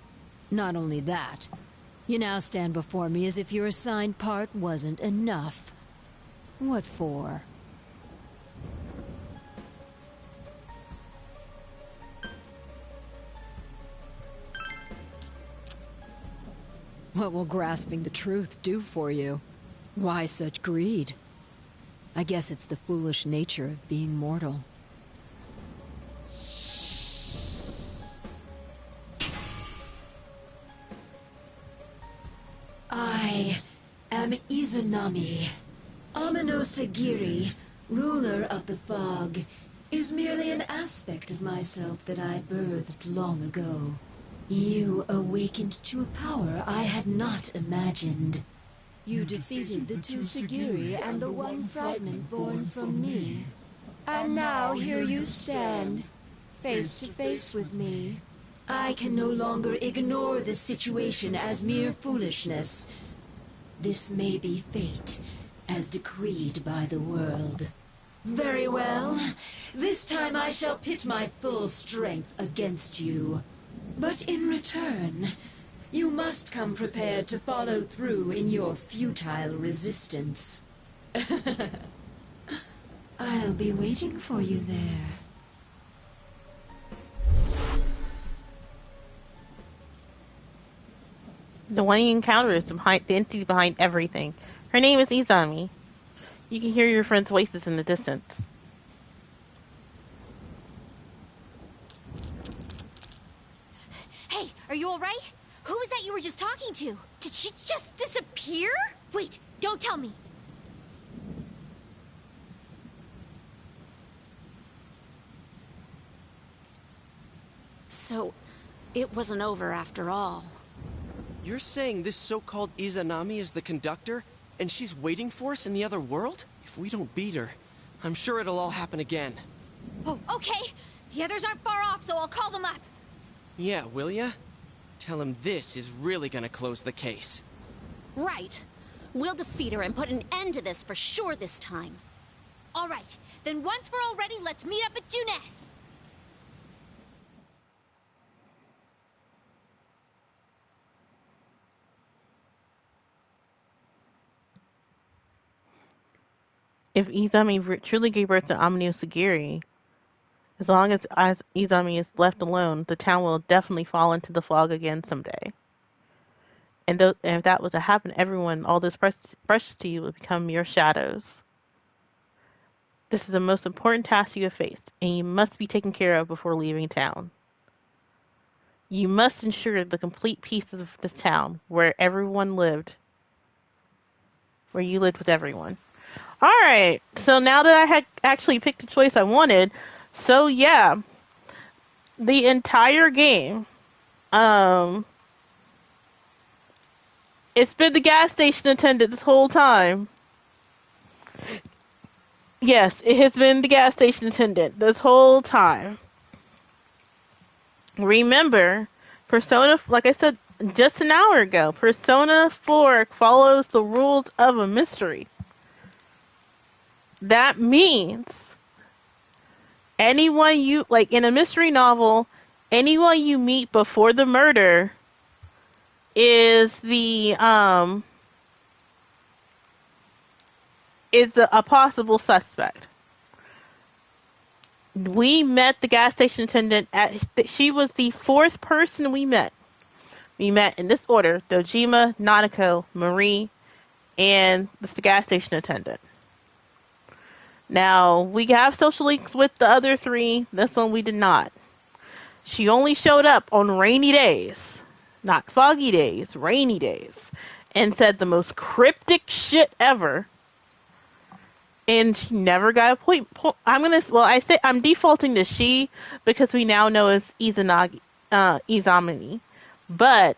Not only that, you now stand before me as if your assigned part wasn't enough. What for? What will grasping the truth do for you? Why such greed? I guess it's the foolish nature of being mortal. I am Izanami. Amino Sagiri, ruler of the fog, is merely an aspect of myself that I birthed long ago. You awakened to a power I had not imagined. You defeated the two Sagiri and the one fragment born from me. And now here you stand, face to face with me. I can no longer ignore this situation as mere foolishness. This may be fate, as decreed by the world. Very well. This time I shall pit my full strength against you. But in return, you must come prepared to follow through in your futile resistance. I'll be waiting for you there. The one you encounter is the entity behind everything. Her name is Izami. You can hear your friends' voices in the distance. Hey, are you alright? Who was that you were just talking to? Did she just disappear? Wait, don't tell me. So, it wasn't over after all. You're saying this so-called Izanami is the conductor, and she's waiting for us in the other world? If we don't beat her, I'm sure it'll all happen again. Oh, okay. The others aren't far off, so I'll call them up. Yeah, will ya? Tell him this is really gonna close the case. Right. We'll defeat her and put an end to this for sure this time. Alright, then once we're all ready, let's meet up at Junes. If Izami truly gave birth to Amino Sagiri, as long as Izami is left alone, the town will definitely fall into the fog again someday. And if that was to happen, everyone, all those precious to you, will become mere shadows. This is the most important task you have faced, and you must be taken care of before leaving town. You must ensure the complete peace of this town, where everyone lived, where you lived with everyone. Alright, so now that I had actually picked the choice I wanted, so yeah, the entire game, it's been the gas station attendant this whole time. Yes, it has been the gas station attendant this whole time. Remember, Persona, like I said just an hour ago, Persona 4 follows the rules of a mystery. that means anyone you like in a mystery novel, anyone you meet before the murder is a possible suspect. We met the gas station attendant she was the fourth person we met. We met in this order: Dojima, Nanako, Marie, and the gas station attendant. Now, we have social links with the other three. This one we did not. She only showed up on rainy days. Not foggy days, rainy days. And said the most cryptic shit ever. And she never got a point. I'm defaulting to she because we now know as Izamani. But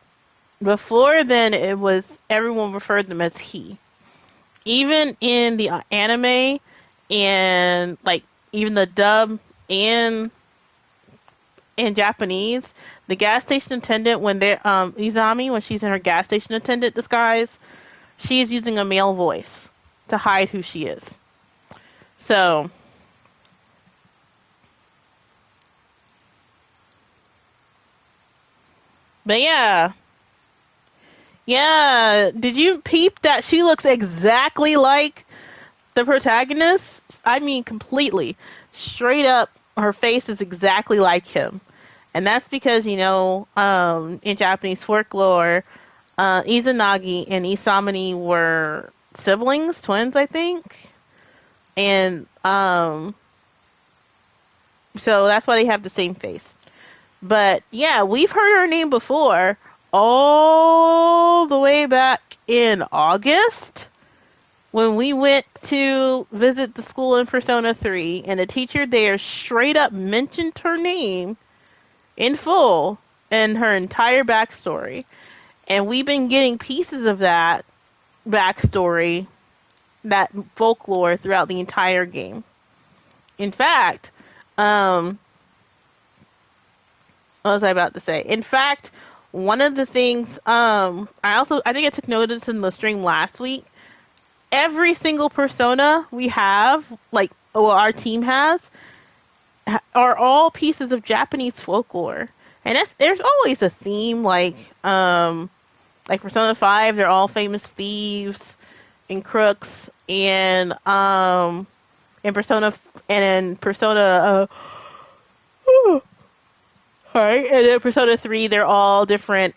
before then, it was everyone referred them as he. Even in the anime and like even the dub and in Japanese, the gas station attendant when they're Izami, when she's in her gas station attendant disguise, she is using a male voice to hide who she is. So but yeah. Did you peep that she looks exactly like the protagonist? I mean, completely. Straight up, her face is exactly like him. And that's because, in Japanese folklore, Izanagi and Isamani were siblings, twins, I think. And, so that's why they have the same face. But, yeah, we've heard her name before. All the way back in August when we went to visit the school in Persona 3 and the teacher there straight up mentioned her name in full and her entire backstory. And we've been getting pieces of that backstory, that folklore throughout the entire game. In fact, what was I about to say? In fact, one of the things, I think I took notice in the stream last week, every single persona we have, our team has, are all pieces of Japanese folklore. And there's always a theme, like Persona 5, they're all famous thieves and crooks, and in Persona, Alright, and in Persona 3, they're all different,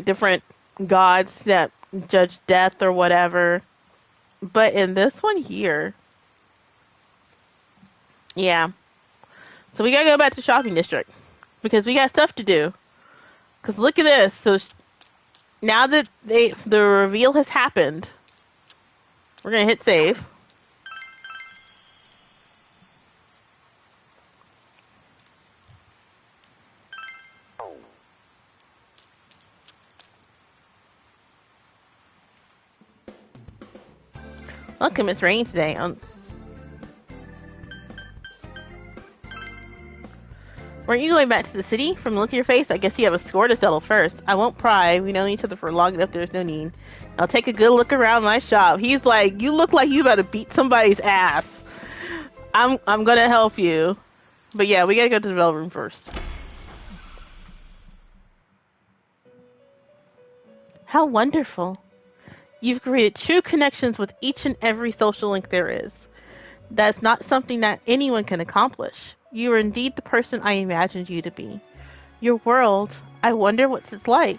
different gods that judge death or whatever. But in this one here, yeah. So we gotta go back to the shopping district, because we got stuff to do. Because look at this. So now that the reveal has happened, we're gonna hit save. Welcome, it's raining today. Weren't you going back to the city? From the look of your face, I guess you have a score to settle first. I won't pry. We know each other for long enough, there's no need. I'll take a good look around my shop. He's like, you look like you about to beat somebody's ass. I'm gonna help you. But yeah, we gotta go to the bell room first. How wonderful. You've created true connections with each and every social link there is. That's not something that anyone can accomplish. You are indeed the person I imagined you to be. Your world, I wonder what it's like.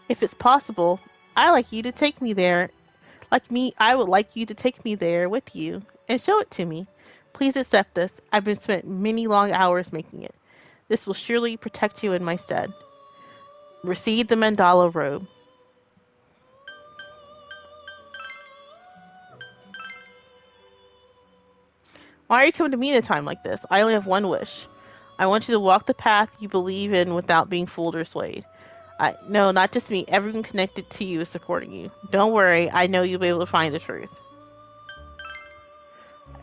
If it's possible, I like you to take me there. I would like you to take me there with you and show it to me. Please accept this. I've been spent many long hours making it. This will surely protect you in my stead. Receive the mandala robe. Why are you coming to me at a time like this? I only have one wish. I want you to walk the path you believe in without being fooled or swayed. No, not just me. Everyone connected to you is supporting you. Don't worry. I know you'll be able to find the truth.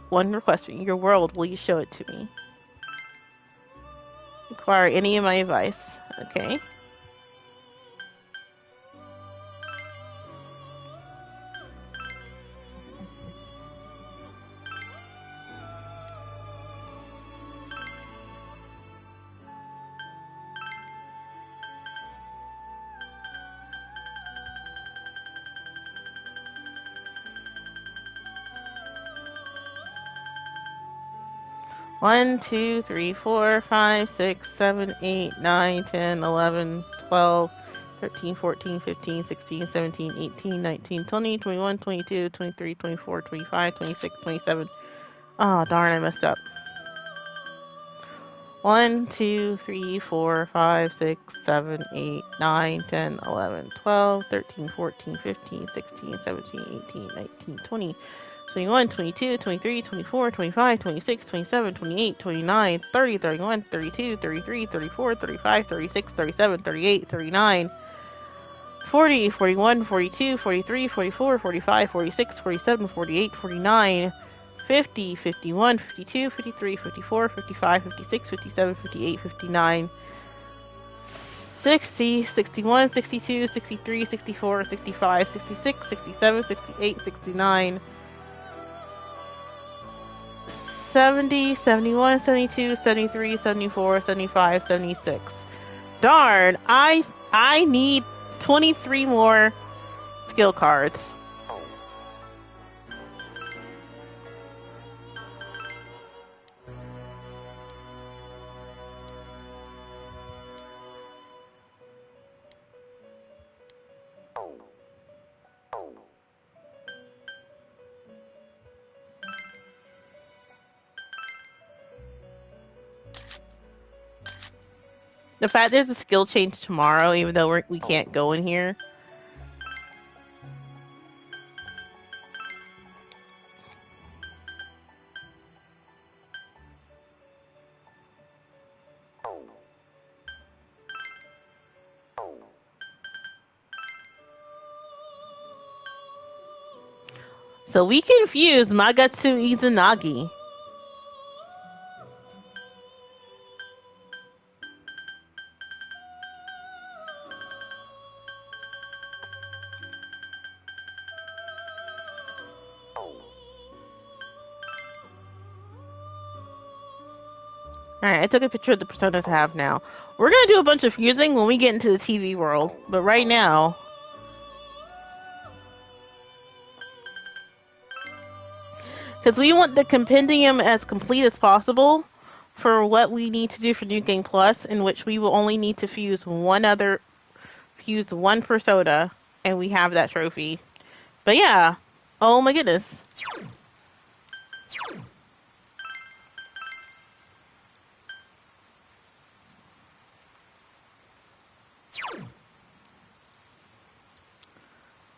One request from you. Your world. Will you show it to me? Require any of my advice. Okay. 1, 2, 3, 4, 5, 6, 7, 8, 9, 10, 11, 12, 13, 14, 15, 16, 17, 18, 19, 20, 21, 22, 23, 24, 25, 26, 27. Oh, darn, I messed up. 1, 2, 3, 4, 5, 6, 7, 8, 9, 10, 11, 12, 13, 14, 15, 16, 17, 18, 19, 20, 21, 22, 23, 24, 25, 26, 27, 28, 29, 30, 31, 32, 33, 34, 35, 36, 37, 38, 39, 40, 41, 42, 43, 44, 45, 46, 47, 48, 49, 50, 51, 52, 53, 54, 55, 56, 57, 58, 59, 60, 61, 62, 63, 64, 65, 66, 67, 68, 69, 70, 71, 72, 73, 74, 75, 76. Darn, I need 23 more skill cards. The fact there's a skill change tomorrow, even though we can't go in here. So we confused Magatsu Izanagi. Alright, I took a picture of the personas I have now. We're gonna do a bunch of fusing when we get into the TV world, but right now... because we want the compendium as complete as possible for what we need to do for New Game Plus, in which we will only need to fuse one persona, and we have that trophy. But yeah, oh my goodness.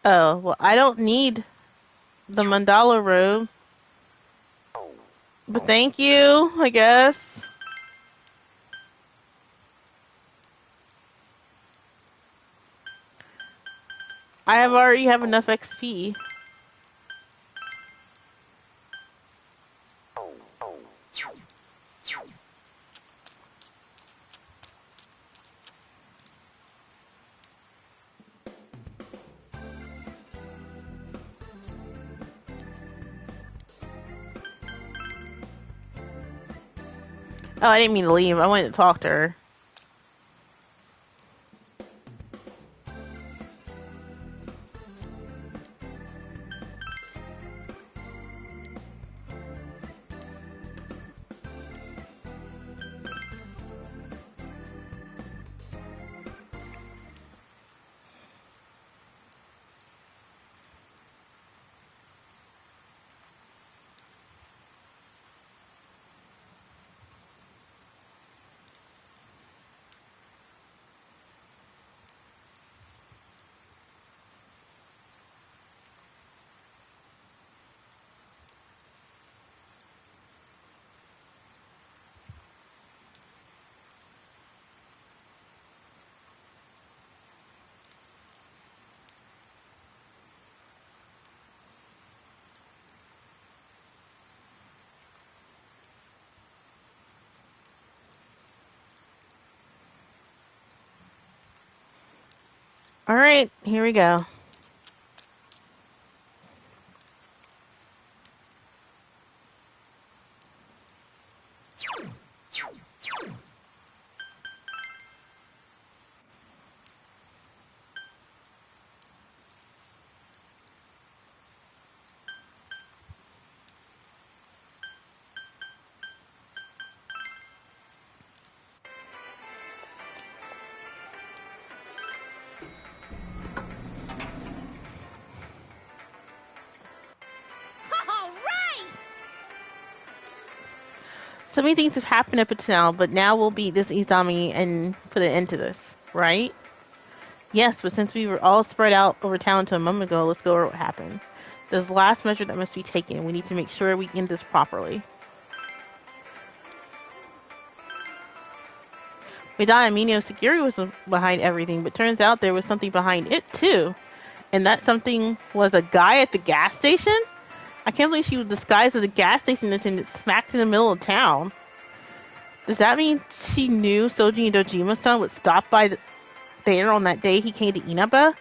Oh, well, I don't need the mandala robe. But thank you, I guess. I already have enough XP. Oh, I didn't mean to leave. I wanted to talk to her. Alright, here we go. So many things have happened up until now, but now we'll beat this Izami and put an end to this, right? Yes, but since we were all spread out over town until a moment ago, let's go over what happened. There's the last measure that must be taken. We need to make sure we end this properly. We thought Amino Sagiri was behind everything, but turns out there was something behind it too. And that something was a guy at the gas station? I can't believe she was disguised as a gas station attendant smacked in the middle of town. Does that mean she knew Soji and Dojima-san would stop by there on that day he came to Inaba?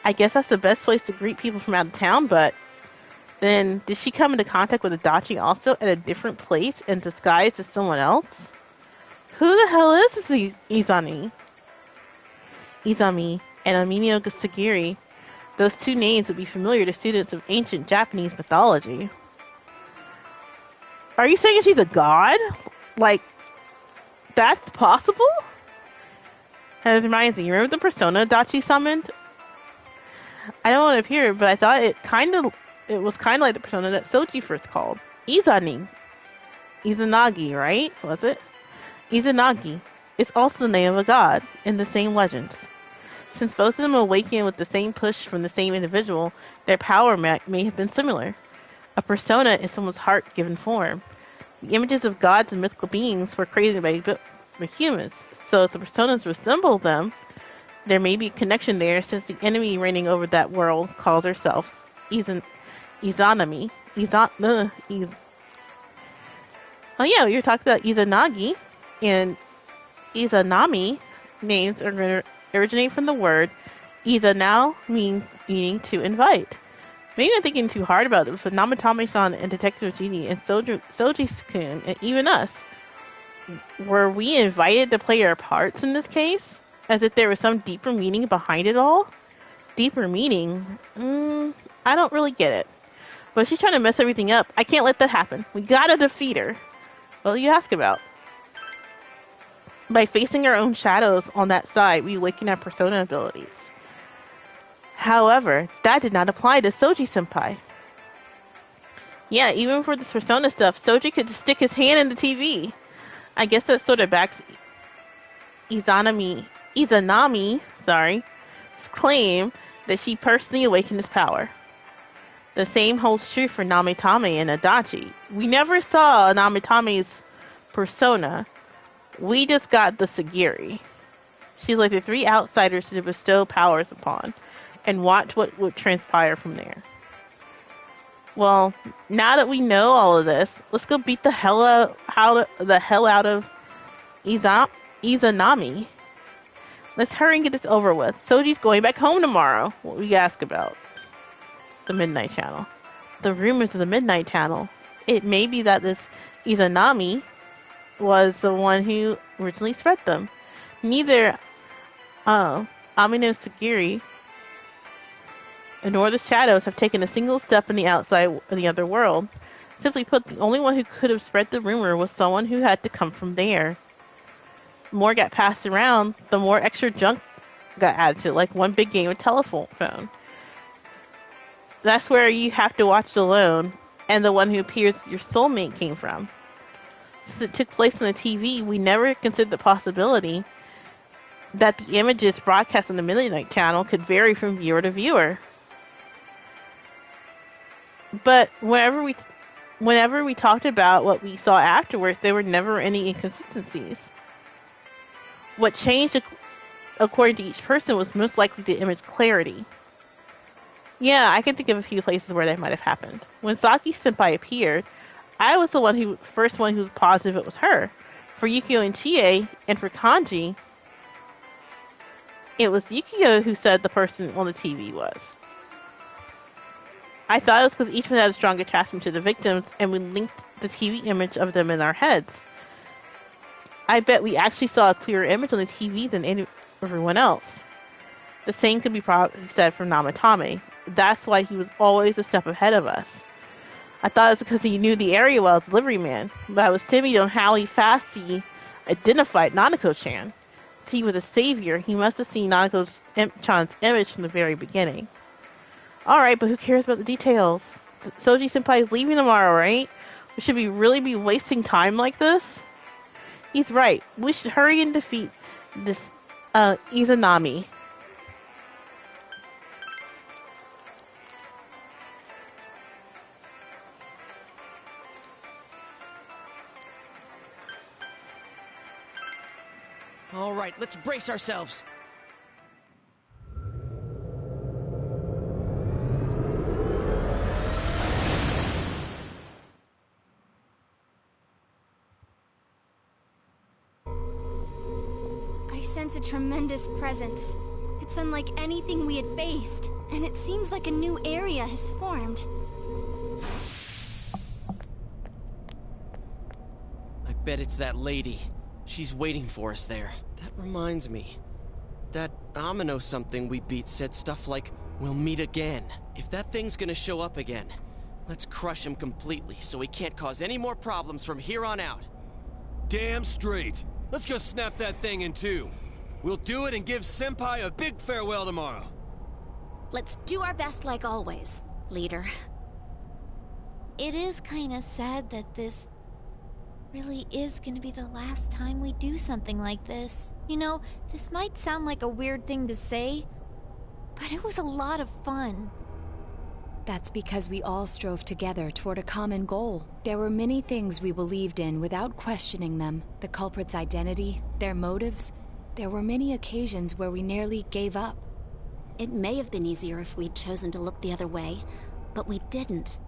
I guess that's the best place to greet people from out of town, but then did she come into contact with Adachi also at a different place and disguised as someone else? Who the hell is this Izami? Izami and Amino Sagiri. Those two names would be familiar to students of ancient Japanese mythology. Are you saying she's a god? Like, that's possible? And it reminds me, you remember the persona Adachi summoned? I don't want to appear, but I thought it was kind of like the persona that Soji first called. Izanagi, right? Was it? Izanagi is also the name of a god in the same legends. Since both of them awakened with the same push from the same individual, their power may have been similar. A persona is someone's heart-given form. The images of gods and mythical beings were created by humans, so if the personas resemble them, there may be a connection there since the enemy reigning over that world calls herself Izanami. Oh yeah, you're talking about Izanagi, and Izanami names originate from the word Izanao, meaning to invite. Maybe I'm thinking too hard about it, but Namatame-san and Detective Genie and Soji-kun and even us, were we invited to play our parts in this case? As if there was some deeper meaning behind it all? Deeper meaning? I don't really get it. But she's trying to mess everything up. I can't let that happen. We gotta defeat her. What do you ask about? By facing our own shadows on that side, we awaken our persona abilities. However, that did not apply to Soji-senpai. Yeah, even for this persona stuff, Soji could stick his hand in the TV. I guess that sort of backs Izanami's claim that she personally awakened his power. The same holds true for Namitame and Adachi. We never saw Namitame's persona. We just got the Sagiri. She's like the three outsiders to bestow powers upon, and watch what would transpire from there. Well, now that we know all of this, let's go beat the hell out of Izanami. Let's hurry and get this over with. Soji's going back home tomorrow. What we ask about? The Midnight Channel. The rumors of the Midnight Channel. It may be that this Izanami was the one who originally spread them. Neither Amino Sagiri nor the shadows have taken a single step in the outside of the other world. Simply put, the only one who could have spread the rumor was someone who had to come from there. The more got passed around, the more extra junk got added to it, like one big game of telephone. That's where you have to watch alone, and the one who appears your soulmate came from. Since it took place on the TV, we never considered the possibility that the images broadcast on the Midnight Channel could vary from viewer to viewer. But whenever we talked about what we saw afterwards, there were never any inconsistencies. What changed according to each person was most likely the image clarity. Yeah, I can think of a few places where that might have happened. When Saki-senpai appeared, I was the first one who was positive it was her. For Yukio and Chie, and for Kanji, it was Yukio who said the person on the TV was. I thought it was because each one had a strong attachment to the victims, and we linked the TV image of them in our heads. I bet we actually saw a clearer image on the TV than everyone else. The same could be probably said for Namitame. That's why he was always a step ahead of us. I thought it was because he knew the area well as a delivery man, but I was timid on how fast he identified Nanako-chan. Since he was a savior, he must have seen Nanako-chan's image from the very beginning. Alright, but who cares about the details? Soji-senpai is leaving tomorrow, right? Should we really be wasting time like this? He's right. We should hurry and defeat this Izanami. All right, let's brace ourselves. I sense a tremendous presence. It's unlike anything we had faced, and it seems like a new area has formed. I bet it's that lady. She's waiting for us there. That reminds me. That Amino something we beat said stuff like, "We'll meet again." If that thing's gonna show up again, let's crush him completely so he can't cause any more problems from here on out. Damn straight. Let's go snap that thing in two. We'll do it and give Senpai a big farewell tomorrow. Let's do our best like always, leader. It is kind of sad that this really is gonna be the last time we do something like this. You know, this might sound like a weird thing to say, but it was a lot of fun. That's because we all strove together toward a common goal. There were many things we believed in without questioning them. The culprit's identity, their motives. There were many occasions where we nearly gave up. It may have been easier if we'd chosen to look the other way, but we didn't.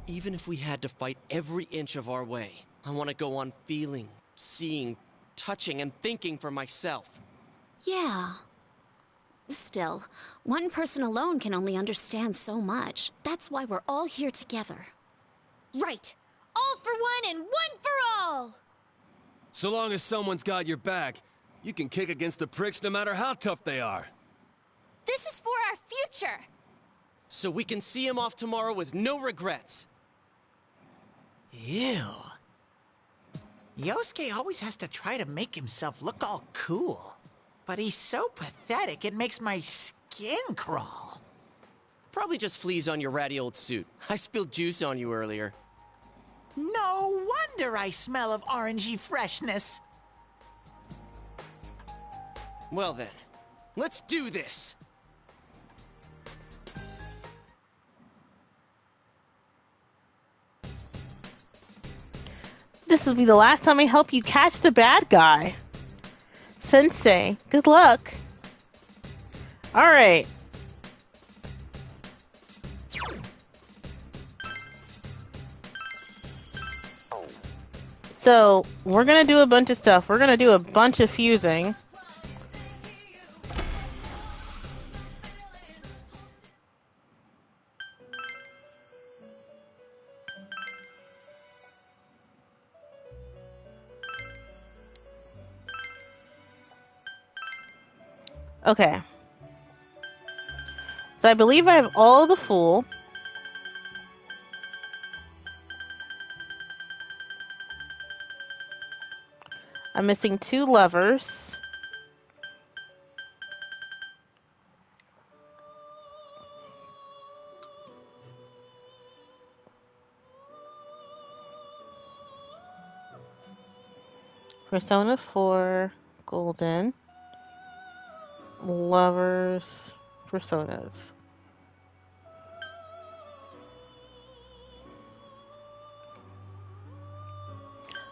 Even if we had to fight every inch of our way, I want to go on feeling, seeing, touching, and thinking for myself. Yeah. Still, one person alone can only understand so much. That's why we're all here together. Right! All for one and one for all! So long as someone's got your back, you can kick against the pricks no matter how tough they are. This is for our future! So we can see him off tomorrow with no regrets. Ew. Yosuke always has to try to make himself look all cool. But he's so pathetic, it makes my skin crawl. Probably just fleas on your ratty old suit. I spilled juice on you earlier. No wonder I smell of orangey freshness. Well then, let's do this! This will be the last time I help you catch the bad guy. Sensei, good luck. Alright. So, we're gonna do a bunch of stuff. We're gonna do a bunch of fusing. Okay. So I believe I have all the Fool. I'm missing 2 Lovers. Persona 4, Golden. Lovers, Personas.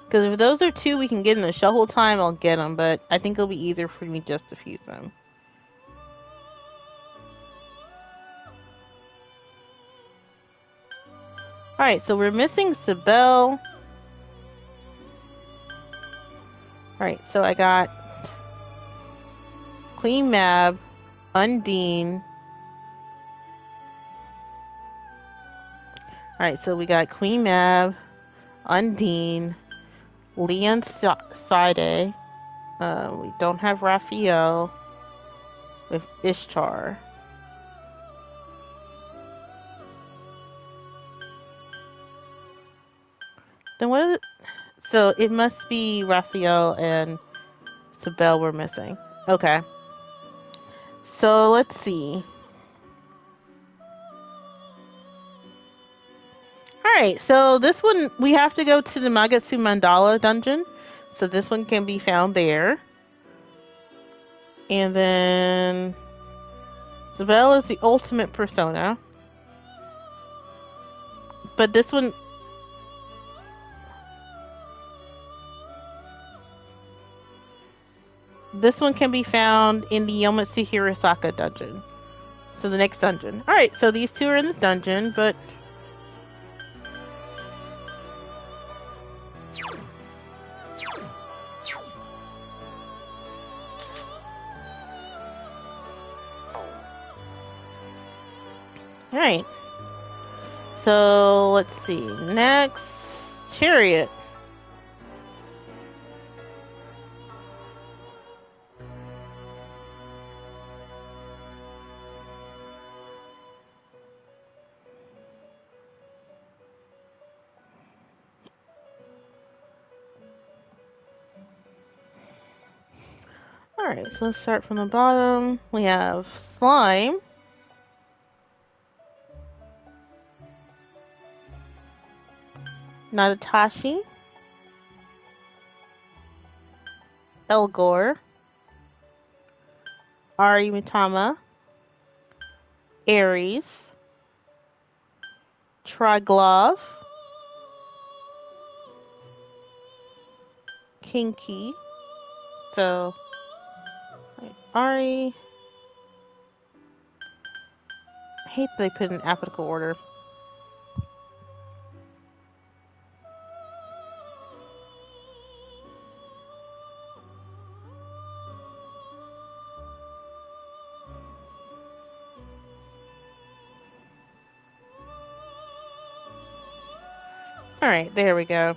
Because if those are 2 we can get in the shuffle time, I'll get them, but I think it'll be easier for me just to fuse them. Alright, so we're missing Sibel. Alright, so I got Queen Mab, Undine. Alright, so we got Queen Mab, Undine, Leon Side. We don't have Raphael with Ishtar. Then what is it? So it must be Raphael and Sibel we're missing. Okay. So let's see. Alright, so this one, we have to go to the Magatsu Mandala dungeon. So this one can be found there. And then Isabelle is the ultimate persona. But this one... This one can be found in the Yometsu Hirosaka dungeon. So the next dungeon. Alright, so these two are in the dungeon, but... Alright. So, let's see. Next, Chariot. Alright, so let's start from the bottom. We have Slime. Nadatashi. Elgor. Ari Mitama. Aries. Triglove. Kinky. So, Ari. I hate that they put in alphabetical order. Alright, there we go.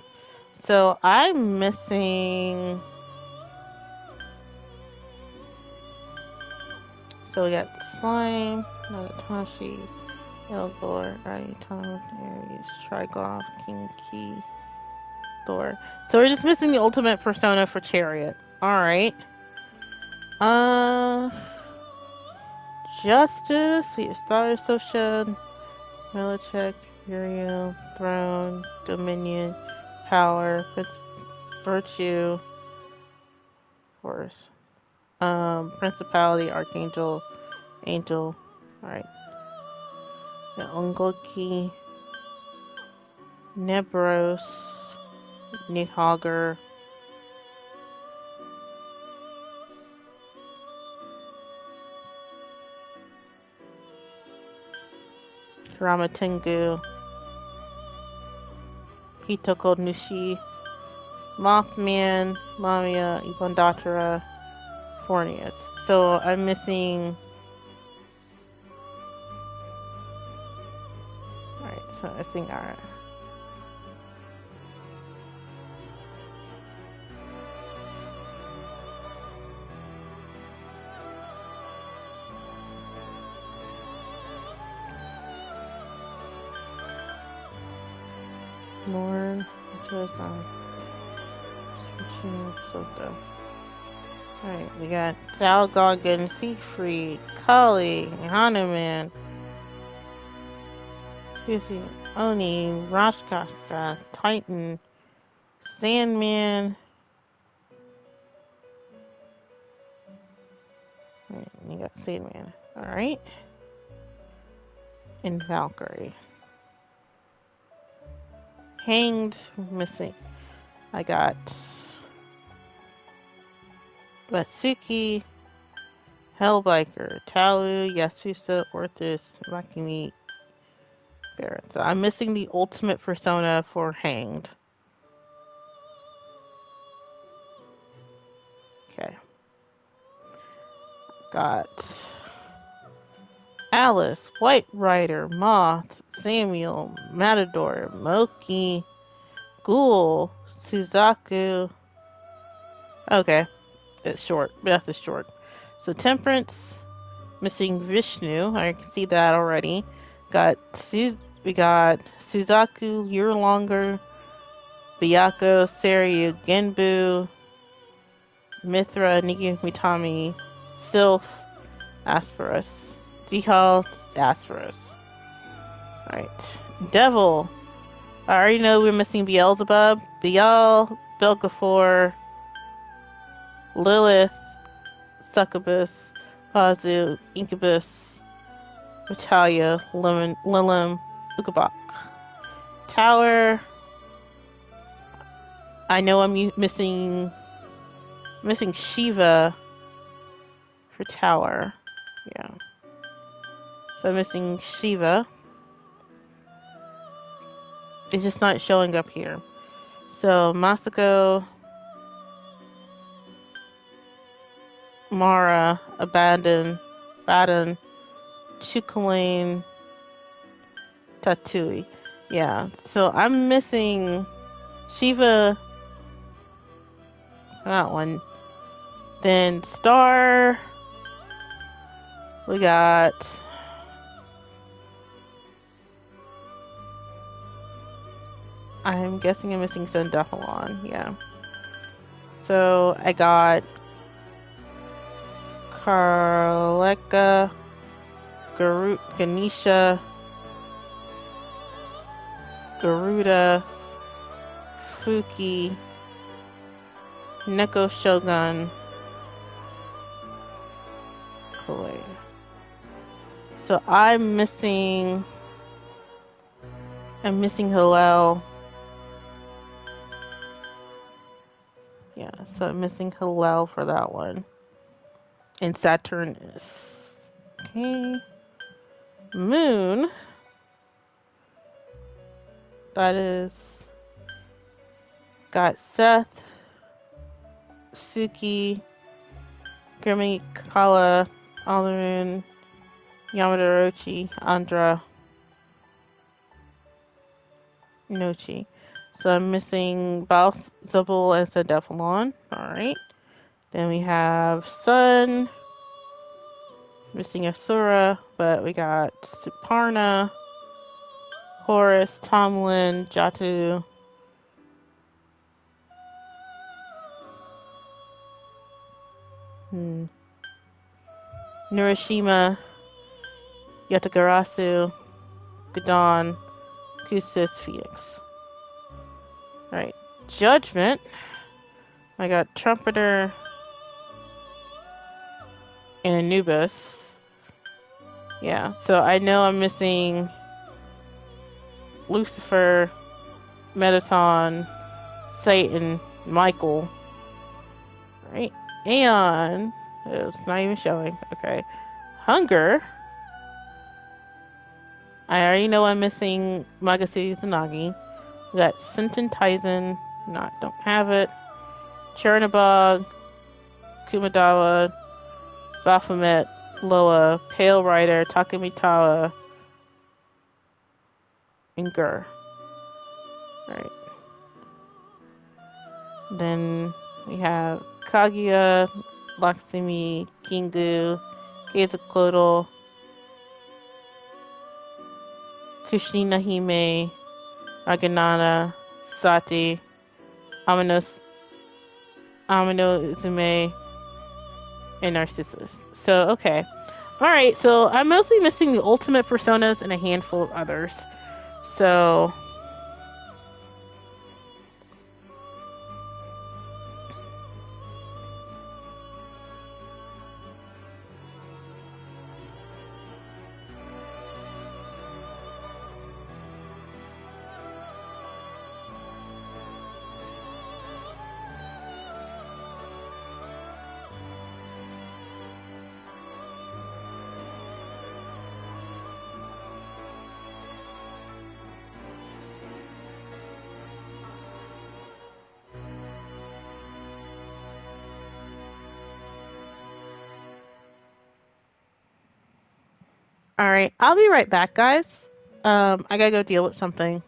So I'm missing... So we got Slime, Nadatashi, Elgor, Aitama, Aries, Triglove, Kinky, Thor. So we're just missing the ultimate persona for Chariot. Alright. Justice, we have Star Sosha, Militech, Uriel, Throne, Dominion, Power, Virtue, Force. Principality, Archangel, Angel. Alright. The Ungoki, Nebros, Nihauger, Ramatengu, Hitoko Nushi, Mothman, Lamia, Ibondatara, Fornius. So I'm missing... Alright, so I'm missing Ara. More just on Sota. Alright, we got Salgogan, Siegfried, Kali, Hanuman, Fuzi, Oni, Rashkaka, Titan, Sandman. Alright, you got Sandman. Alright. And Valkyrie. Hanged, missing. I got Batsuki, Hellbiker, Talu, Yasusa, Orthus, Makimi, Barrett. So I'm missing the ultimate persona for Hanged. Okay. Got Alice, White Rider, Moth, Samuel, Matador, Moki, Ghoul, Suzaku. Okay. It's short, but that's just short. So Temperance, missing Vishnu. I can see that already. We got Suzaku, Year Longer, Byakuya, Seryu, Genbu, Mithra, Niki Mitami, Sylph, Asperus, Zihal, Asperus. Alright. Devil, I already know we're missing Beelzebub, Baal, Belgafor, Lilith, Succubus, Pazu, Incubus, Vitalia, Lilim, Ukabak. Tower. I know I'm missing Shiva for Tower. Yeah. So I'm missing Shiva. It's just not showing up here. So Masako, Mara, Baden, Chukalane, Tatui. Yeah. So I'm missing Shiva. That one. Then Star. We got I'm guessing I'm missing Sandephalon, yeah. So I got Karleka, Ganesha, Garuda, Fuki, Neko Shogun, Koi. So I'm missing Hillel. Yeah, so I'm missing Hillel for that one. And Saturnus. Okay. Moon. That is got Seth, Suki, Grimmy, Kala, Alderun, Yamada Orochi, Andra, Nochi. So I'm missing Baal, Zubul, and Sandephalon. Alright. Then we have Sun. Missing Asura, but we got Suparna, Horus, Tomlin, Jatu. Nurashima, Yatagarasu, Gadon, Kusis, Phoenix. Alright, Judgment. I got Trumpeter and Anubis. Yeah, so I know I'm missing Lucifer, Mettaton, Satan, Michael. Right? Aeon. It's not even showing. Okay. Hunger. I already know I'm missing Magasuki Zanagi. We got Sinton Tizen. Don't have it. Chernobog, Kumadawa, Baphomet, Loa, Pale Rider, Takamitawa, and Gur. Alright. Then we have Kaguya, Lakshmi, Kingu, Quetzalcoatl, Kushina Hime, Aganana, Sati, Amino Izume, and Narcissus. So, okay. Alright, so I'm mostly missing the ultimate personas and a handful of others. So... Alright, I'll be right back, guys. I gotta go deal with something.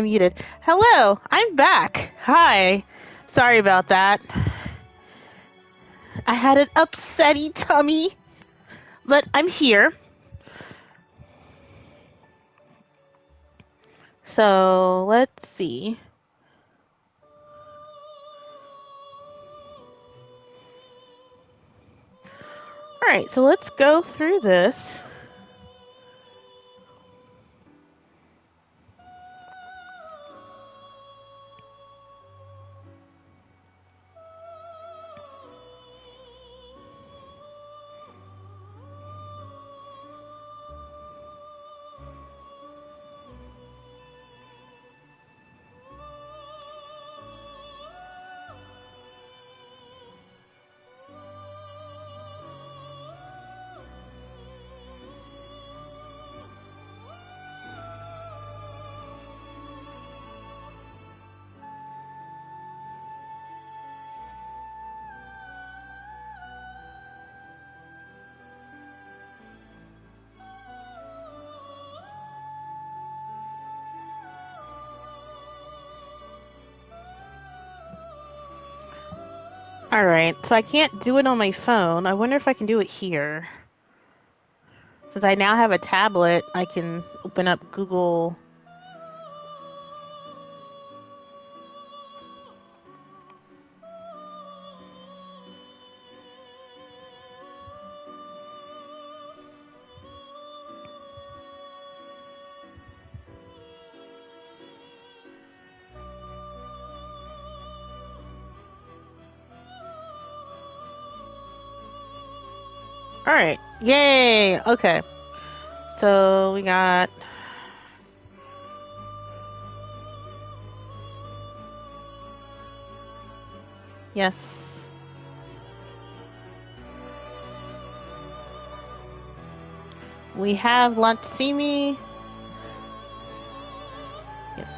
I'm muted. Hello, I'm back. Hi. Sorry about that. I had an upsetty tummy, but I'm here. So, let's see. Alright, so let's go through this. Alright, so I can't do it on my phone. I wonder if I can do it here. Since I now have a tablet, I can open up Google. Alright, yay! Okay. So we got... Yes. We have Want to See Me. Yes.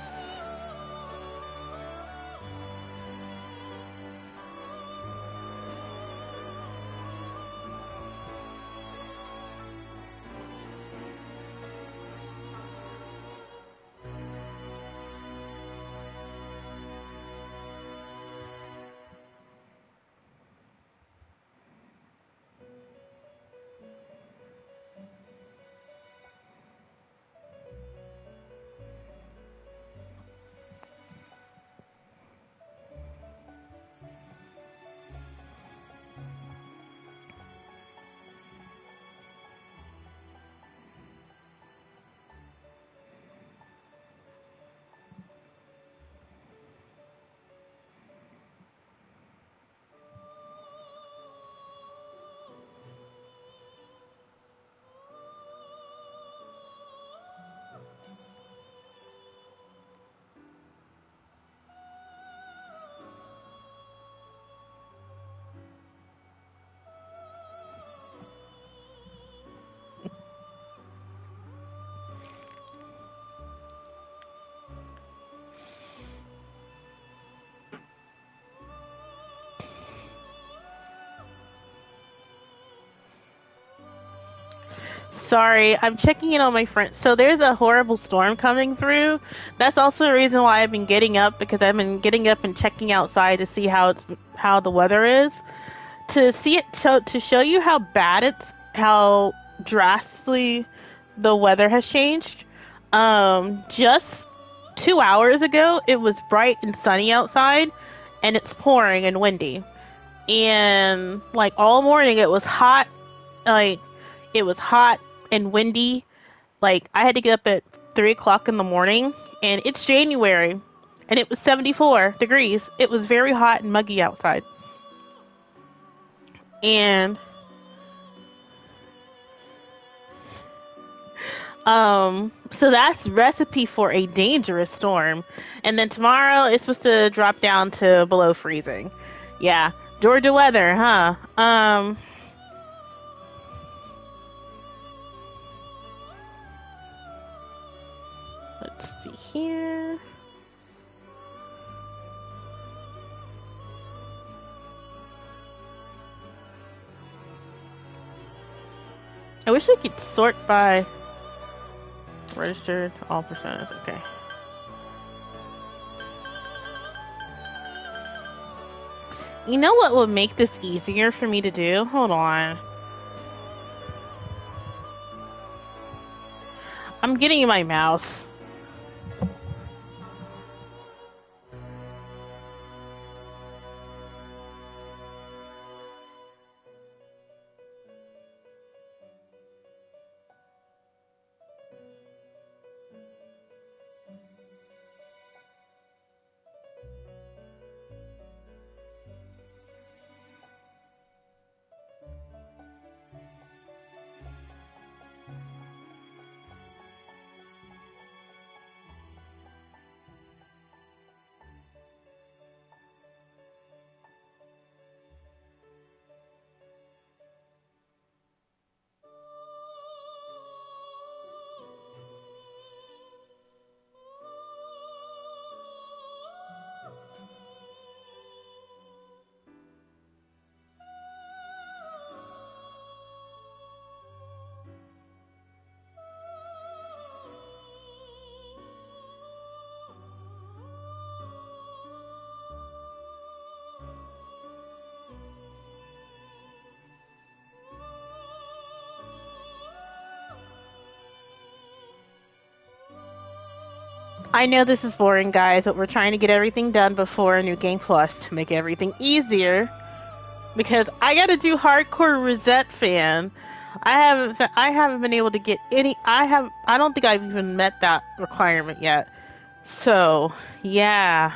Sorry, I'm checking in on my friend. So there's a horrible storm coming through. That's also the reason why I've been getting up, because I've been getting up and checking outside to see how the weather is. To see it, to show you how bad how drastically the weather has changed. Just 2 hours ago, it was bright and sunny outside, and it's pouring and windy. And like all morning, it was hot. It was hot and windy. Like, I had to get up at 3 o'clock in the morning, and it's January, and it was 74 degrees. It was very hot and muggy outside. And, so that's recipe for a dangerous storm. And then tomorrow, it's supposed to drop down to below freezing. Yeah, Georgia weather, huh? Let's see here. I wish we could sort by registered all personas. Okay. You know what would make this easier for me to do? Hold on. I'm getting you my mouse. I know this is boring, guys, but we're trying to get everything done before New Game Plus to make everything easier. Because I gotta do hardcore Rosette fan. I haven't been able to get any. I don't think I've even met that requirement yet. So yeah.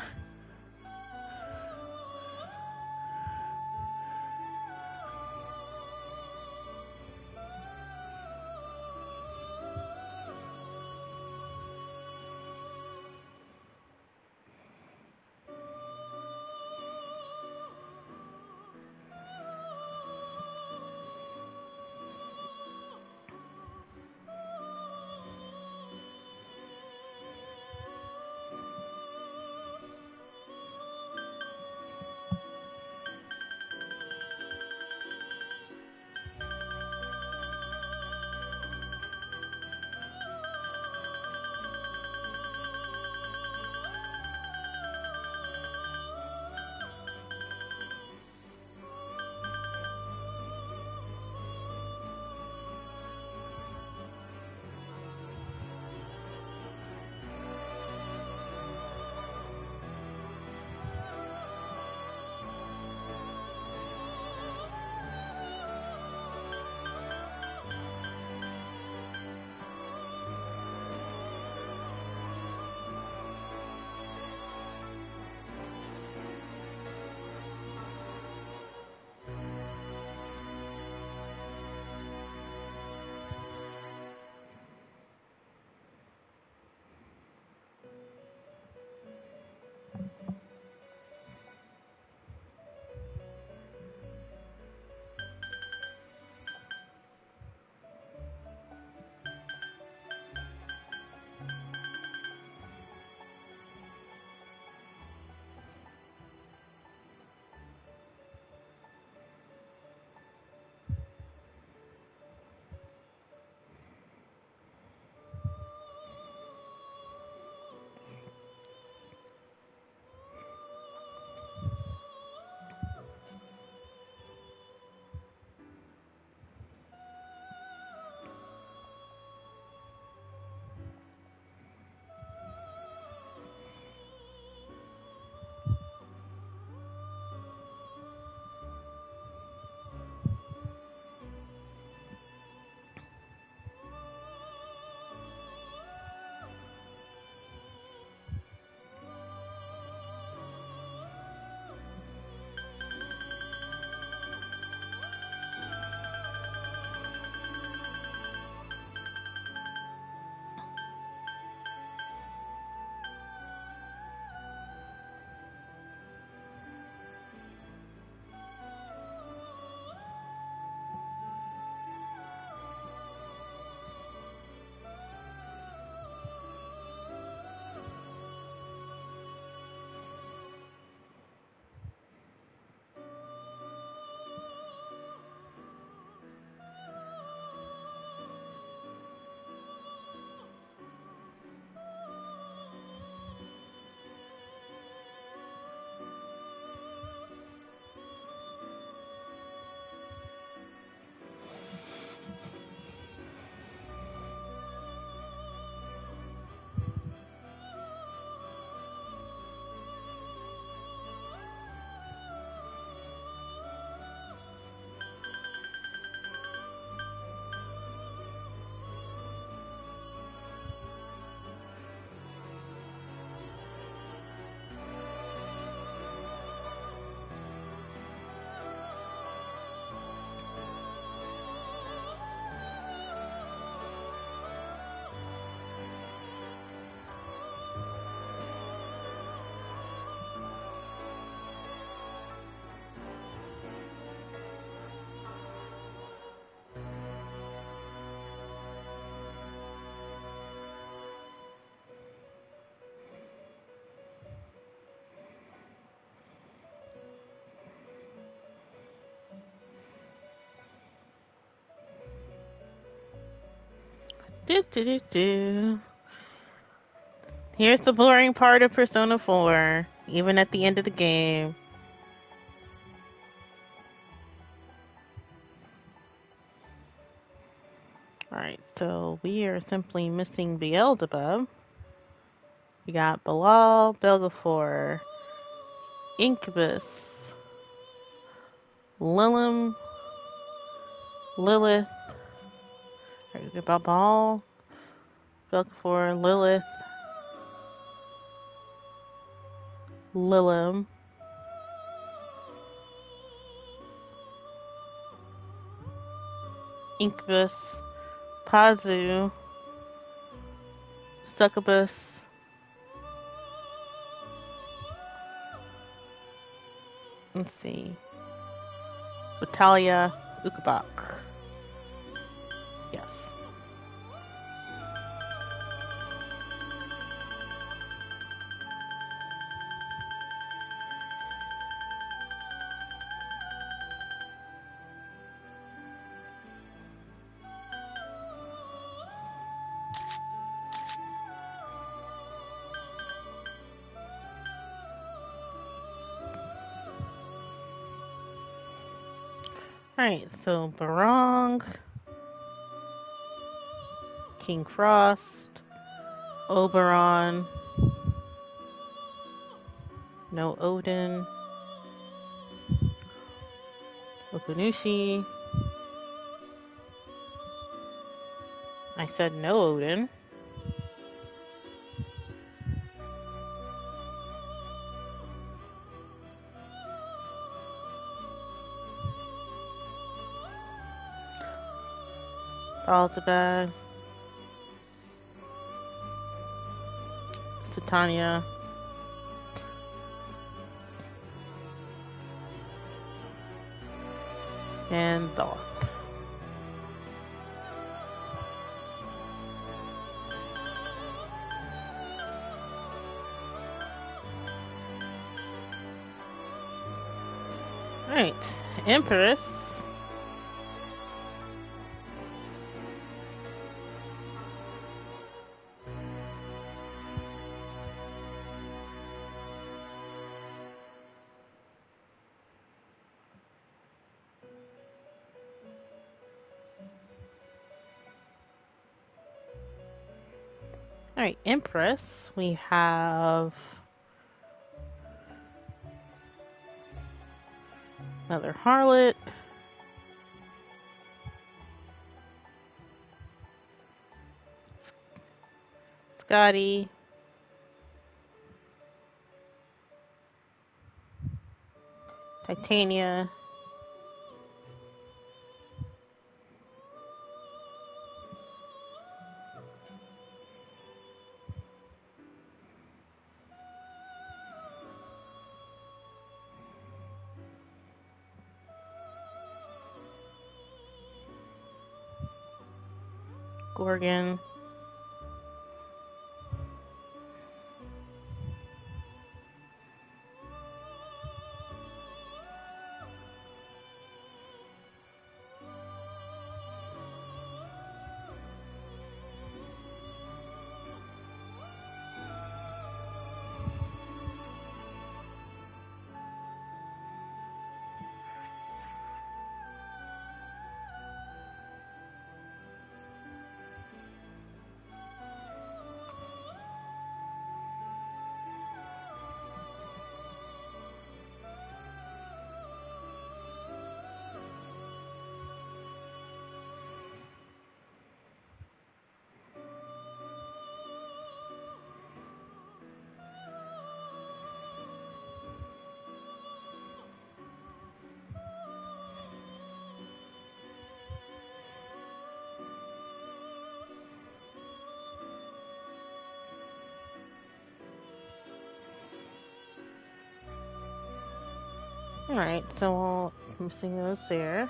Do, do, do, do. Here's the boring part of Persona 4, even at the end of the game. Alright, so we are simply missing Beelzebub. We got Bilal, Belgafor, Incubus, Lilith, Alright, we got Bilal, Belgafor, Lilith, Lilim, Incubus, Pazu, Succubus, let's see, Battalia, Ukabak. Yes. Alright, so Barong, King Frost, Oberon, no Odin, Okunushi, I said no Odin. Alzabad, Satania, and Thoth. Right, Empress. Alright, Empress, we have another Harlot, Scotty, Titania, Gorgon, Alright, so I'm missing those there.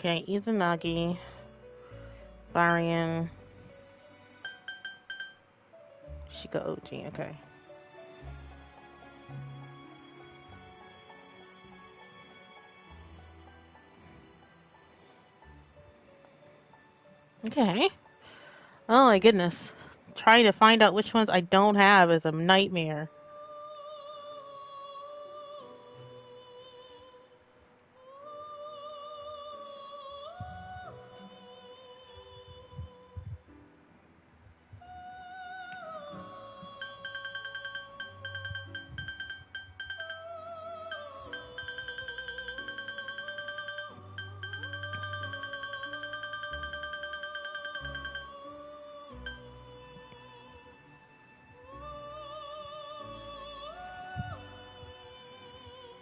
Okay, Izanagi, Varian, Shika Oji, okay. Okay. Oh my goodness. Trying to find out which ones I don't have is a nightmare.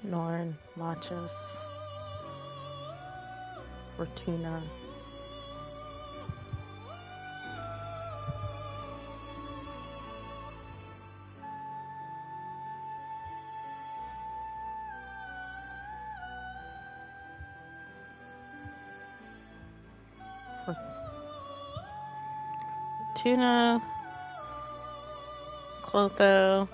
Norn, Machos, Fortuna. Fortuna, Clotho.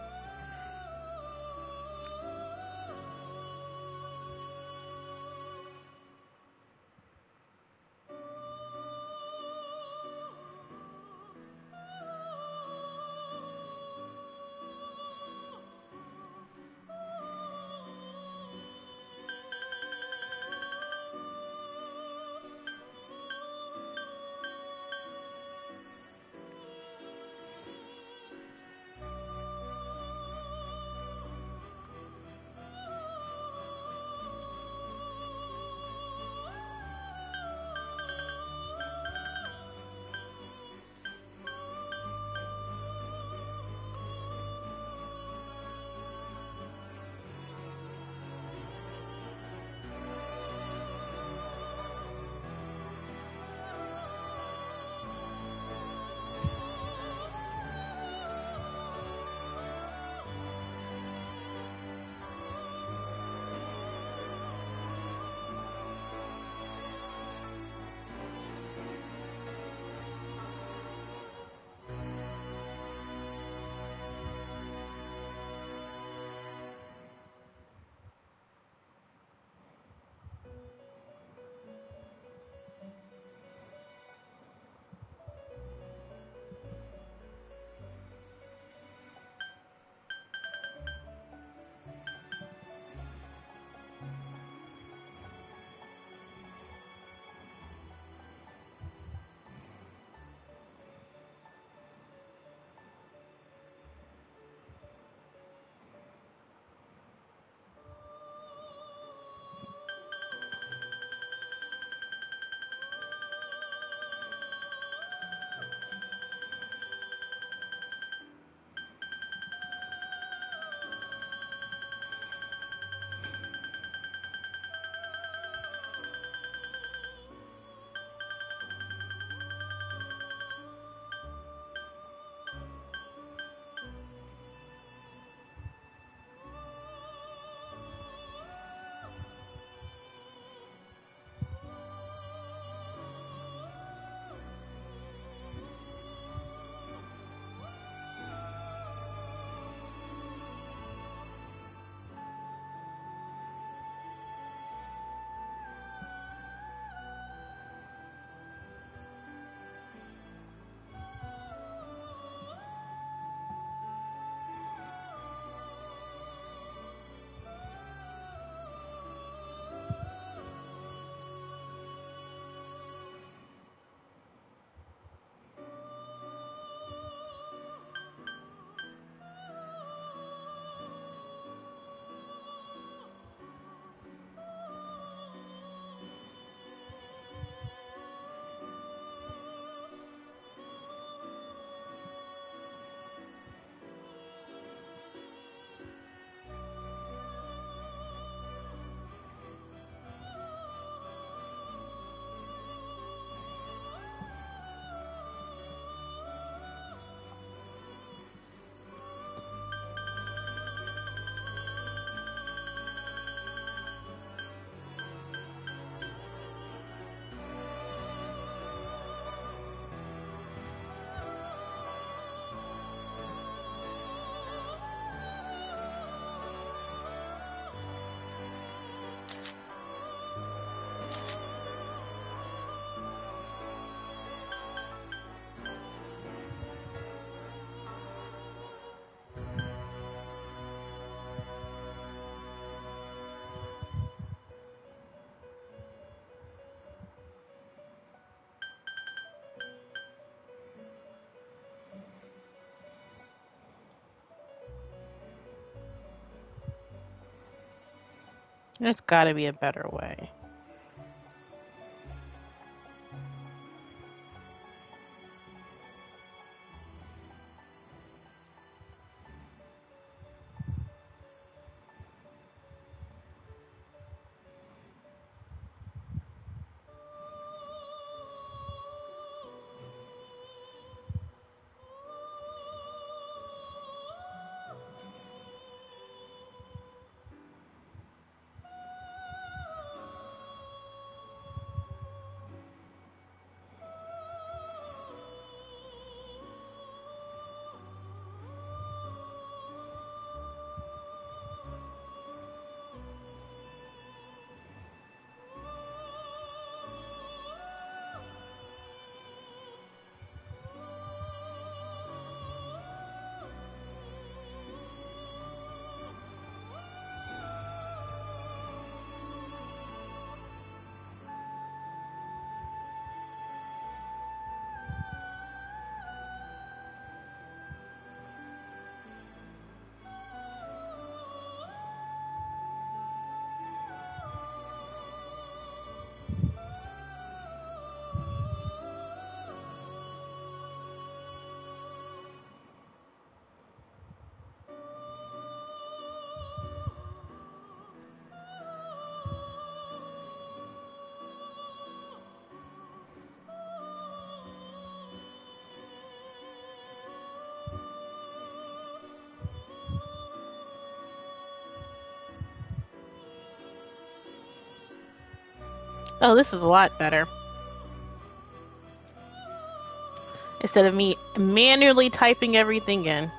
There's gotta be a better way. Oh, this is a lot better. Instead of me manually typing everything in.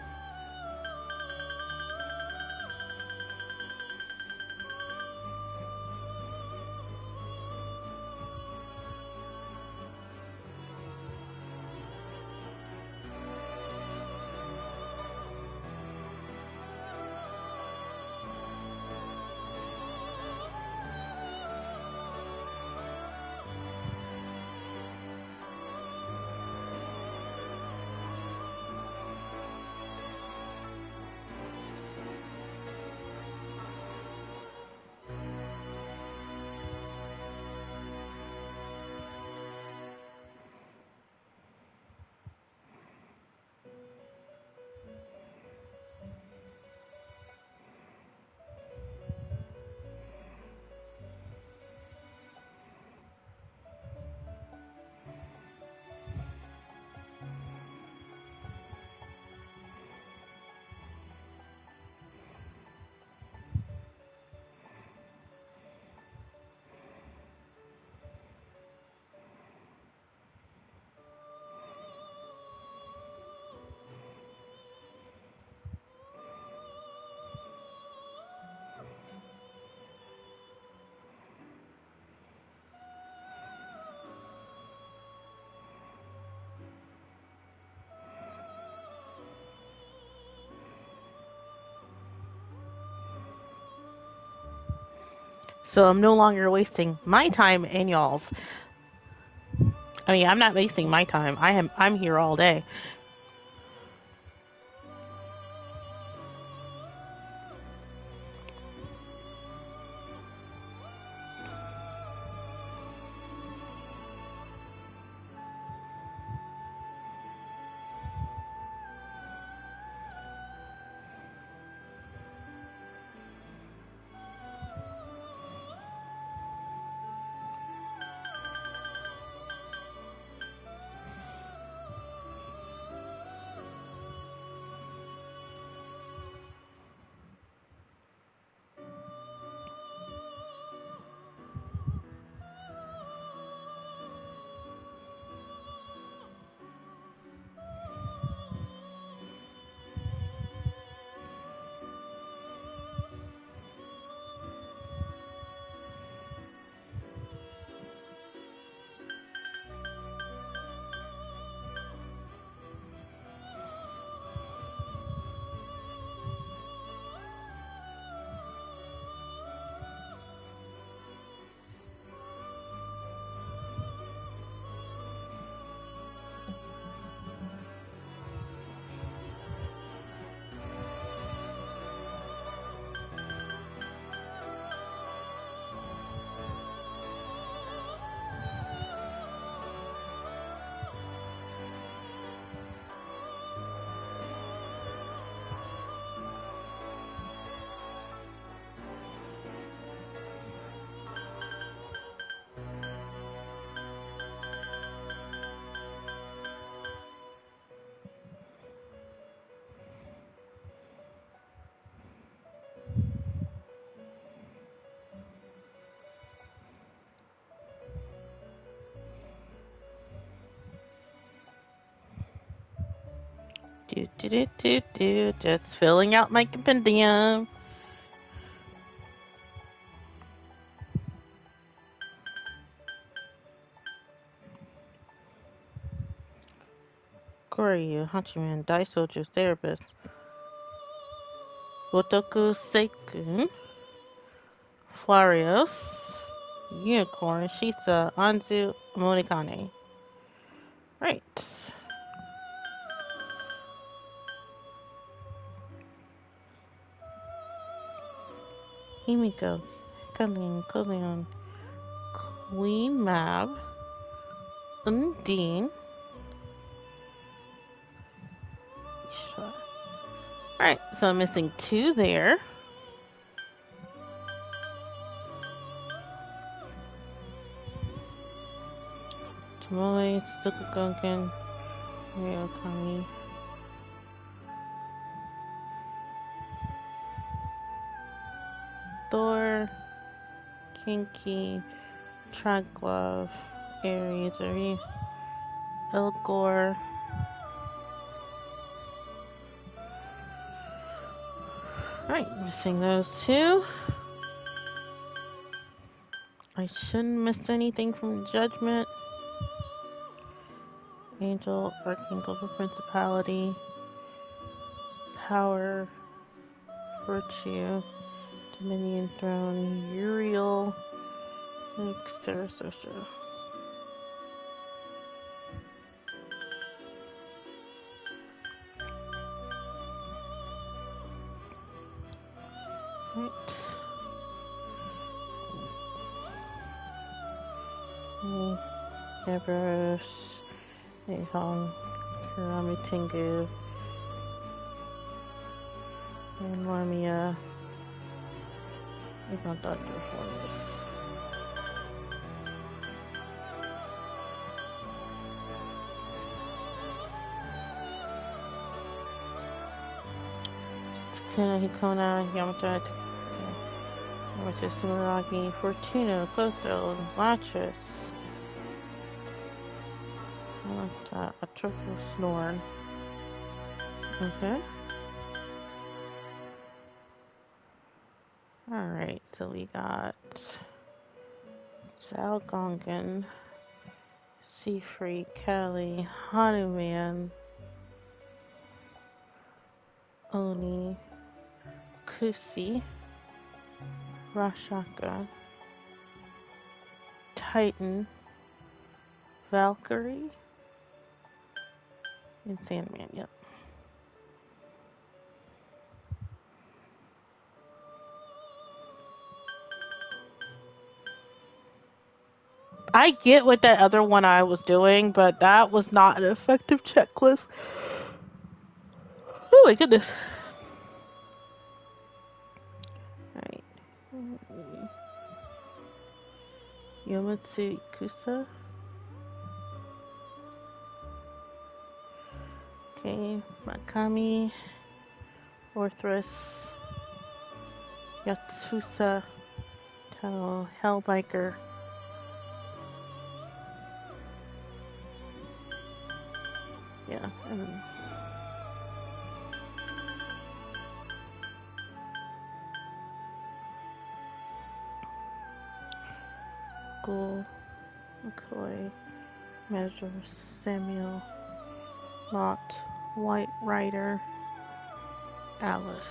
So I'm no longer wasting my time and y'all's. I mean, I'm not wasting my time. I'm here all day. Just filling out my compendium. Koryu, Hachiman, Daisoju, Therapist, Wotoku Seikun, Flarios, Unicorn, Shisa, Anzu, Monikane. Right. Himiko, Kalin, Koleon, Queen Mab, Undine. Sure. Alright, so I'm missing 2 there. Tomoe, Suzuka Gunkin, Ryokami. Thor, Kinky, Tragglove, Ares, Elgor. Alright, missing those 2. I shouldn't miss anything from Judgment. Angel, Archangel for Principality, Power, Virtue, Dominion Throne, Uriel, and Sarasosha. Right. Everest, Ahong, Kurami Tengu, and Lamia. We got Dr. Horus. Hikona, Yamato, Yamato Sumeragi, Fortuna, Clotho, Latris. Atropos Snorn. Okay. Alright, so we got Zhao Gongan, Seafree, Kelly, Hanuman, Oni, Kusi, Rashaka, Titan, Valkyrie, and Sandman, yep. I get what that other one I was doing, but that was not an effective checklist. Oh my goodness. Alright. Yomatsu Kusa. Okay, Makami, Orthrus, Yatsusa, Tao, Hellbiker. Yeah, and Ghoul, McCoy, Manager, Samuel, Lot, White Rider, Alice.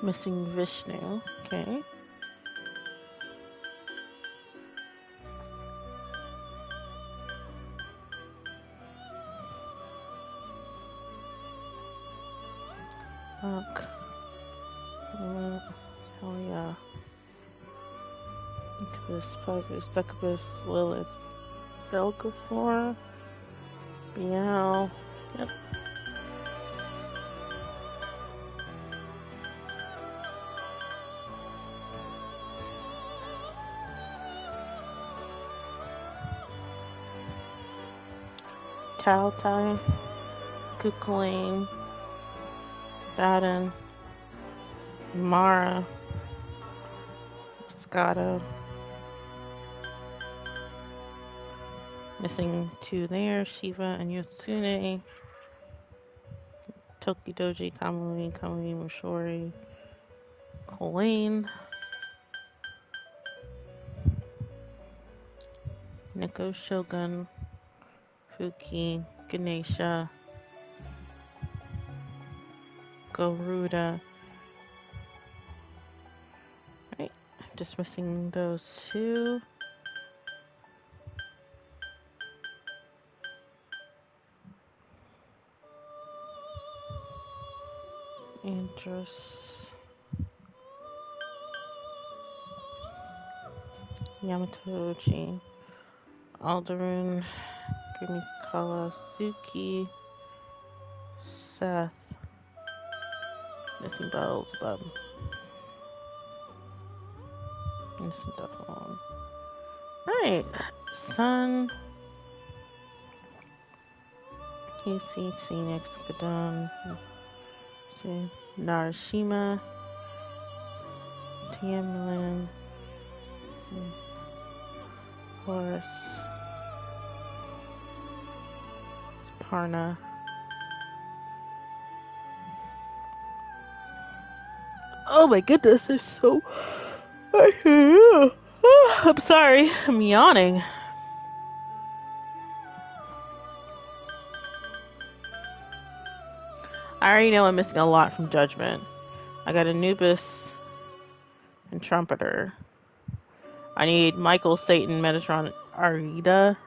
Missing Vishnu, okay. Oh yeah. Incubus, Spider, Succubus, Lilith, Belgaflora, Bial, yep. Tao Tai, Kukulane, Baden, Mara, Scotto. Missing 2 there, Shiva and Yotsune. Tokidoji, Kamui, Mushori, Colleen, Nico Shogun, Fuki, Ganesha, Garuda. Right, just missing those 2. Andros, Yamatoji, Alderun, Grimikala, Suki, Seth, missing Beelzebub, missing Duffalon. Right, Sun, AC, Phoenix, Gadon, Narashima, Tamlin, Horus, Sparna, oh my goodness, there's so... I'm sorry, I'm yawning. I already know I'm missing a lot from Judgment. I got Anubis and Trumpeter. I need Michael, Satan, Metatron, Arida,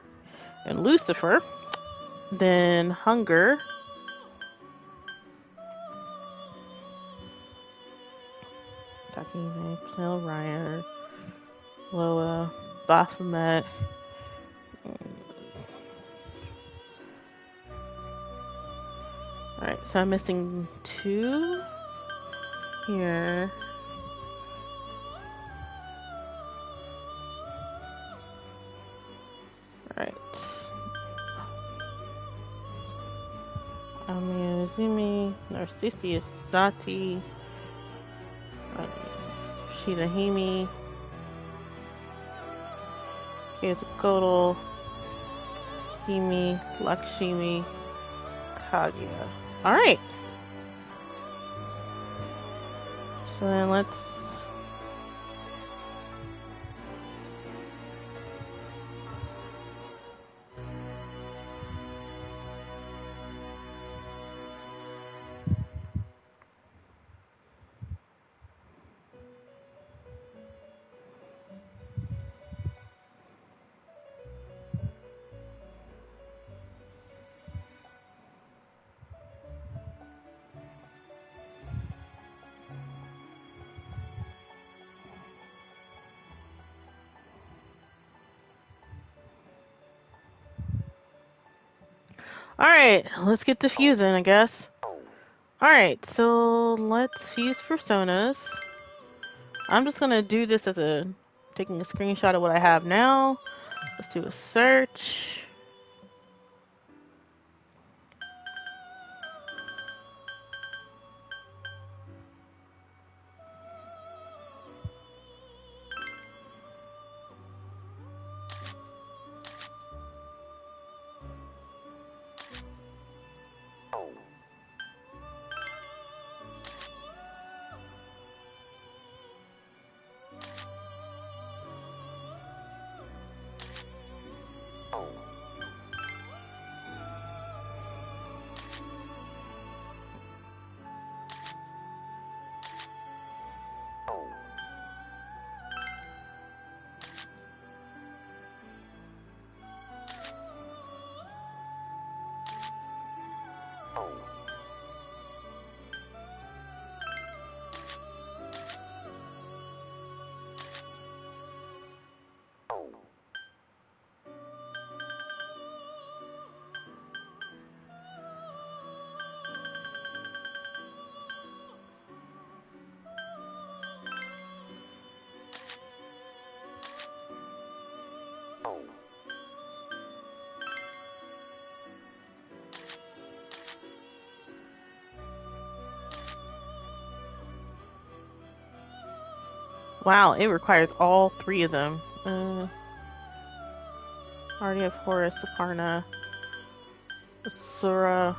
and Lucifer. Then Hunger. Dakine, Plil Ryer, Loa, Baphomet. Alright, so I'm missing 2 here. Alright. Amiyazumi, Narcissus, Sati, Shirahime, Kizakodal, Hime, Lakshmi, Kaguya. Alright. So then let's... Alright, let's get to fusing, I guess. Alright, so let's fuse personas. I'm just gonna do this as taking a screenshot of what I have now. Let's do a search. Wow, it requires all three of them. Already have Horus, Aparna, Asura.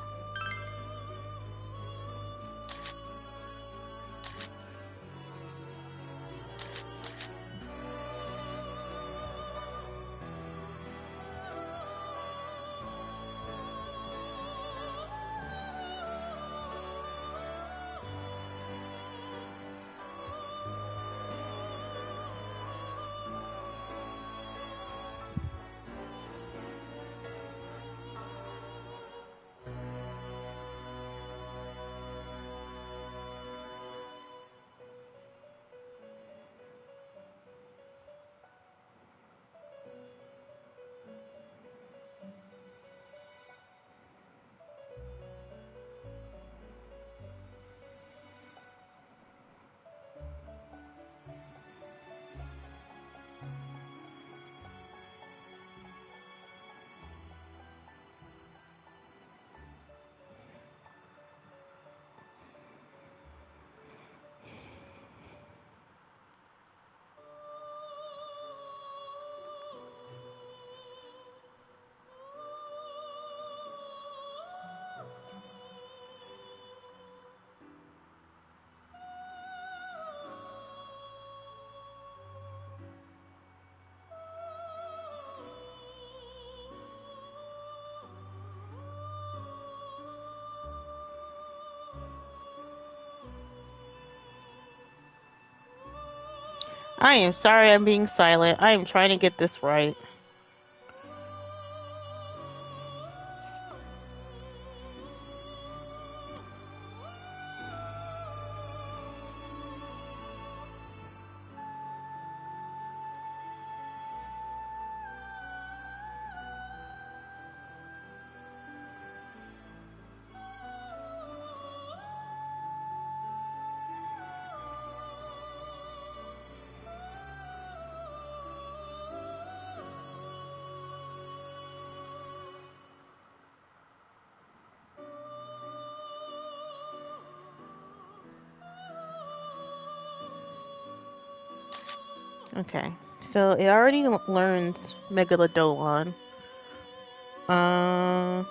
I am sorry I'm being silent. I am trying to get this right. Okay, so it already learned Megalodon. Uh,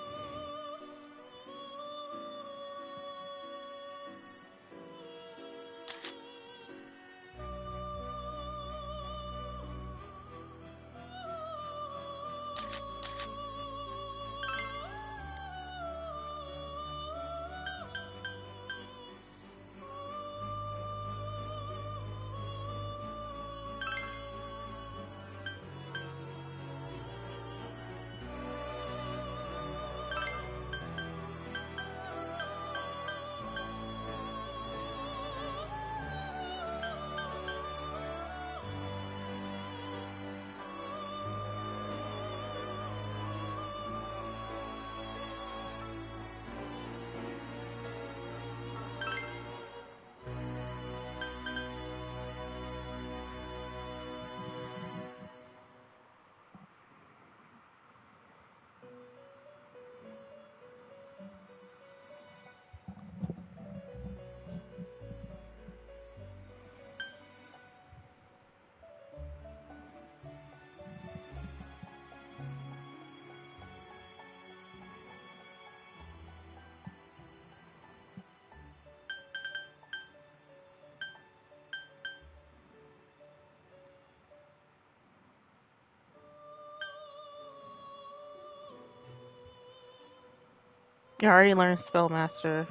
you already learned Spellmaster.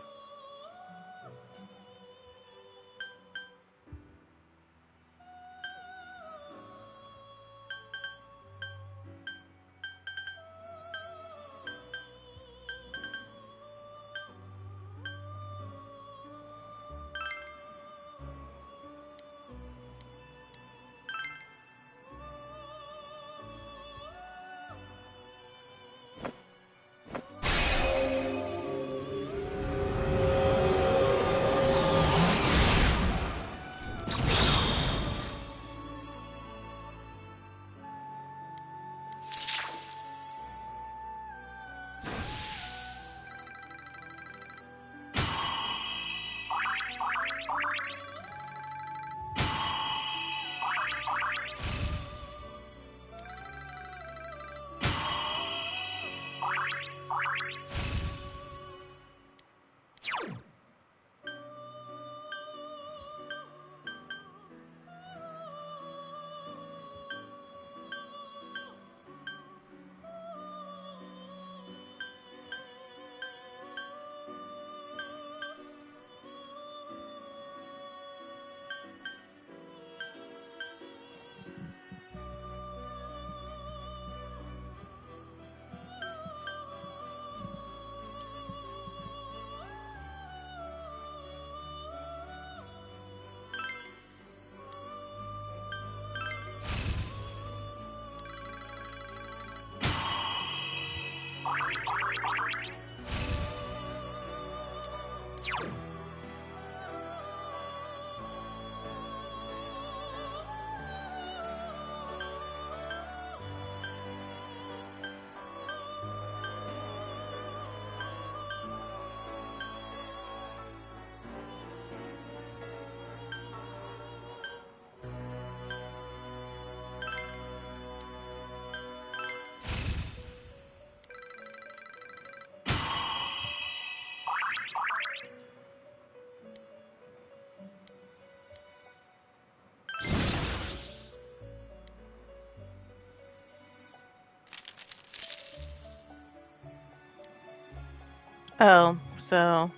Oh, so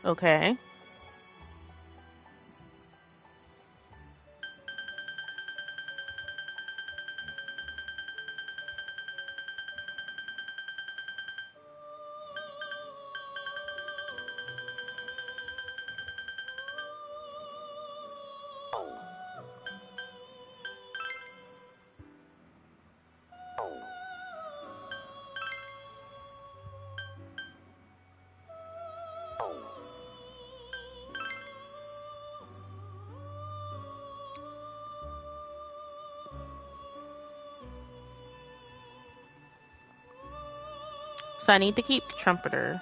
okay. So I need to keep the trumpeter.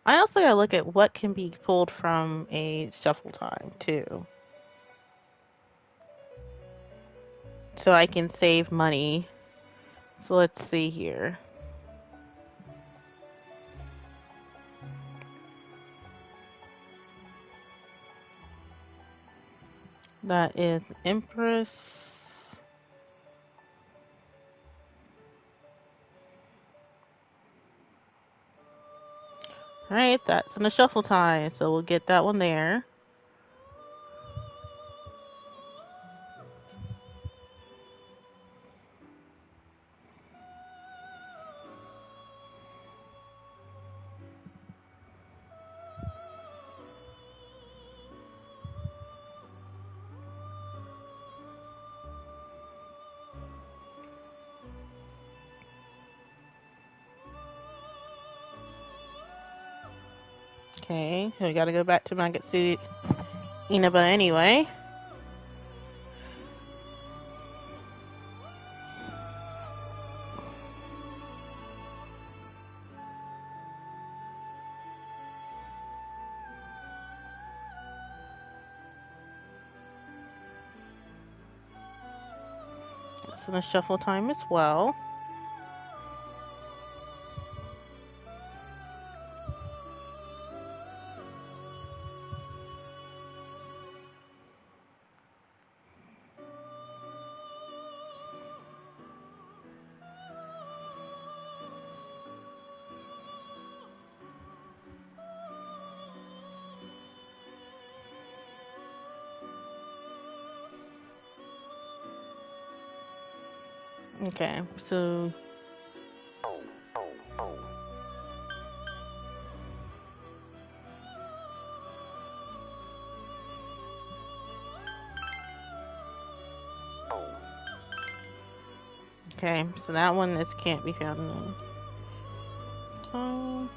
I also gotta look at what can be pulled from a shuffle time too, so I can save money. So let's see here. That is Empress. Alright, that's in the shuffle time, so we'll get that one there. Okay, so we gotta go back to Mangetsu Inaba anyway. It's in a shuffle time as well. Okay, so okay, so that one is can't be found in time.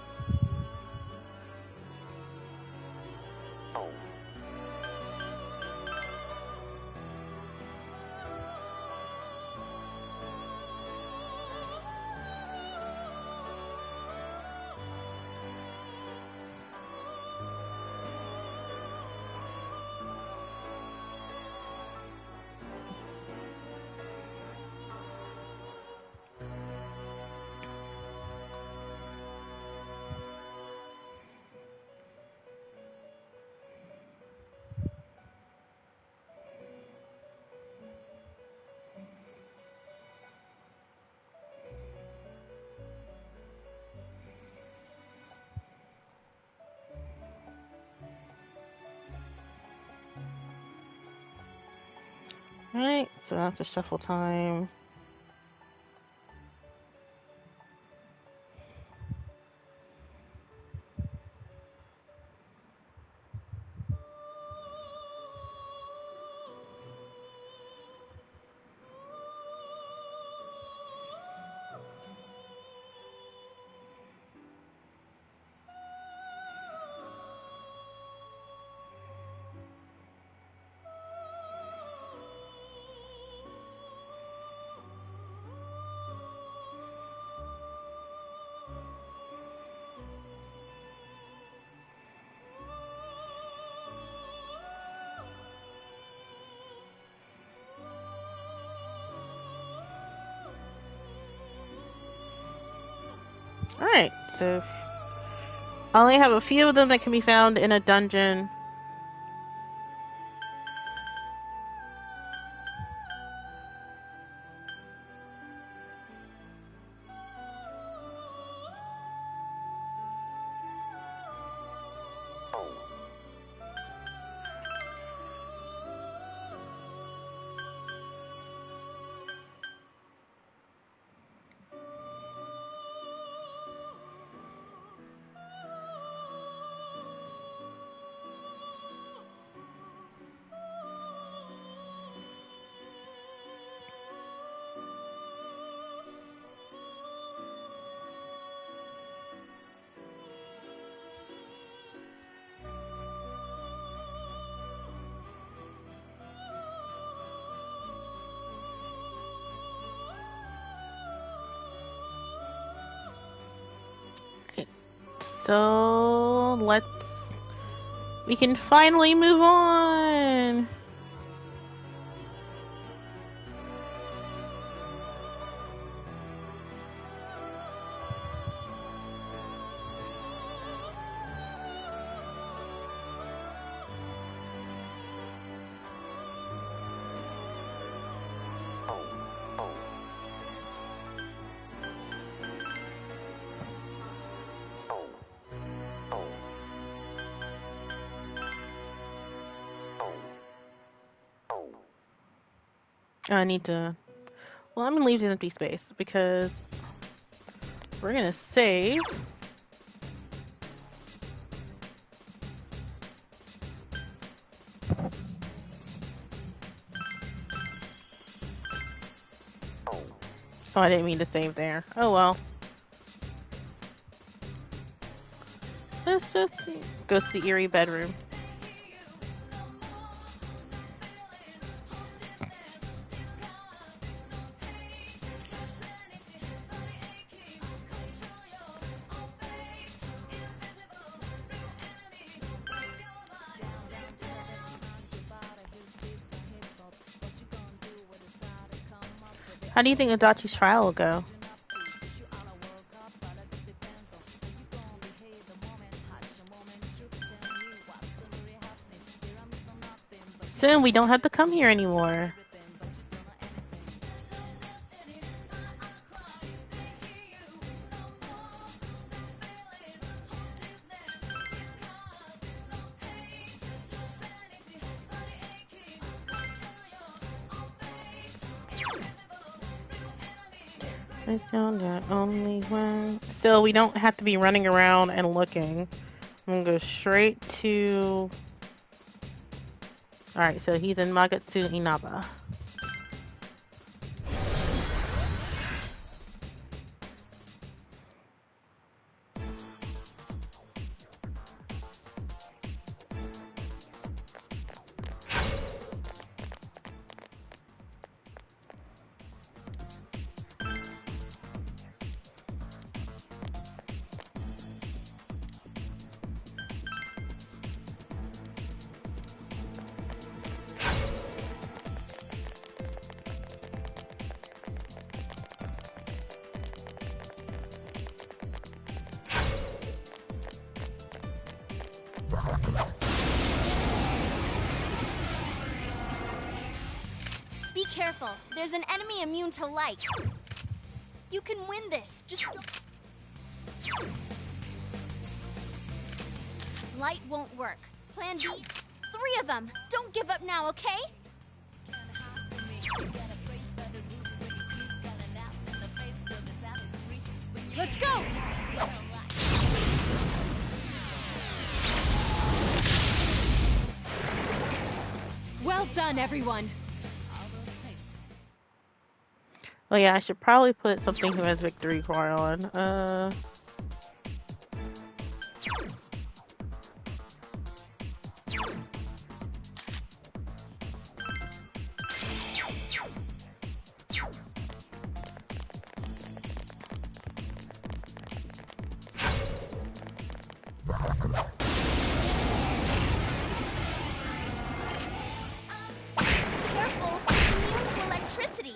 Alright, so that's the shuffle time. Alright, so I only have a few of them that can be found in a dungeon. So we can finally move on. I need to... Well, I'm gonna leave this empty space because we're gonna save. Oh, I didn't mean to save there. Oh well. Let's just go to the eerie bedroom. How do you think Adachi's trial will go? Soon we don't have to come here anymore. I found that only one. Still, we don't have to be running around and looking. I'm gonna go straight to... Alright, so he's in Magatsu Inaba. Be careful. There's an enemy immune to light. You can win this. Just light won't work. Plan B. 3 of them. Don't give up now, okay? Let's go! Well done, everyone! Oh yeah, I should probably put something who has victory cry on. Careful, it's immune to electricity.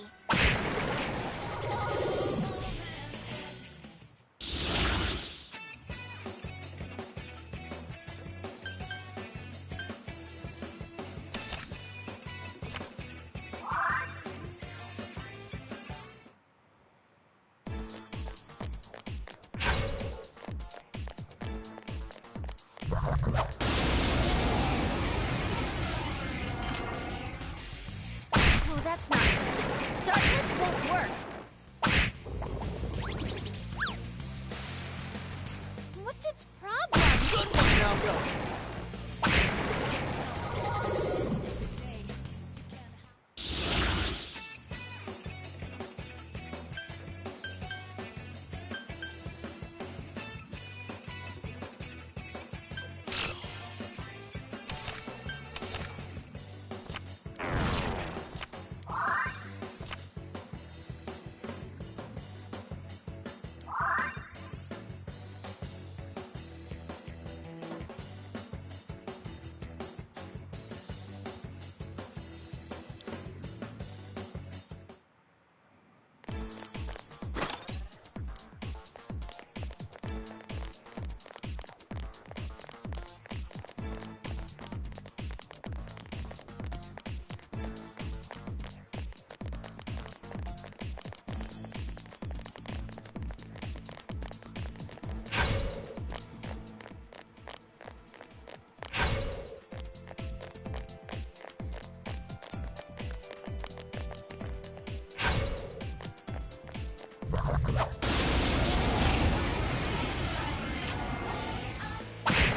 Oh, that's not good. Darkness won't work. What's its problem? Good one, Naoto.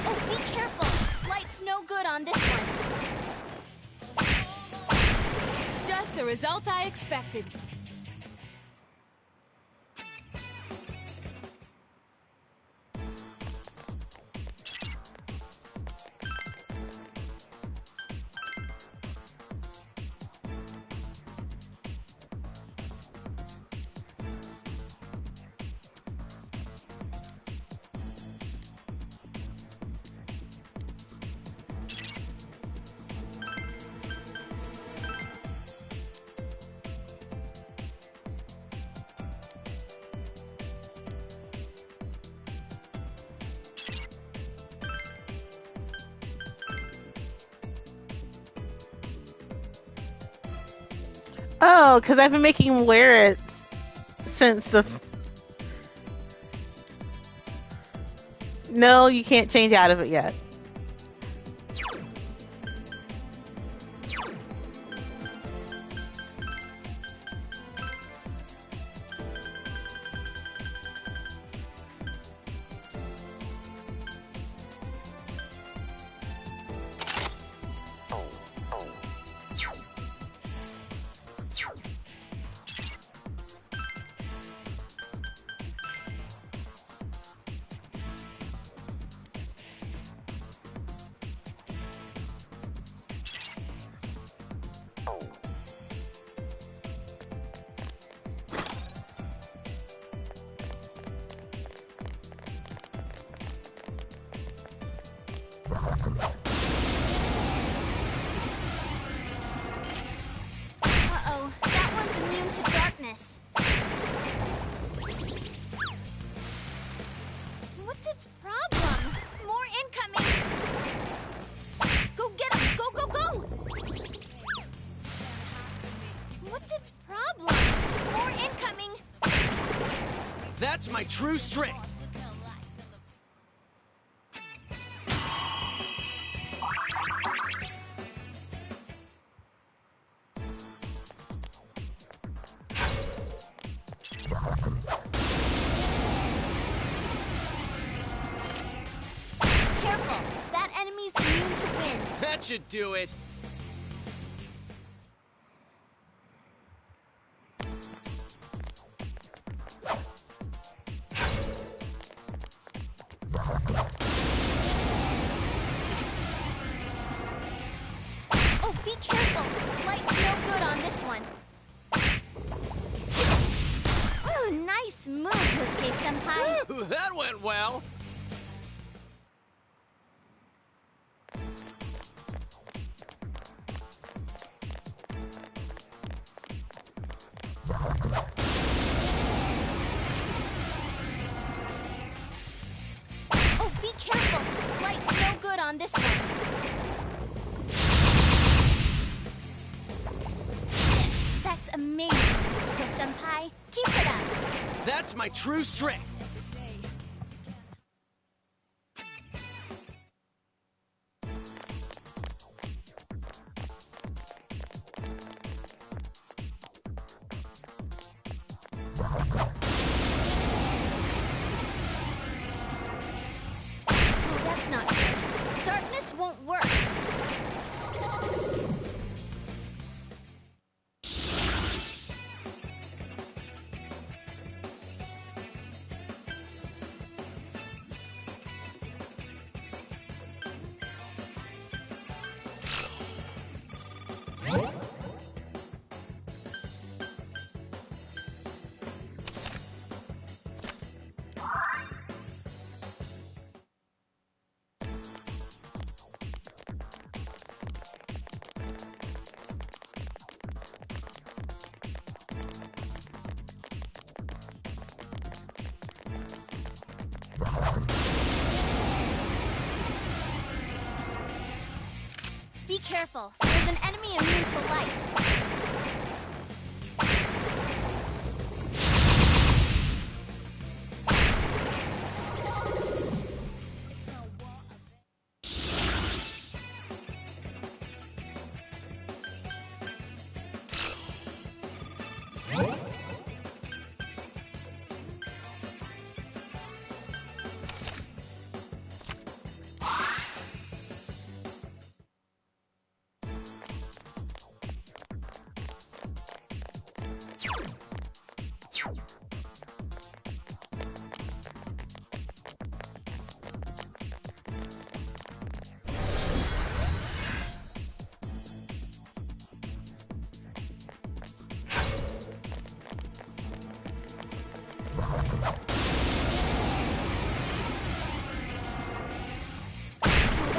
Oh, be careful. Light's no good on this one. Just the result I expected. Oh, because I've been making him wear it since the... No, you can't change out of it yet. Uh-oh, that one's immune to darkness. What's its problem? More incoming! Go get him! Go, go, go! What's its problem? More incoming! That's my true strength. Careful! That enemy's immune to wind. That should do it. Oh, be careful! Light's no good on this one. Ooh, nice move, Yosuke-senpai. Ooh, that went well. Oh, be careful! Light's no good on this one. Shit, that's amazing, Yosuke-senpai. Keep it up. That's my true strength. Oh, that's not good. Darkness won't work. Be careful. There's an enemy immune to light.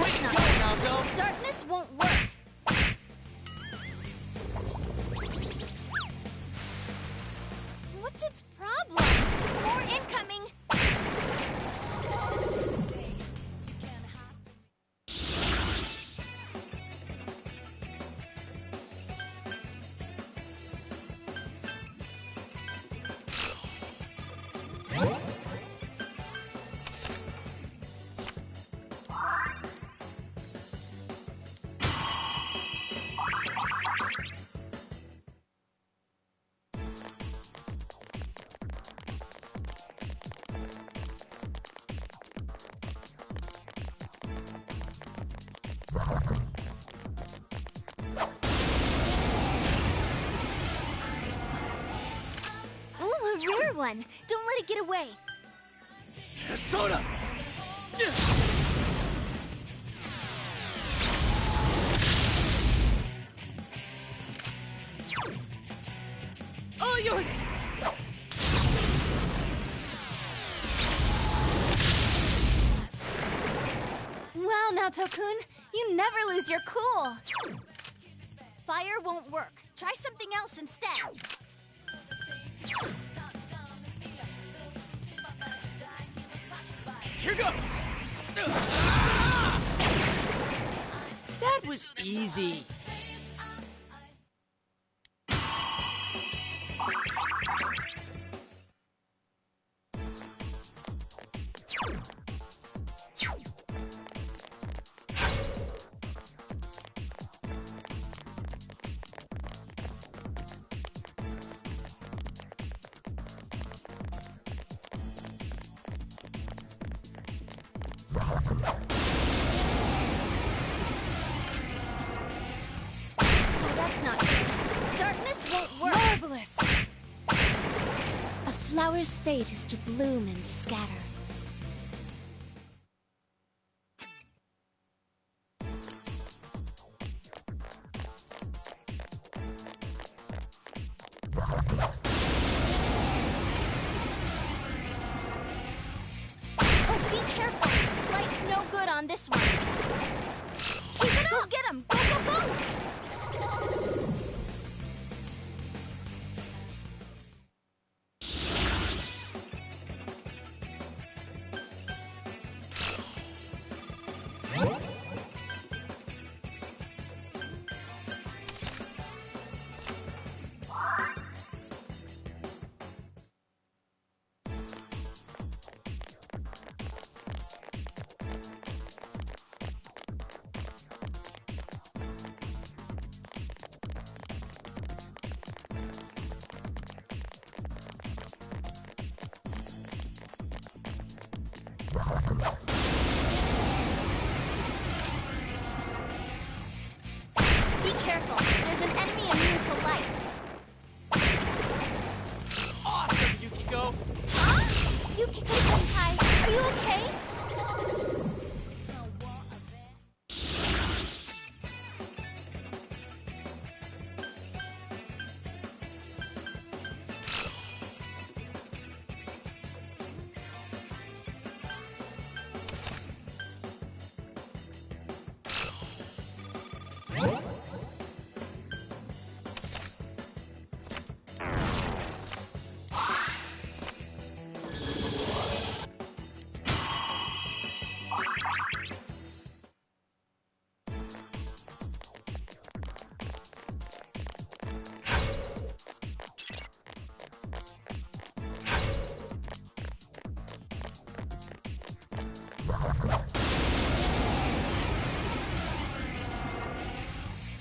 That's not good. Darkness won't work. What's its problem? More incoming. Ooh, a rare one. Don't let it get away. Soda! All yours! Wow, Naoto-kun, you never lose your cool. Fire won't work. Try something else instead. Here goes! That was easy. Oh, that's not good. Darkness won't work. Marvelous! A flower's fate is to bloom and scatter. Oh, be careful! Light's no good on this one. Keep it up! Go get him! Go, go, go! Be careful. There's an enemy immune to light. Awesome, Yukiko! Huh? Yukiko-senpai, are you okay?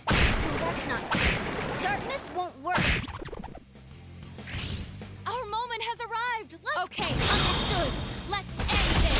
Oh, that's not good. Darkness won't work. Our moment has arrived! Let's... Okay, understood. Let's end this!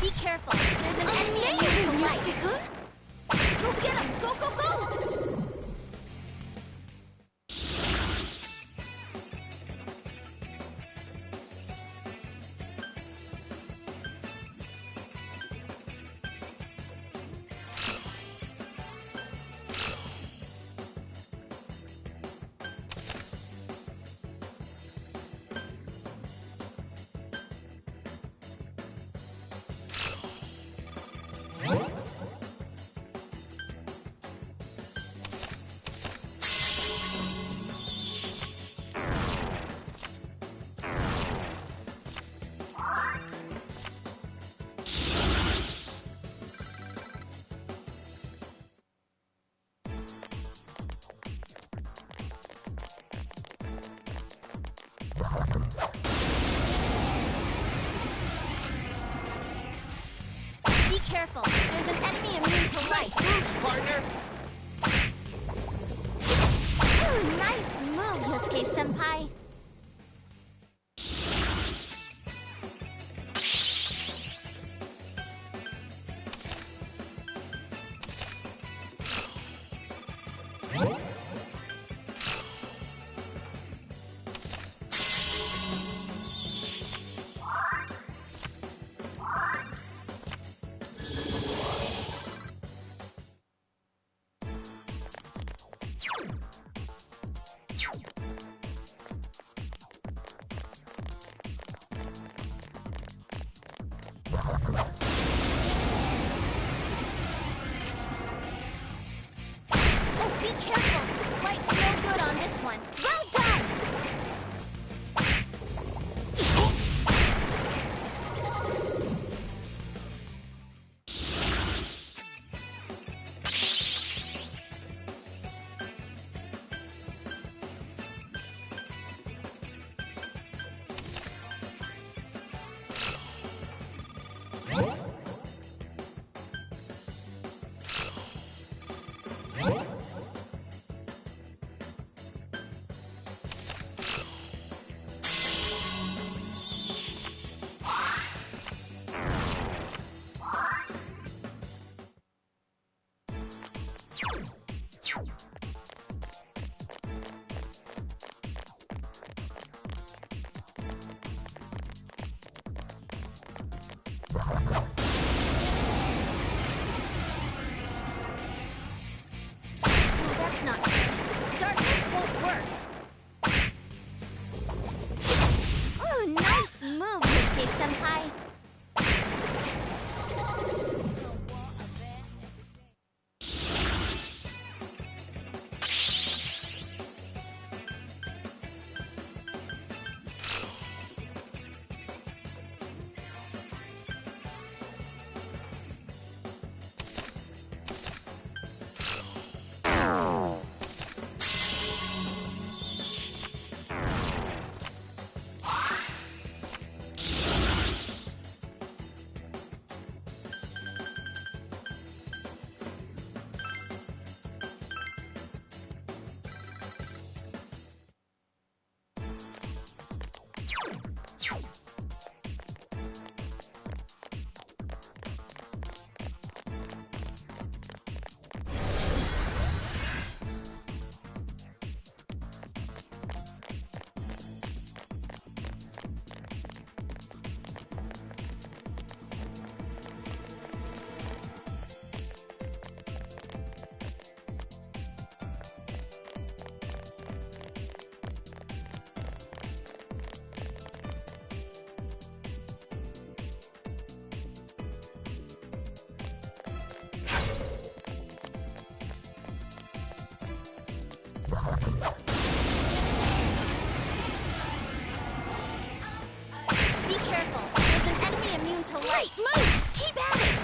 Be careful. There's an enemy immune to light. Go get him! Go, go, go! Be careful. There's an enemy immune to light. Partner! Ooh, nice move, Yosuke-senpai. careful! Light's no good on this one. Well done! That's not good. Darkness won't work. Oh, nice move, Misuke-senpai. Be careful. There's an enemy immune to light. Moves! Keep at it!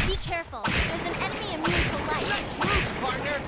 Be careful. There's an enemy immune to light. Nice move, partner!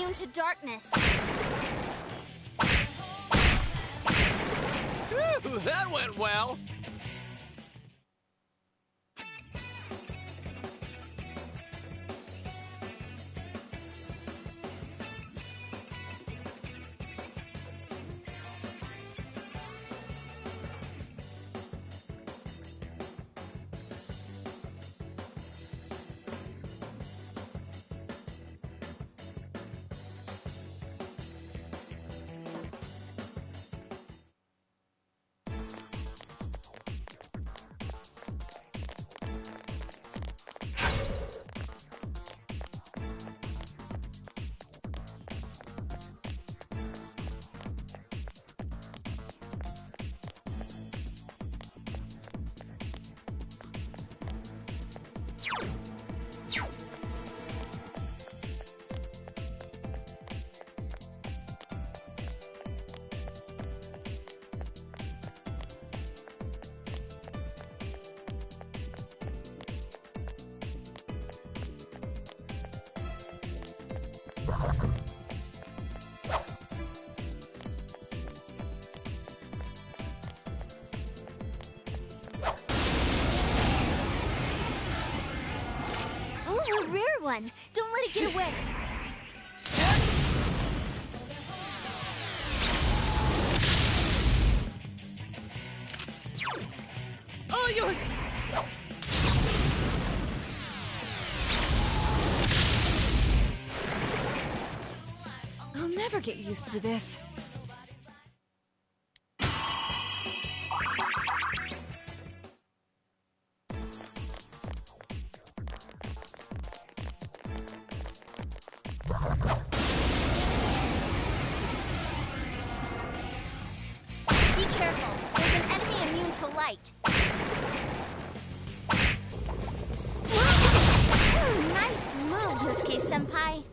immune to darkness. Whew, that went well. Ooh, a rare one. Don't let it get away. All yours! I'll never get used to this. Be careful. There's an enemy immune to light. Ooh, nice move, Yosuke-senpai.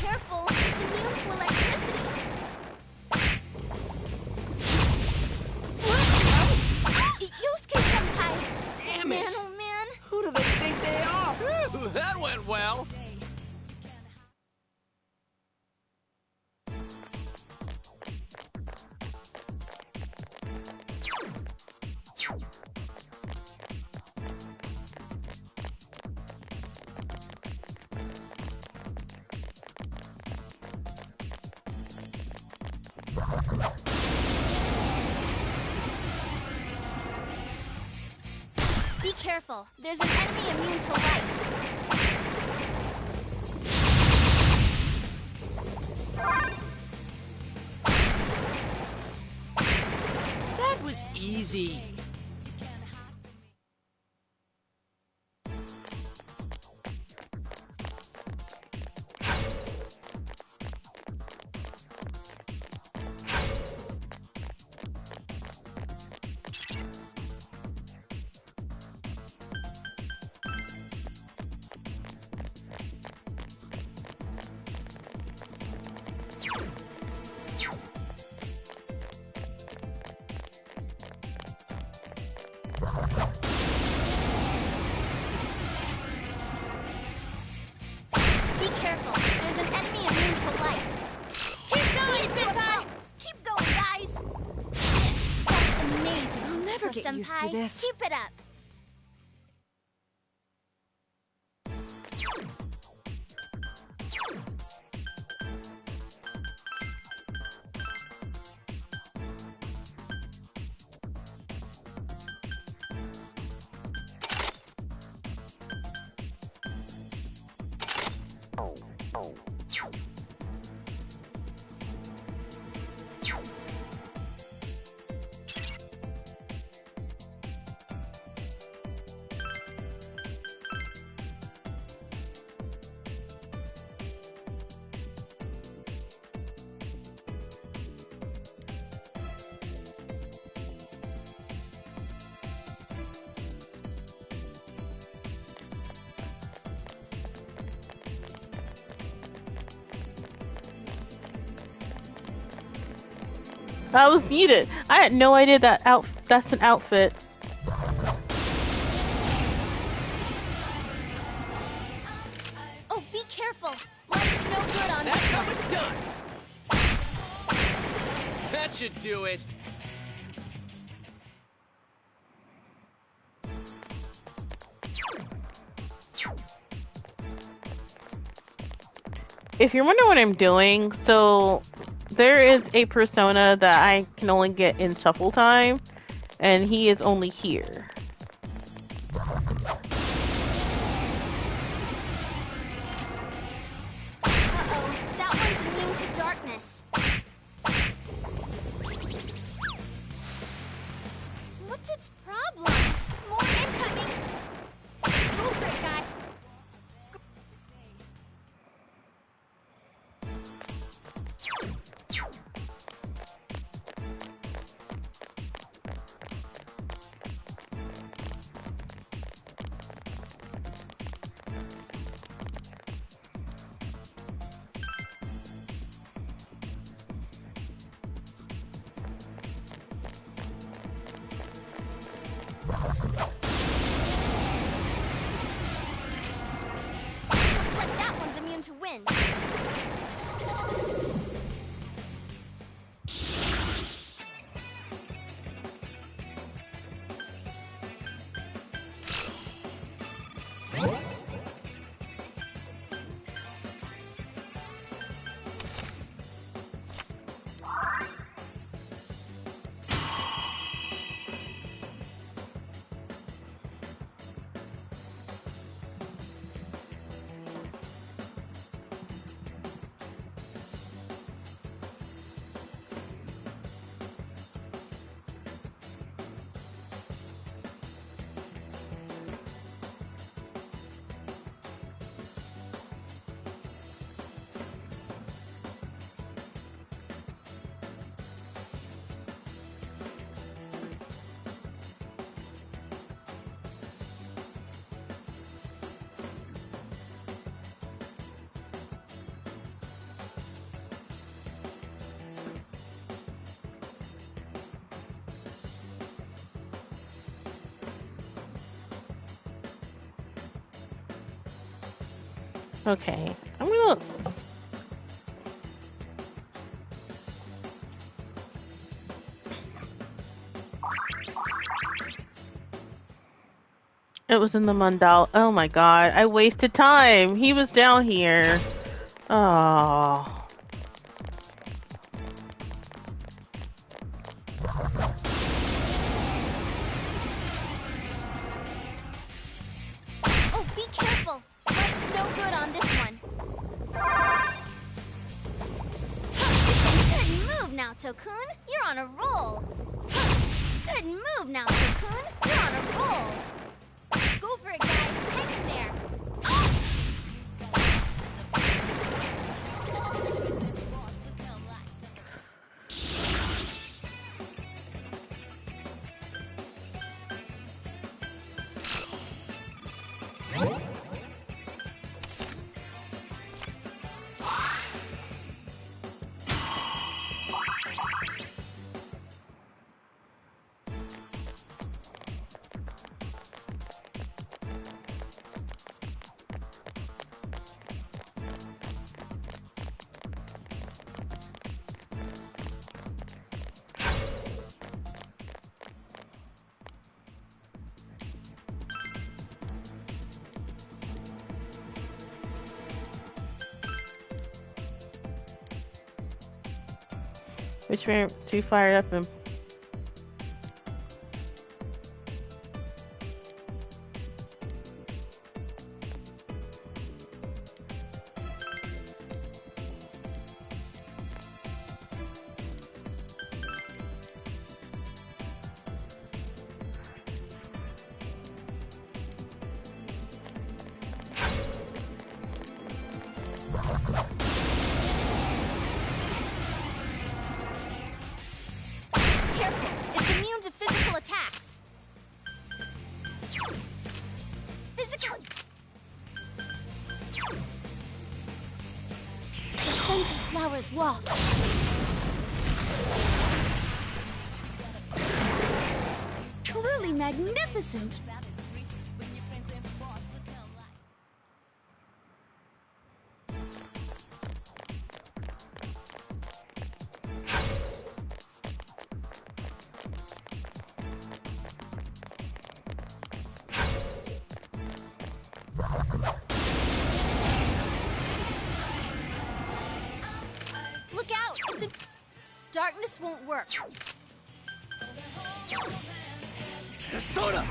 Careful, it's immune to electricity. Yosuke-senpai! Damn man, it! oh man! Who do they think they are? Whew, that went well. Be careful, there's an enemy immune to light. That was easy. used to this. Keep it up. I was muted. I had no idea that's an outfit. Oh, be careful. Light's no good on That's this how one. it's done. That should do it. If you're wondering what I'm doing, so there is a persona that I can only get in shuffle time, and he is only here. Uh-oh, that one's immune to darkness. What's its problem? More incoming. Go for it, guy. Looks like that one's immune to wind. Okay, I'm gonna... It was in the mandala. Oh my god, I wasted time. He was down here. Oh. Oh, be careful. Light's no good on this one. Good move, Naoto-kun. You're on a roll. Good move, Naoto-kun. You're on a roll. Go for it, guys. Hang in there. Which made me too fired up and Careful, it's immune to physical attacks. Physical. The scent of flowers waft. Truly magnificent. Look out! It's a... Darkness won't work. Soda!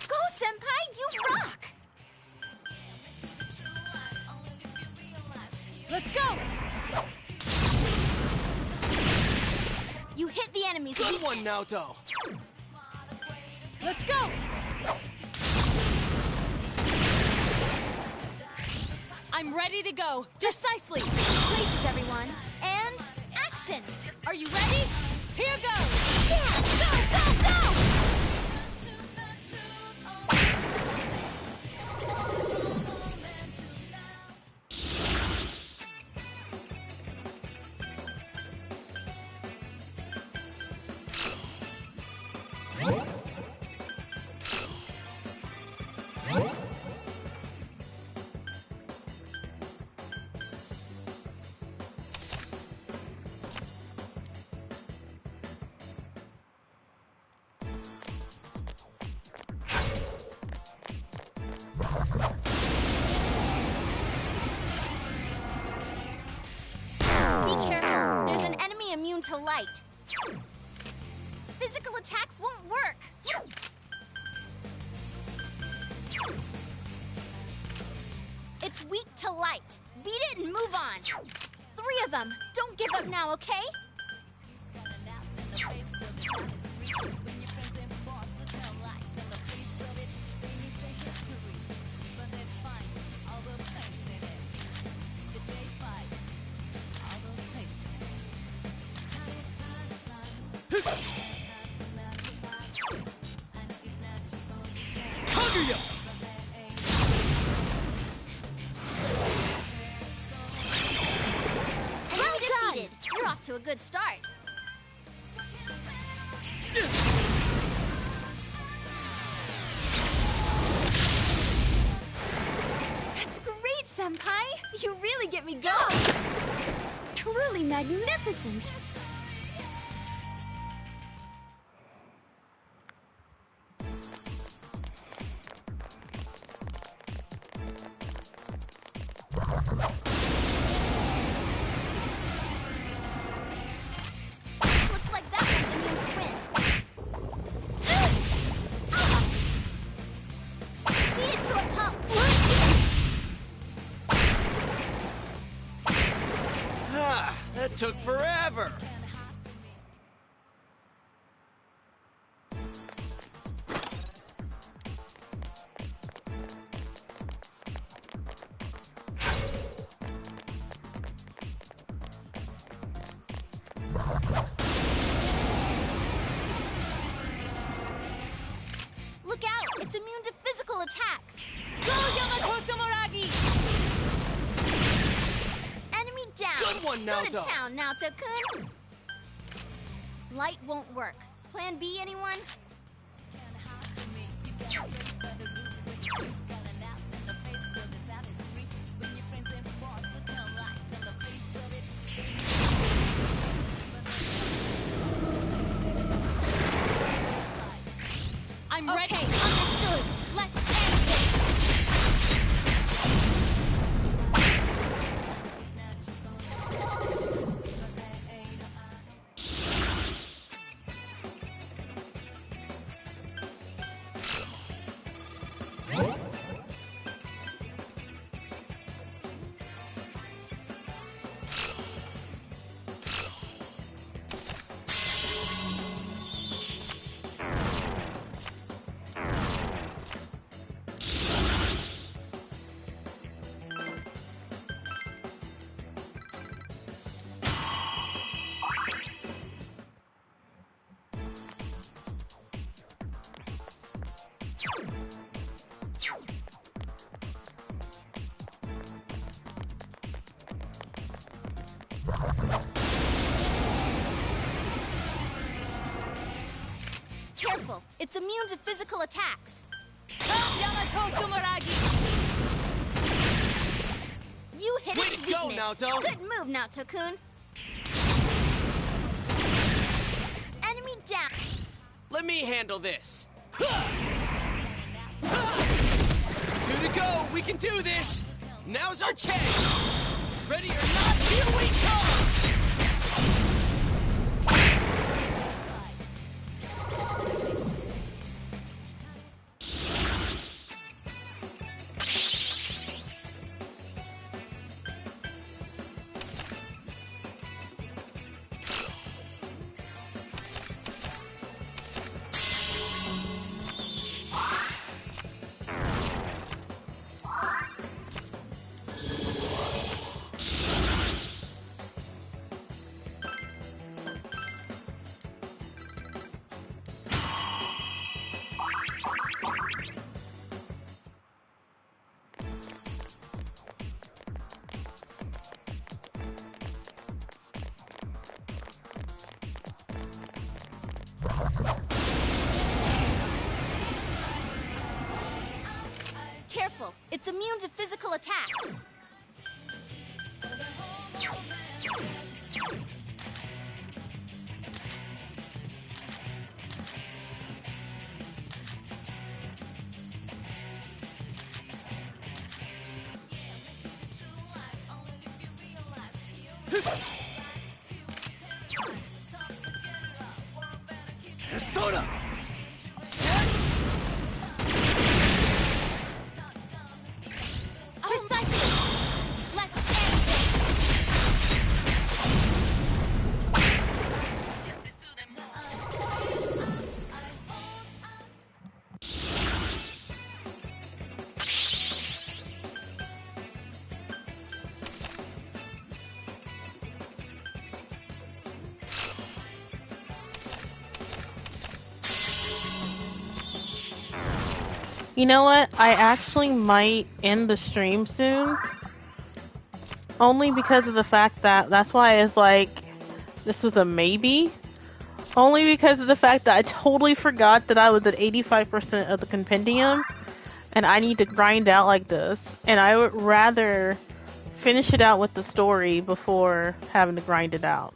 Go, Senpai! You rock! Let's go! You hit the enemy's Good one, weakness. Naoto. Let's go! I'm ready to go. Precisely. Places, everyone. And action! Are you ready? Here goes! Yeah! Go, go, go! Be careful. There's an enemy immune to light. Physical attacks won't work. It's weak to light. Beat it and move on. 3 of them. Don't give up now, okay? Kaguya! Well done! You're off to a good start. That's great, Senpai! You really get me going! Truly magnificent! Looks like that one's immune to wind. Beat it to a pulp! Ah, that took forever. Look out! It's immune to physical attacks! Go, Yamato Samuragi! Enemy down! Good one, Go to Naoto. town, Naoto-kun! Light won't work. Plan B, anyone? I'm ready. Understood. Let's end this. Careful, it's immune to physical attacks. You hit its weakness. Go, Naoto. Good move, Naoto-kun. Enemy down. Let me handle this. 2 to go. We can do this. Now's our chance. Ready or not, here we come. Careful, it's immune to physical attacks. Persona! Precisely! Let's end this! You know what? I actually might end the stream soon. Only because of the fact that that's why it's like this was a maybe. Only because of the fact that I totally forgot that I was at 85% of the compendium and I need to grind out like this. And I would rather finish it out with the story before having to grind it out.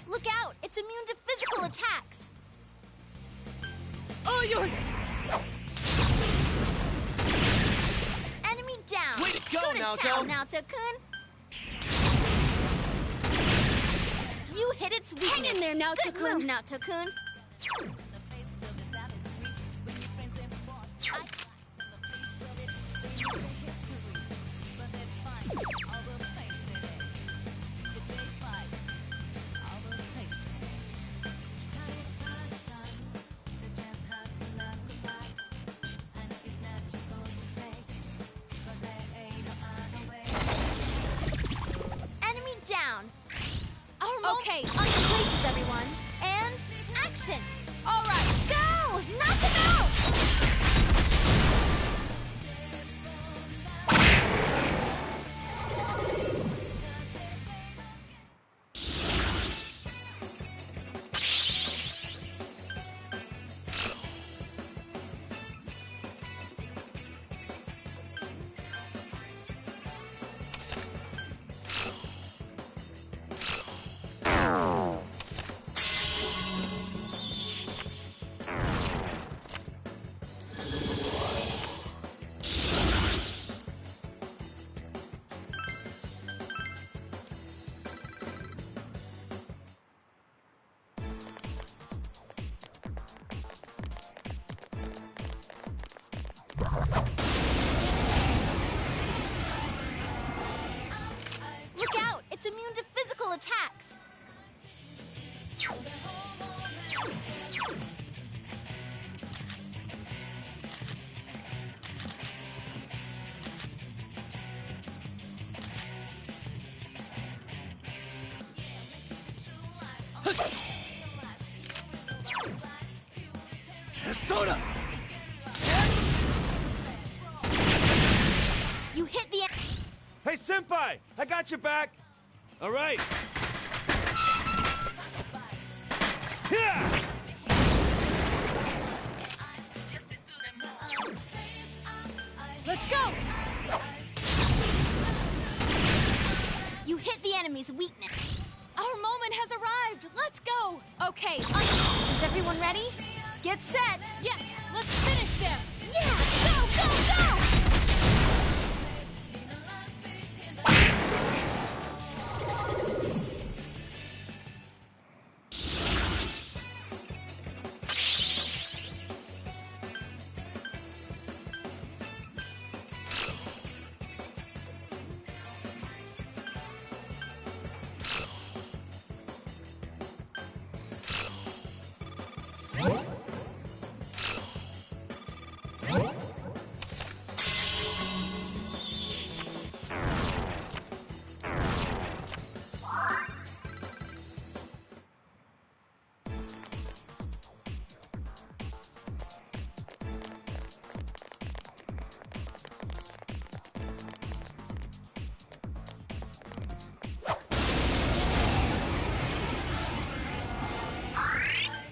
Look out! It's immune to physical attacks! All yours! Enemy down! Way to go, Good Naoto. attack, Naoto-kun! You hit its weakness! Hang in there, Naoto-kun. Good move, Naoto-kun! Enemy down! Okay, on your places, everyone. And action! All right, go! Knock him out! Persona! You hit the. Hey, Senpai! I got your back! All right! Yeah! Let's go! You hit the enemy's weakness. Our moment has arrived. Let's go. Okay. Is everyone ready? Get set. Yes, let's finish them. Yeah! Go, go, go!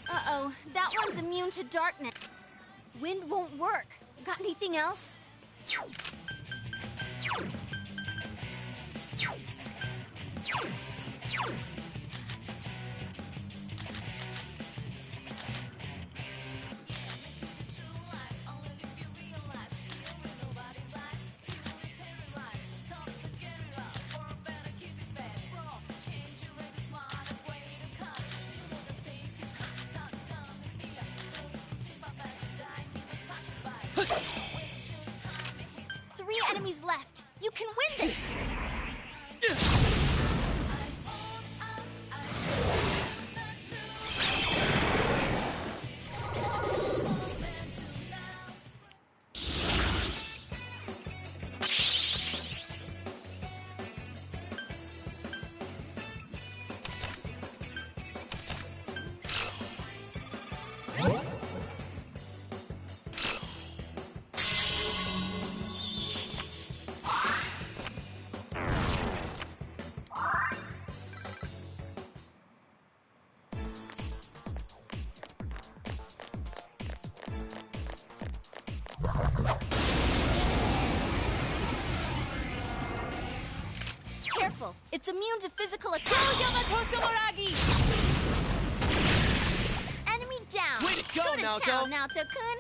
Uh-oh, that one's immune to darkness. Wind won't work. Got anything else? Three enemies left. You can win this. Careful, it's immune to physical attack. Yamato Sumeragi! Enemy down. Way to go, to Naoto. town, Naoto-kun.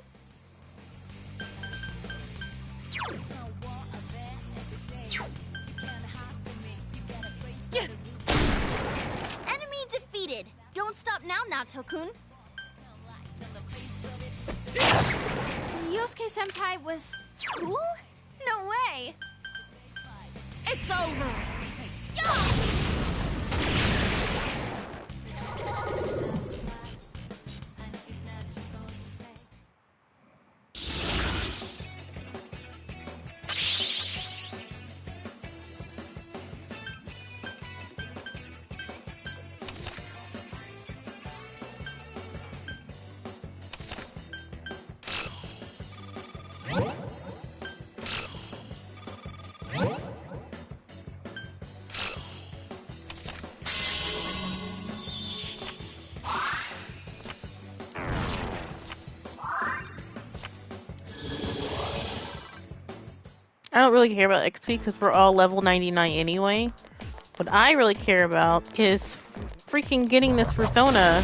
Enemy defeated. Don't stop now, Naoto-kun. Yosuke-senpai was cool? No way. It's over. I don't really care about XP because we're all level 99 anyway. What I really care about is freaking getting this persona.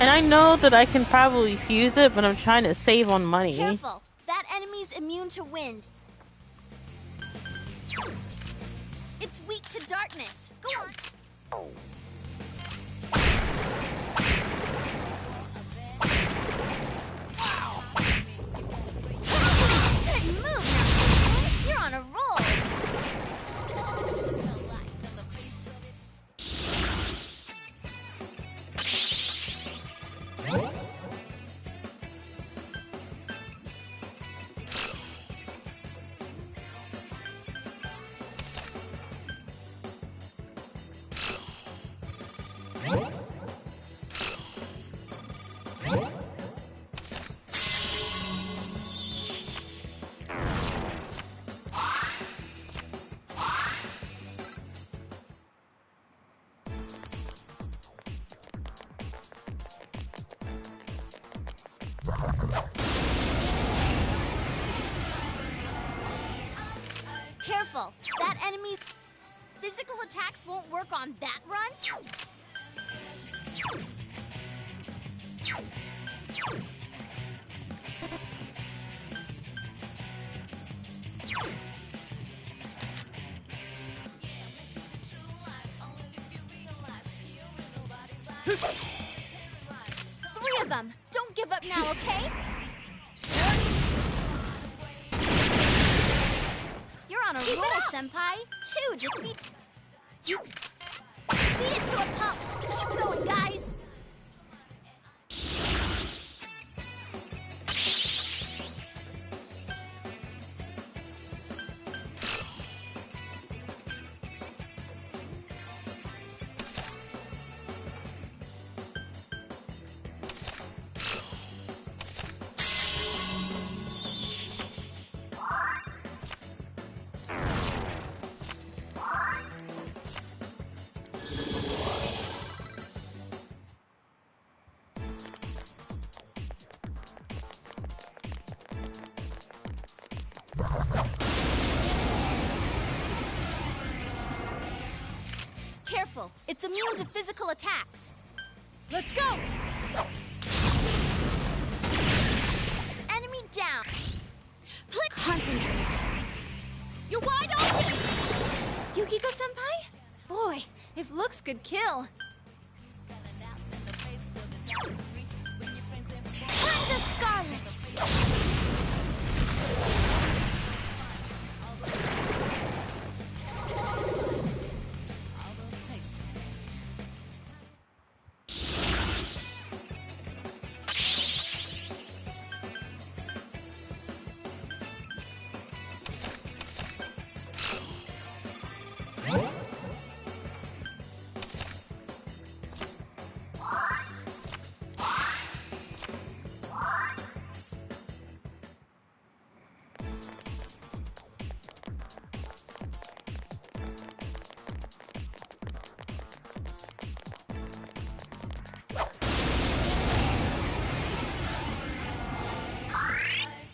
And I know that I can probably fuse it, but I'm trying to save on money. Careful, that enemy's immune to wind. It's weak to darkness. Go on. Good move, Naoto-kun. You're on a roll. Careful! That enemy's physical attacks won't work on that runt? Three of them! Don't give up now, okay? You're on a roll, Senpai. 2 defeat. You beat it to a pulp. Keep going, guys. Careful, it's immune to physical attacks. Let's go! Enemy down. Concentrate. You're wide open! Yukiko-senpai? Boy, if looks could kill. Turn to Scarlet.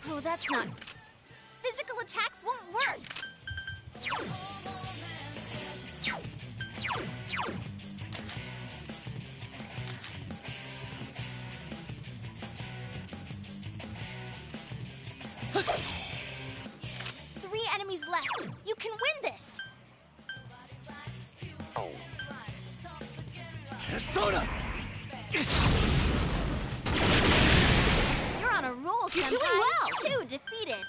Oh, that's not... Physical attacks won't work! Three enemies left. You can win this! Persona! You're on a roll, You're Senpai. doing well. 2 defeated.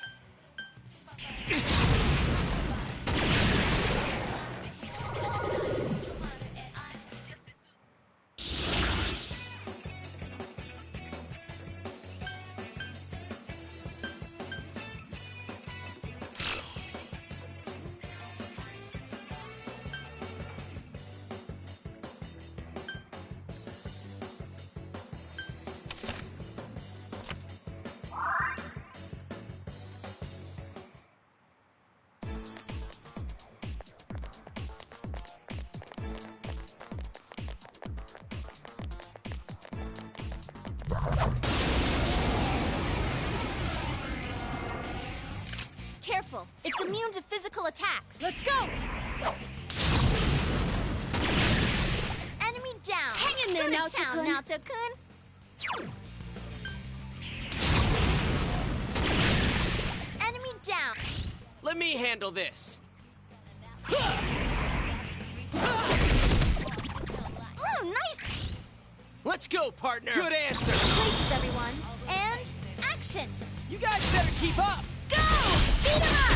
Careful, it's immune to physical attacks. Let's go! Enemy down. Hang in there, Go to town, Naoto-kun. Naoto-kun. Enemy down. Let me handle this. Oh, nice. Let's go, partner. Good answer. Places, everyone. And action. You guys better keep up. Go! Beat him up!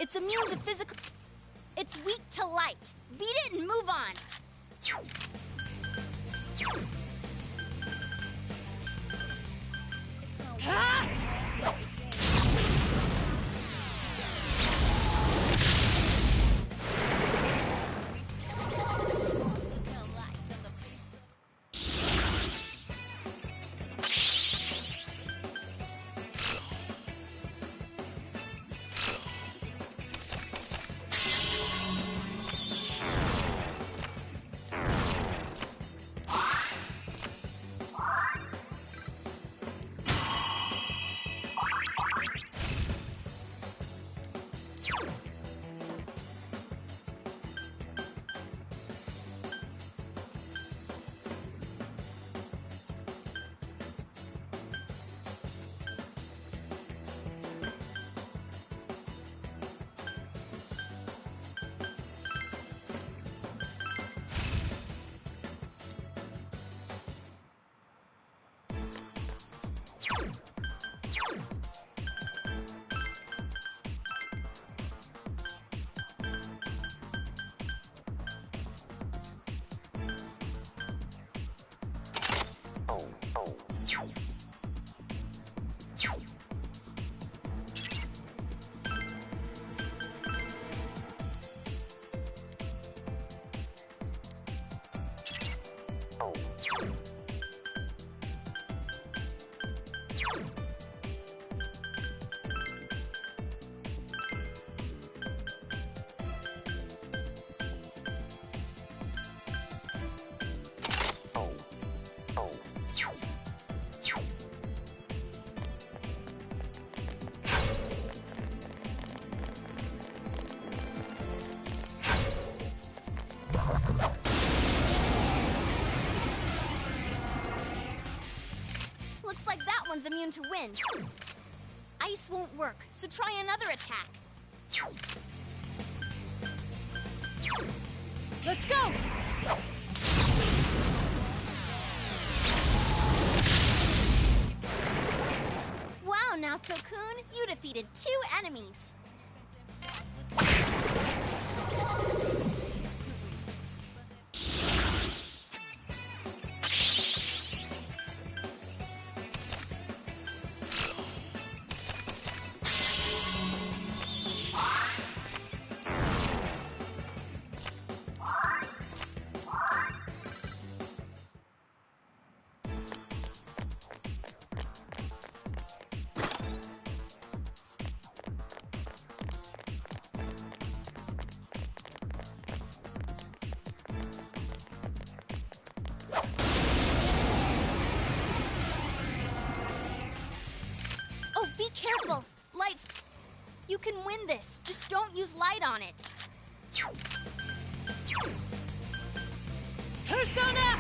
It's immune to physical... It's weak to light. Beat it and move on. Looks like that one's immune to wind. Ice won't work, so try another attack. Let's go! Wow, Naoto-kun, you defeated 2 enemies. Oh, be careful! Lights... You can win this, just don't use light on it. Persona!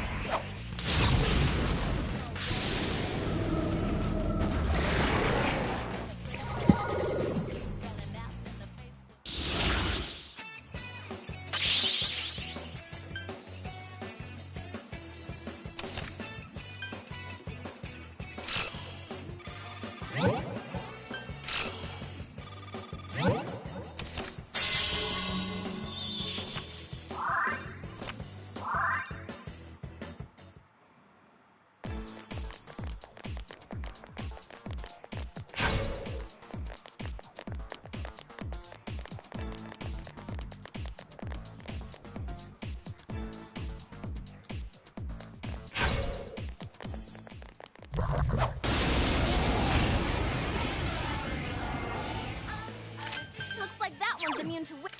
Looks like that one's immune to wind.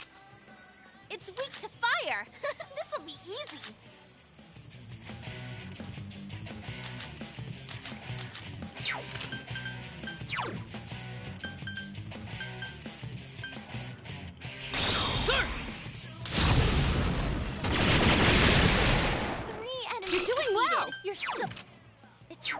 It's weak to fire. This'll be easy. Sir! 3 enemies. You're doing well! You're so... It's...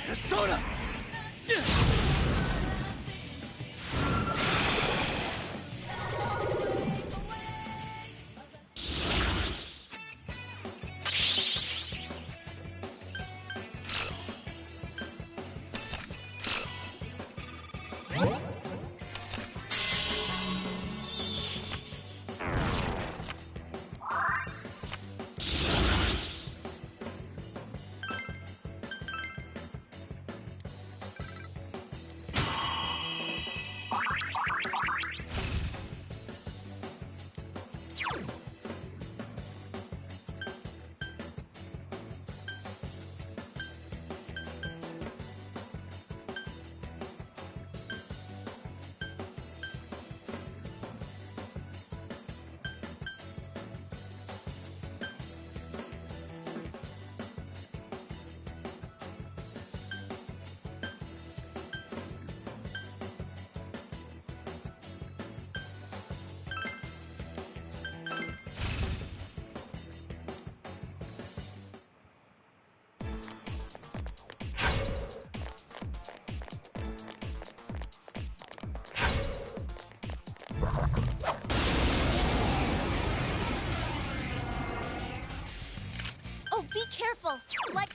Persona! Like,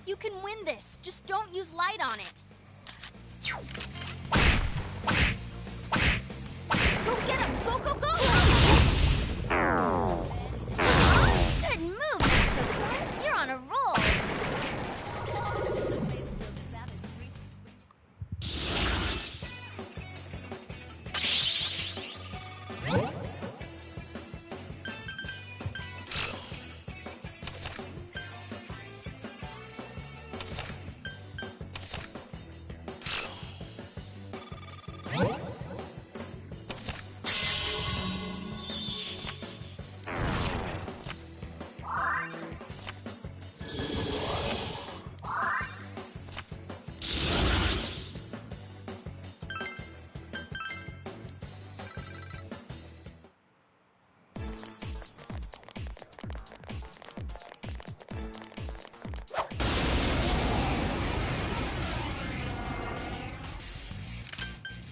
you can win this. Just don't use light on it. Go get him! Go, go, go! Good move, Natsu-kun. You're on a roll.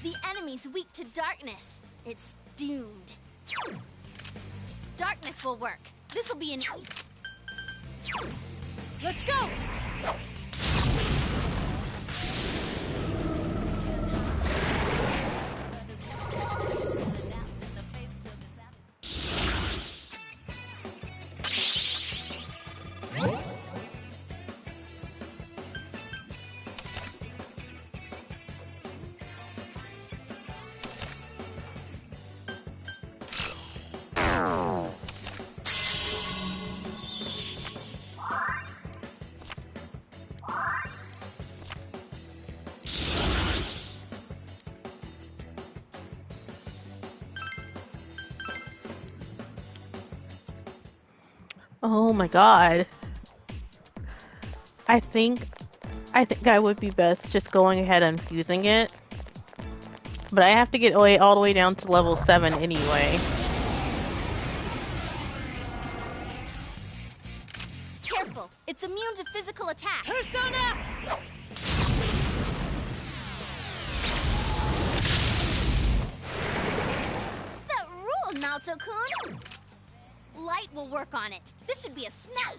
The enemy's weak to darkness. It's doomed. Darkness will work. This'll be an... Let's go! Oh my god. I think I would be best just going ahead and fusing it. But I have to get all the way down to level 7 anyway. Careful! It's immune to physical attacks! Persona! That rule, Naoto-kun! Light will work on it. This should be a snap!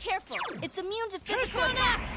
Careful! It's immune to physical attacks!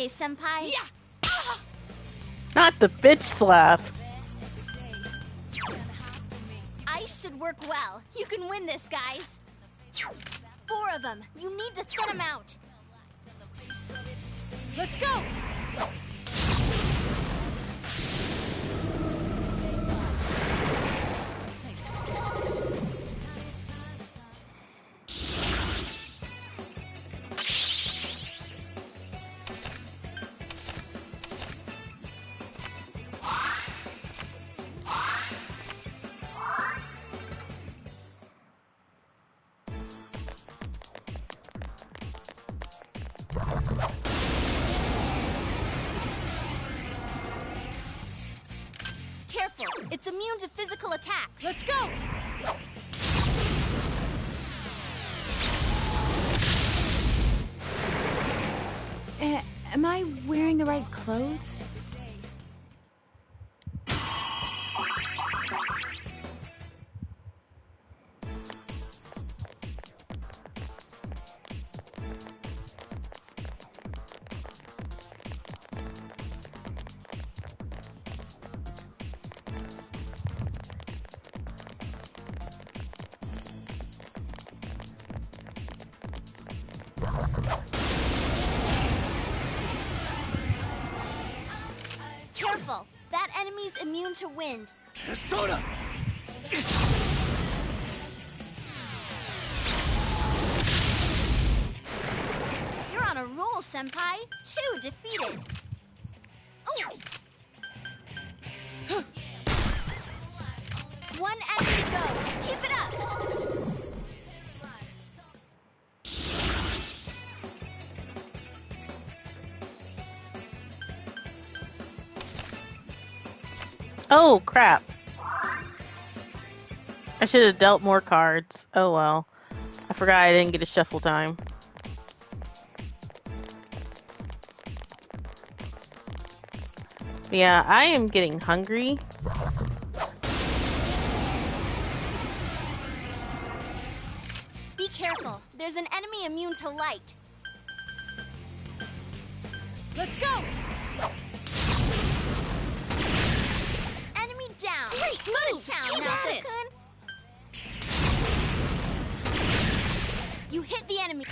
Senpai. Yeah. Not the bitch slap. Ice should work well. You can win this, guys. 4 of them. You need to thin them out. Let's go. Careful. It's immune to physical attacks. Let's go. Am I wearing the right clothes? Careful. That enemy's immune to wind. Soda! You're on a roll, Senpai. 2 defeated. Oh! 1 enemy to go. Keep it up. Oh, crap. I should have dealt more cards. Oh well. I forgot I didn't get a shuffle time. Yeah, I am getting hungry. Be careful. There's an enemy immune to light. Let's go. Enemy down. Great Go moves. to town, You got it. Naoto-kun. You hit the enemy.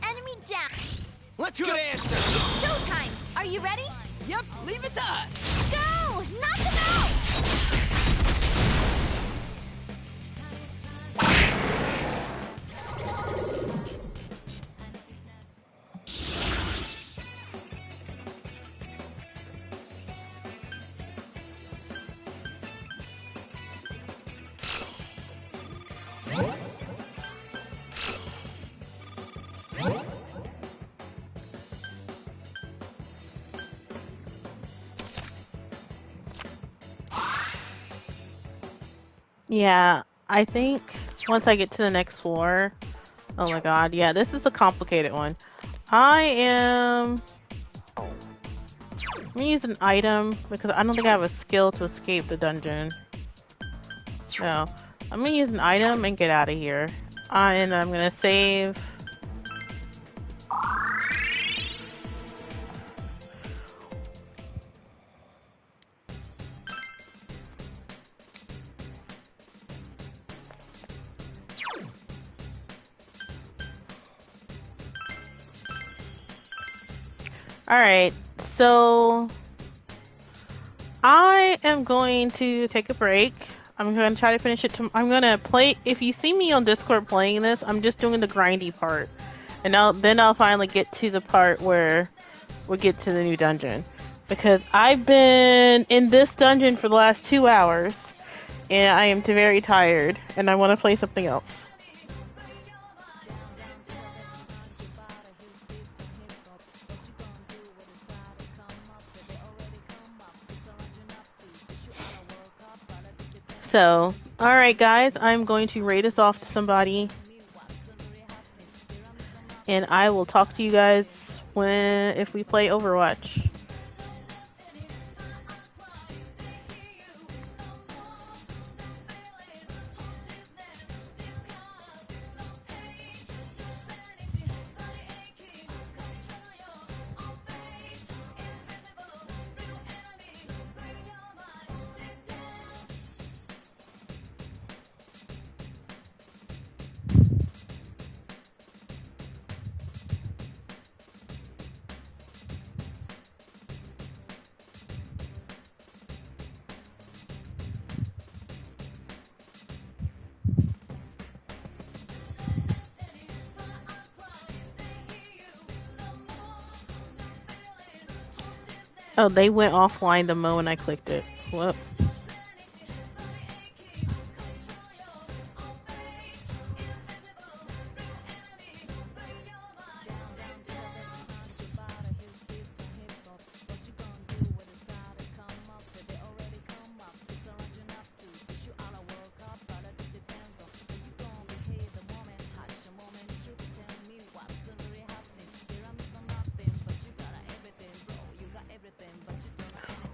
Enemy down. Let's good answer. It's showtime. Are you ready? Yep, leave it to us. Go! Knock them out! Yeah, I think once I get to the next floor... Oh my god, yeah, this is a complicated one. I'm gonna use an item because I don't think I have a skill to escape the dungeon. No, I'm gonna use an item and get out of here. And I'm gonna save... Alright, so I am going to take a break. I'm going to try to finish it. I'm going to play. If you see me on Discord playing this, I'm just doing the grindy part. And then I'll finally get to the part where we get to the new dungeon. Because I've been in this dungeon for the last 2 hours. And I am very tired. And I want to play something else. So, alright guys, I'm going to raid this off to somebody. And I will talk to you guys if we play Overwatch. Oh, they went offline the moment I clicked it. Whoops.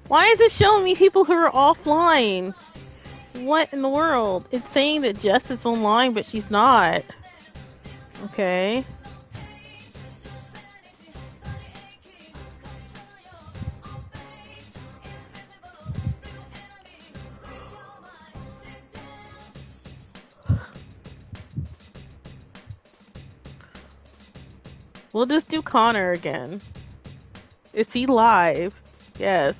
Why is it showing me people who are offline? What in the world? It's saying that Jess is online, but she's not. Okay. We'll just do Connor again. Is he live? Yes.